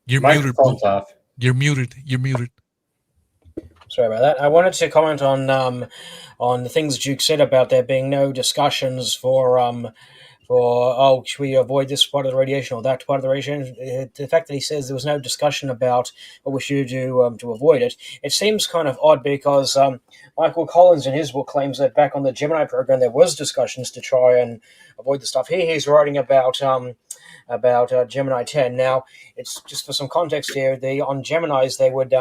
You're muted, bro. Off. You're muted. Sorry about that. I wanted to comment on the things that you said about there being no discussions for should we avoid this part of the radiation or that part of the radiation. The fact that he says there was no discussion about what we should do to avoid it, it seems kind of odd, because Michael Collins in his book claims that back on the Gemini program there was discussions to try and avoid the stuff. Here he's writing about Gemini 10. Now, it's just for some context here. On Geminis they would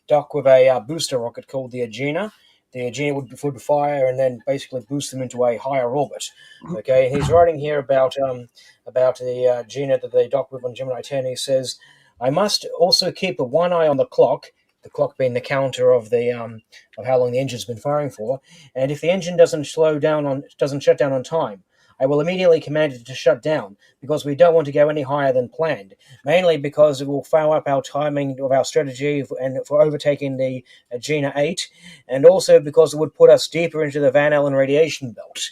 dock with a booster rocket called the Agena. The Agena would fire and then basically boost them into a higher orbit. Okay, he's writing here about the Agena that they dock with on Gemini 10. He says, "I must also keep one eye on the clock being the counter of of how long the engine's been firing for, and if the engine doesn't shut down on time, I will immediately command it to shut down, because we don't want to go any higher than planned, mainly because it will foul up our timing of our strategy and for overtaking the Agena 8, and also because it would put us deeper into the Van Allen radiation belt."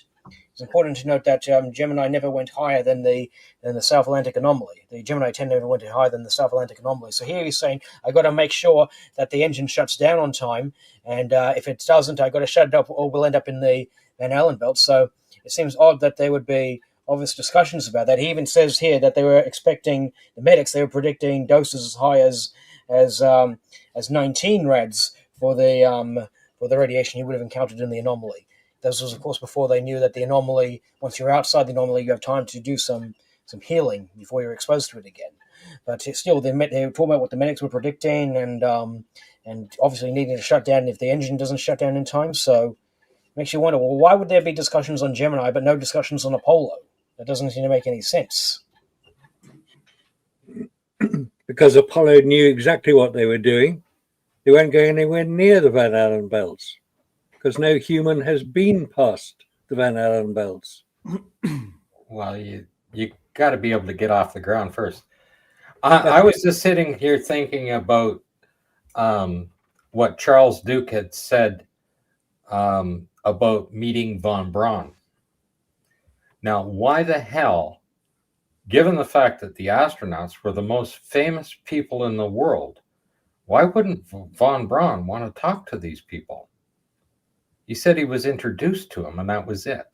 It's important to note that Gemini never went higher than the South Atlantic anomaly. The Gemini 10 never went higher than the South Atlantic anomaly. So here he's saying, I got to make sure that the engine shuts down on time, and if it doesn't, I got to shut it up, or we'll end up in the Van Allen belt. So it seems odd that there would be obvious discussions about that. He even says here that they were expecting the medics. They were predicting doses as high as 19 rads for the radiation he would have encountered in the anomaly. This was, of course, before they knew that the anomaly, once you're outside the anomaly, you have time to do some healing before you're exposed to it again. But still, they were talking about what the medics were predicting, and obviously needing to shut down if the engine doesn't shut down in time. So it makes you wonder, well, why would there be discussions on Gemini but no discussions on Apollo? That doesn't seem to make any sense. because Apollo knew exactly what they were doing. They weren't going anywhere near the Van Allen belts because no human has been past the Van Allen belts. Well, you got to be able to get off the ground first. I was just sitting here thinking about what Charles Duke had said about meeting von Braun. Now, why the hell, given the fact that the astronauts were the most famous people in the world, why wouldn't von Braun want to talk to these people? He said he was introduced to them, and that was it.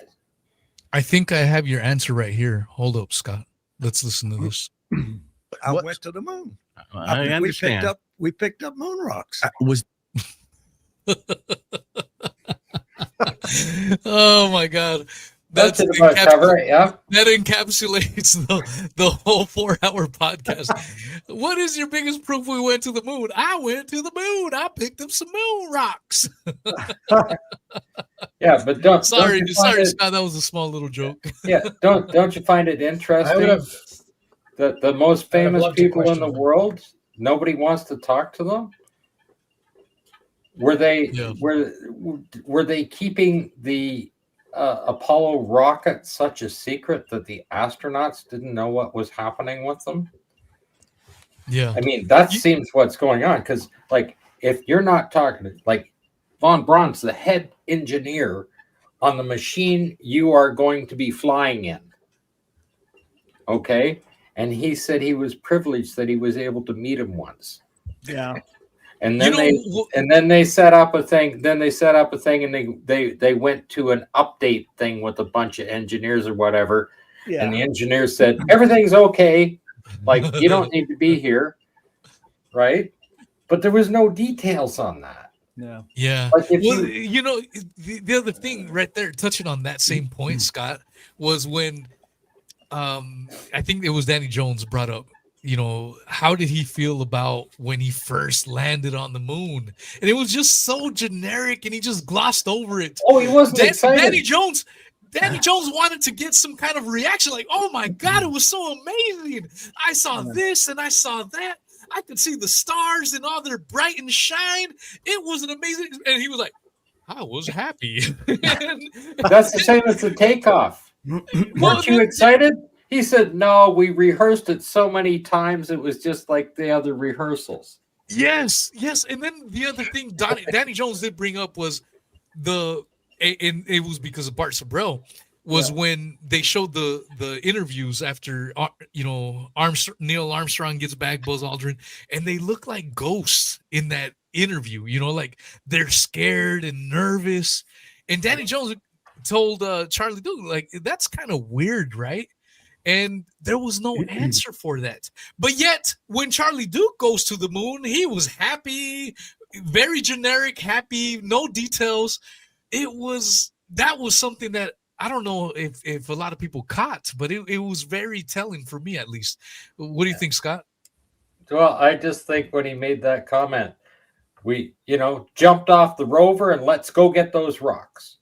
I think I have your answer right here. Hold up, Scott. Let's listen to this. I went to the moon. I understand. We picked up moon rocks. Was Oh my God. That's it about cover it, yeah. That encapsulates the whole 4-hour podcast. What is your biggest proof we went to the moon? I went to the moon. I picked up some moon rocks. Yeah, but don't. Sorry, don't you find it, Scott. That was a small little joke. Yeah, don't you find it interesting that the most famous people in the world, nobody wants to talk to them? Were they were they keeping the Apollo rocket such a secret that the astronauts didn't know what was happening with them? Yeah, I mean that seems what's going on, because like if you're not talking, like von Braun's the head engineer on the machine you are going to be flying in, okay, and he said he was privileged that he was able to meet him once. Yeah. And then they set up a thing. Then they set up a thing, and they went to an update thing with a bunch of engineers or whatever. Yeah. And the engineers said everything's okay, like you don't need to be here, right? But there was no details on that. Yeah. Yeah. Like if Well, the other thing right there, touching on that same point, Scott, was when I think it was Danny Jones brought up, how did he feel about when he first landed on the moon? And it was just so generic, and he just glossed over it. Oh, he wasn't excited. Danny Jones wanted to get some kind of reaction, like, "Oh my God, it was so amazing! I saw this and I saw that. I could see the stars and all their bright and shine. It was an amazing." And he was like, "I was happy." That's the same as the takeoff. Weren't you excited? He said, "No, we rehearsed it so many times. It was just like the other rehearsals." Yes. And then the other thing Danny Jones did bring up was and it was because of Bart Sibrel, was when they showed the interviews after Neil Armstrong gets back, Buzz Aldrin, and they look like ghosts in that interview. Like they're scared and nervous. And Danny Jones told Charlie Duke, like, that's kind of weird, right? And there was no answer for that. But yet, when Charlie Duke goes to the moon, he was happy, very generic, happy, no details. That was something that I don't know if a lot of people caught, but it was very telling for me, at least. What do you think, Scott? Well, I just think when he made that comment, we, jumped off the rover and let's go get those rocks.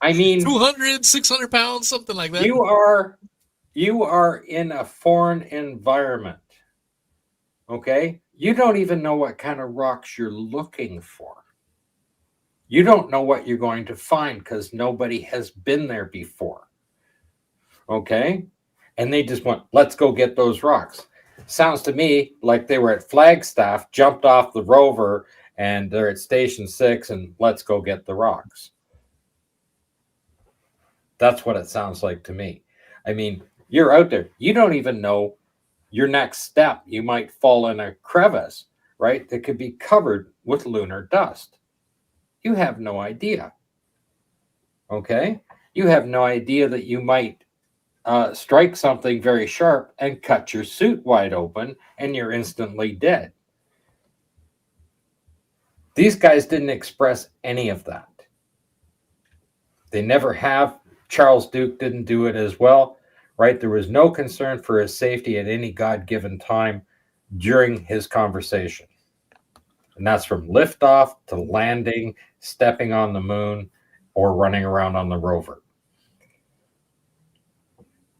I mean, 200, 600 pounds, something like that. You are in a foreign environment. Okay? You don't even know what kind of rocks you're looking for. You don't know what you're going to find because nobody has been there before. Okay? And they just went, let's go get those rocks. Sounds to me like they were at Flagstaff, jumped off the rover, and they're at Station 6, and let's go get the rocks. That's what it sounds like to me. I mean, you're out there. You don't even know your next step. You might fall in a crevice, right, that could be covered with lunar dust. You have no idea. Okay? You have no idea that you might strike something very sharp and cut your suit wide open, and you're instantly dead. These guys didn't express any of that. They never have. Charles Duke didn't do it as well, right? There was no concern for his safety at any God-given time during his conversation. And that's from liftoff to landing, stepping on the moon, or running around on the rover.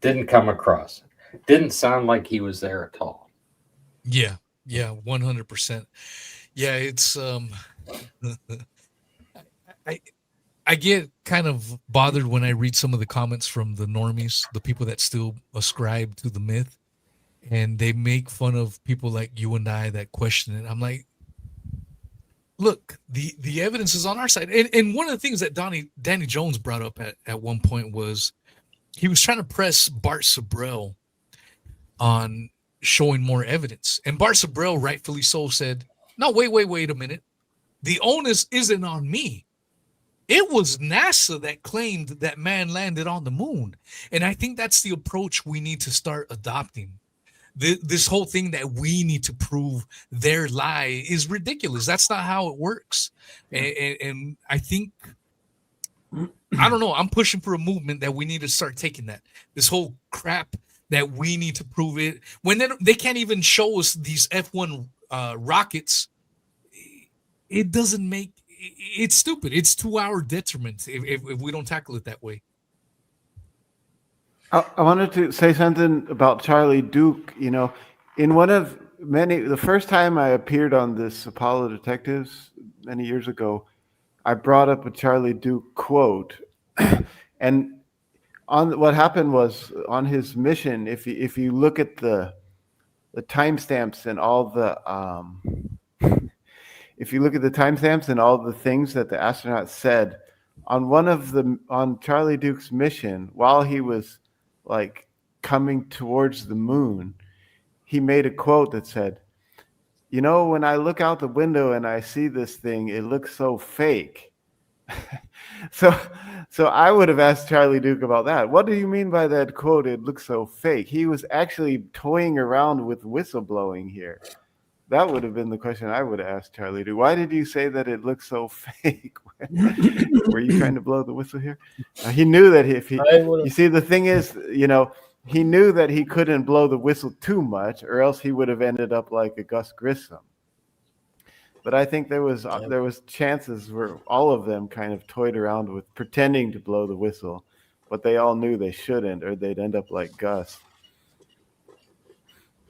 Didn't come across. Didn't sound like he was there at all. Yeah, 100%. Yeah, it's I I get kind of bothered when I read some of the comments from the normies, the people that still ascribe to the myth, and they make fun of people like you and I that question it. I'm like, look, the evidence is on our side. And one of the things that Danny Jones brought up at one point was he was trying to press Bart Sibrel on showing more evidence. And Bart Sibrel, rightfully so, said, no, wait a minute. The onus isn't on me. It was NASA that claimed that man landed on the moon. And I think that's the approach we need to start adopting. This whole thing that we need to prove their lie is ridiculous. That's not how it works. And I think, I don't know, I'm pushing for a movement that we need to start taking that. This whole crap that we need to prove it. When they can't even show us these F-1 rockets, it doesn't make, it's stupid. It's to our detriment if we don't tackle it that way. I wanted to say something about Charlie Duke. You know, in one of the first time I appeared on this Apollo Detectives many years ago, I brought up a Charlie Duke quote. And on what happened was on his mission, if you look at the timestamps and all the if you look at the timestamps and all the things that the astronauts said on Charlie Duke's mission, while he was like coming towards the moon, he made a quote that said, you know, when I look out the window and I see this thing, it looks so fake. So I would have asked Charlie Duke about that. What do you mean by that quote? It looks so fake. He was actually toying around with whistleblowing here. That would have been the question I would have asked Charlie Duke. Why did you say that it looks so fake? Were you trying to blow the whistle here? He knew that you see, the thing is, you know, he knew that he couldn't blow the whistle too much, or else he would have ended up like a Gus Grissom. But I think there was chances where all of them kind of toyed around with pretending to blow the whistle, but they all knew they shouldn't, or they'd end up like Gus.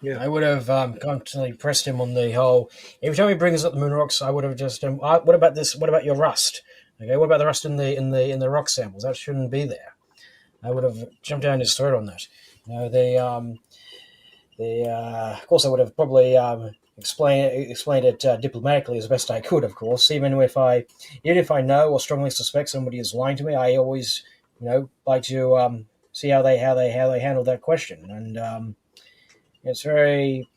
Yeah, I would have constantly pressed him on the whole. Every time he brings up the moon rocks, I would have just, what about this? What about your rust? Okay, what about the rust in the rock samples? That shouldn't be there. I would have jumped down his throat on that. You know, of course, I would have probably explained it diplomatically as best I could. Of course, even if I know or strongly suspect somebody is lying to me, I always, you know, like to see how they handle that question. And it's very,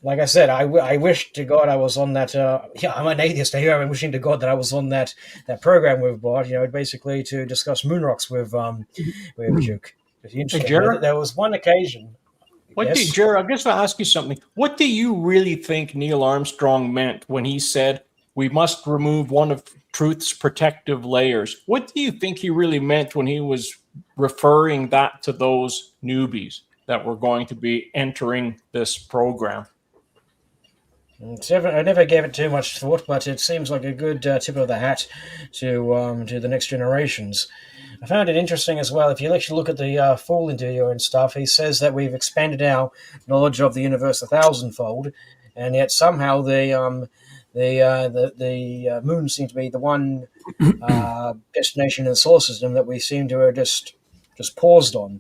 like I said, I wish to God I was on that. I'm an atheist. I'm wishing to God that I was on that program with Bart. You know, basically to discuss moon rocks with Duke. Hey, Jared? There was one occasion. Jared, I'm just going to ask you something. What do you really think Neil Armstrong meant when he said we must remove one of truth's protective layers? What do you think he really meant when he was referring that to those newbies that were going to be entering this program? I never gave it too much thought, but it seems like a good tip of the hat to the next generations. I found it interesting as well. If you actually look at the full interview and stuff, he says that we've expanded our knowledge of the universe 1,000-fold, and yet somehow the moon seems to be the one destination in the solar system that we seem to have just paused on,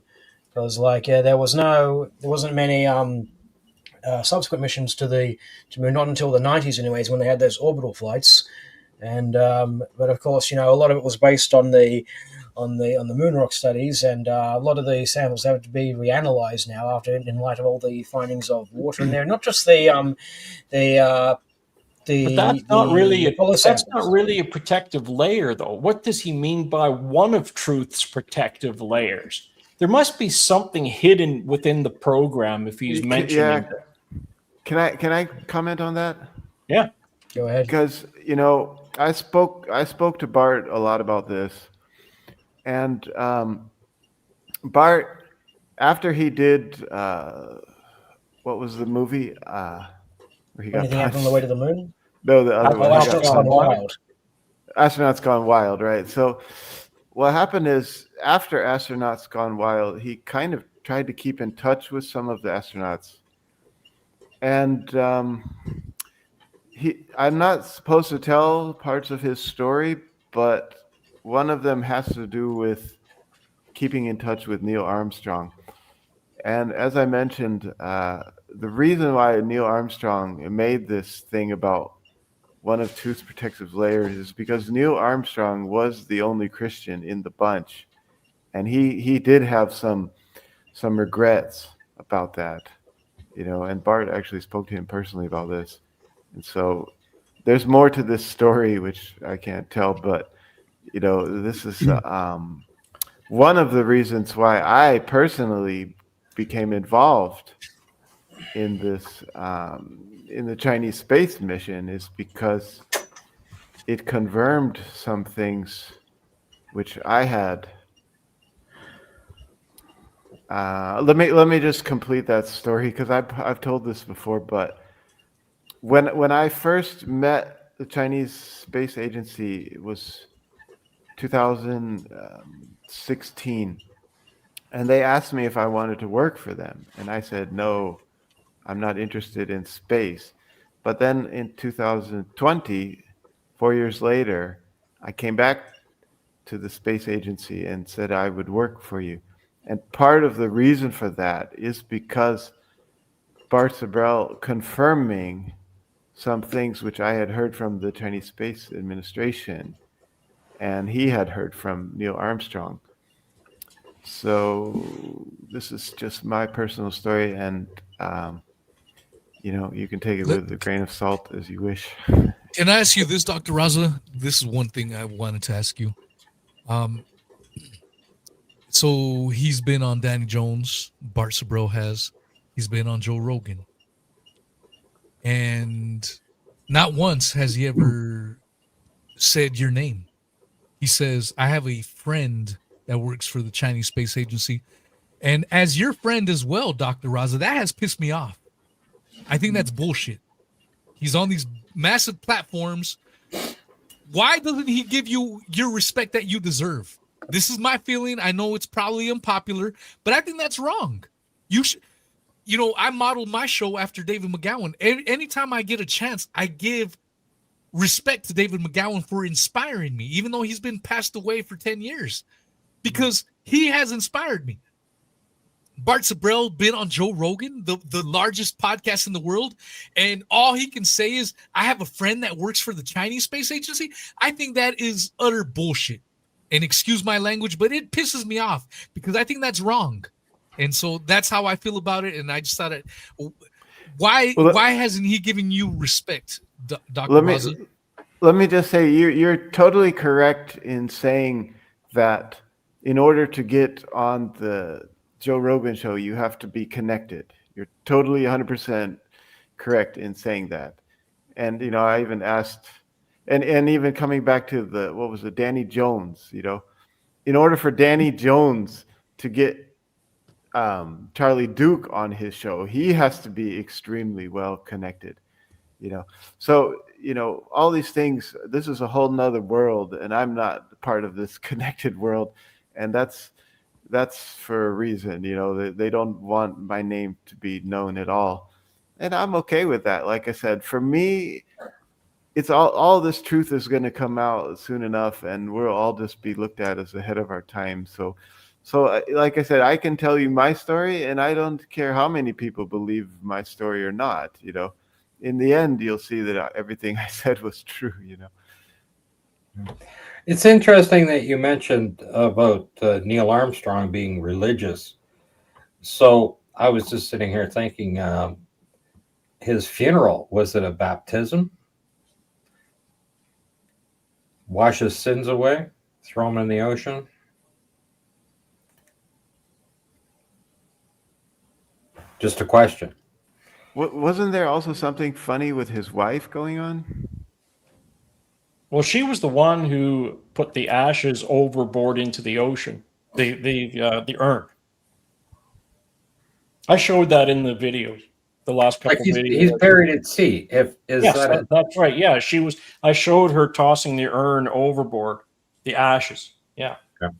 because there wasn't many subsequent missions to the moon, not until the 90s anyways, when they had those orbital flights. And but of course, you know, a lot of it was based on the moon rock studies, and a lot of the samples have to be reanalyzed now in light of all the findings of water in there. Not just but that's not really a protective layer, though. What does he mean by one of truth's protective layers? There must be something hidden within the program if he's mentioning it. Can I comment on that? Yeah, go ahead. Because, you know, I spoke to Bart a lot about this, and Bart, after he did what was the movie where he got Anything Happened on the Way to the Moon? No, the other one. Astronauts Gone Wild. Astronauts Gone Wild, right? So what happened is, after Astronauts Gone Wild, he kind of tried to keep in touch with some of the astronauts, and I'm not supposed to tell parts of his story, but one of them has to do with keeping in touch with Neil Armstrong. And as I mentioned, the reason why Neil Armstrong made this thing about one of tooth's protective layers is because Neil Armstrong was the only Christian in the bunch, and he did have some regrets about that, and Bart actually spoke to him personally about this. And so there's more to this story which I can't tell, but this is one of the reasons why I personally became involved in this in the Chinese space mission, is because it confirmed some things which I had. Let me just complete that story, because I've told this before, but when I first met the Chinese Space Agency, it was 2016, and they asked me if I wanted to work for them, and I said no, I'm not interested in space. But then in 2020, 4 years later, I came back to the space agency and said I would work for you. And part of the reason for that is because Bart Sibrel confirming some things which I had heard from the Chinese Space Administration, and he had heard from Neil Armstrong. So this is just my personal story, and you can take it with a grain of salt as you wish. Can I ask you this, Dr. Raza? This is one thing I wanted to ask you. So he's been on Danny Jones, Bart Sibrel has. He's been on Joe Rogan. And not once has he ever said your name. He says, I have a friend that works for the Chinese Space Agency. And as your friend as well, Dr. Raza, that has pissed me off. I think that's bullshit. He's on these massive platforms. Why doesn't he give you your respect that you deserve? This is my feeling. I know it's probably unpopular, but I think that's wrong. You should, I modeled my show after David McGowan. Anytime I get a chance, I give respect to David McGowan for inspiring me, even though he's been passed away for 10 years, because he has inspired me. Bart Sibrel been on Joe Rogan, the largest podcast in the world, and all he can say is, I have a friend that works for the Chinese Space Agency. I think that is utter bullshit. And excuse my language, but it pisses me off because I think that's wrong. And so that's how I feel about it. And I just thought, why hasn't he given you respect, Dr. Raza? Let me just say, you're totally correct in saying that in order to get on the Joe Rogan show, you have to be connected. You're totally 100% correct in saying that. And, I even asked, and even coming back to Danny Jones, in order for Danny Jones to get Charlie Duke on his show, he has to be extremely well connected, So, all these things, this is a whole nother world, and I'm not part of this connected world. And that's for a reason, they don't want my name to be known at all. And I'm okay with that. Like I said, for me, it's all this truth is going to come out soon enough, and we'll all just be looked at as ahead of our time. So like I said, I can tell you my story, and I don't care how many people believe my story or not. In the end, you'll see that everything I said was true. It's interesting that you mentioned about Neil Armstrong being religious. So I was just sitting here thinking, his funeral, was it a baptism? Wash his sins away, throw him in the ocean? Just a question. Wasn't there also something funny with his wife going on? Well, she was the one who put the ashes overboard into the ocean, the urn. I showed that in the videos, the last couple Like videos. he's buried at sea. That's right. Yeah, I showed her tossing the urn overboard, the ashes. Yeah. Okay.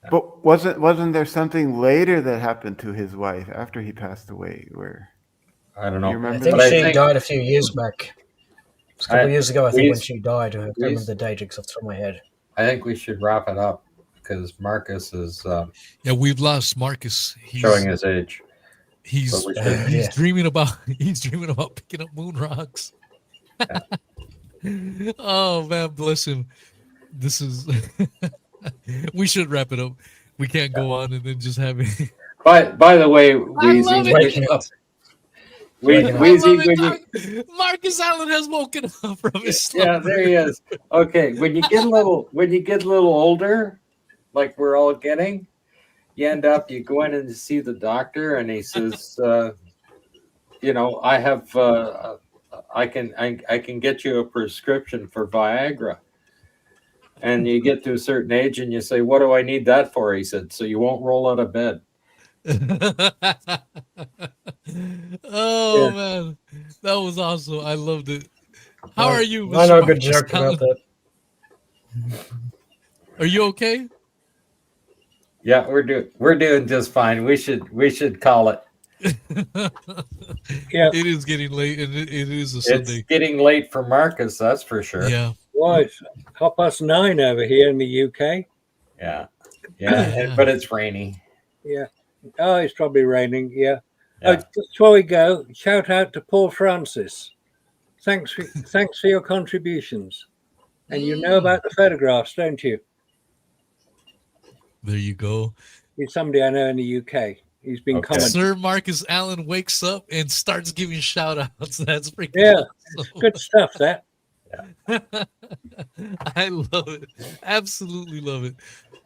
But wasn't there something later that happened to his wife after he passed away? Where I don't know. you I remember? think But I she think- died a few years back. It's a couple of years ago, I think, when we- she died. I can't we- remember the date off the top of my head. I think we should wrap it up because Marcus is Yeah, we've lost Marcus. He's showing his age. he's So we should- he's Yeah. dreaming about picking up moon rocks. Oh man, bless him. This is we should wrap it up. We can't go on and then just have it. By the way, I love Wheezy, it. Waking up. I Wheezy, love when it. you, Marcus Allen has woken up from his slumber. yeah, there he is. Okay, when you get a little older, like we're all getting, you end up you go in and see the doctor, and he says, I have, I can get you a prescription for Viagra. And you get to a certain age, and you say, "What do I need that for?" He said, "So you won't roll out of bed." Oh Yeah. man, that was awesome. I loved it. How are you? I Mr. know a good Marcus joke Allen? about that. Are you okay? Yeah, we're doing just fine. We should call it. Yeah. It is getting late, and it is a It's Sunday. getting late for Marcus, that's for sure. Yeah. Well, it's 9:30 over here in the UK. Yeah. But it's rainy. Yeah. Oh, it's probably raining. Yeah. Yeah. Oh, before we go, shout out to Paul Francis. Thanks for your contributions. And you know about the photographs, don't you? There you go. He's somebody I know in the UK. He's been Okay. commenting. Sir Marcus Allen wakes up and starts giving shout outs. That's freaking Yeah. awesome. Good stuff, that. I love it. Absolutely love it.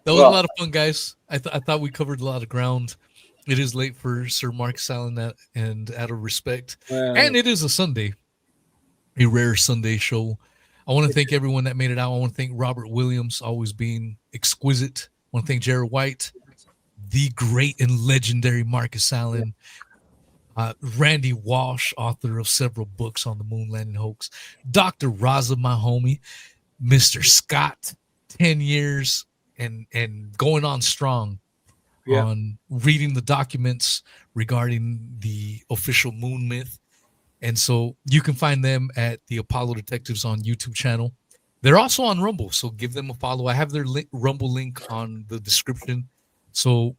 That was Well- a lot of fun, guys. I thought we covered a lot of ground. It is late for Sir Marcus Allen, and out of respect. And it is a Sunday, a rare Sunday show. I want to thank everyone that made it out. I want to thank Robert Williams, always being exquisite. I want to thank Jared White, the great and legendary Marcus Allen, Randy Walsh, author of several books on the moon landing hoax, Dr. Raza, my homie, Mr. Scott, 10 years and going on strong on reading the documents regarding the official moon myth. And so you can find them at the Apollo Detectives on YouTube channel. They're also on Rumble, so give them a follow. I have their Rumble link on the description. So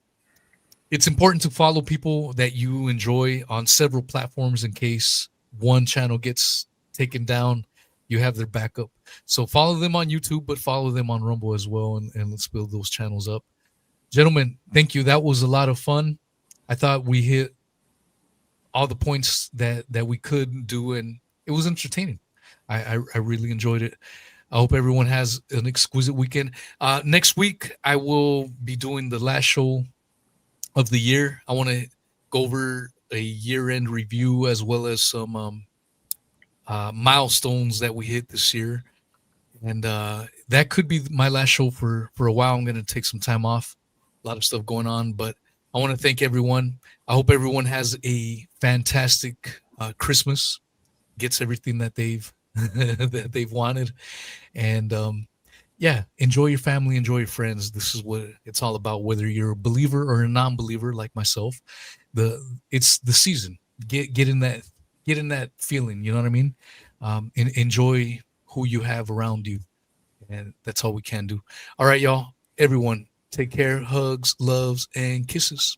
it's important to follow people that you enjoy on several platforms in case one channel gets taken down. You have their backup. So follow them on YouTube, but follow them on Rumble as well, and let's build those channels up. Gentlemen, thank you. That was a lot of fun. I thought we hit all the points that we could do, and it was entertaining. I really enjoyed it. I hope everyone has an exquisite weekend. Next week, I will be doing the last show of the year. I want to go over a year-end review as well as some milestones that we hit this year. And that could be my last show for a while. I'm going to take some time off. A lot of stuff going on, but I want to thank everyone. I hope everyone has a fantastic Christmas, gets everything that they've that they've wanted, and enjoy your family, enjoy your friends. This is what it's all about. Whether you're a believer or a non-believer like myself, it's the season. Get in that feeling. You know what I mean? Enjoy who you have around you, and that's all we can do. All right, y'all. Everyone, take care. Hugs, loves, and kisses.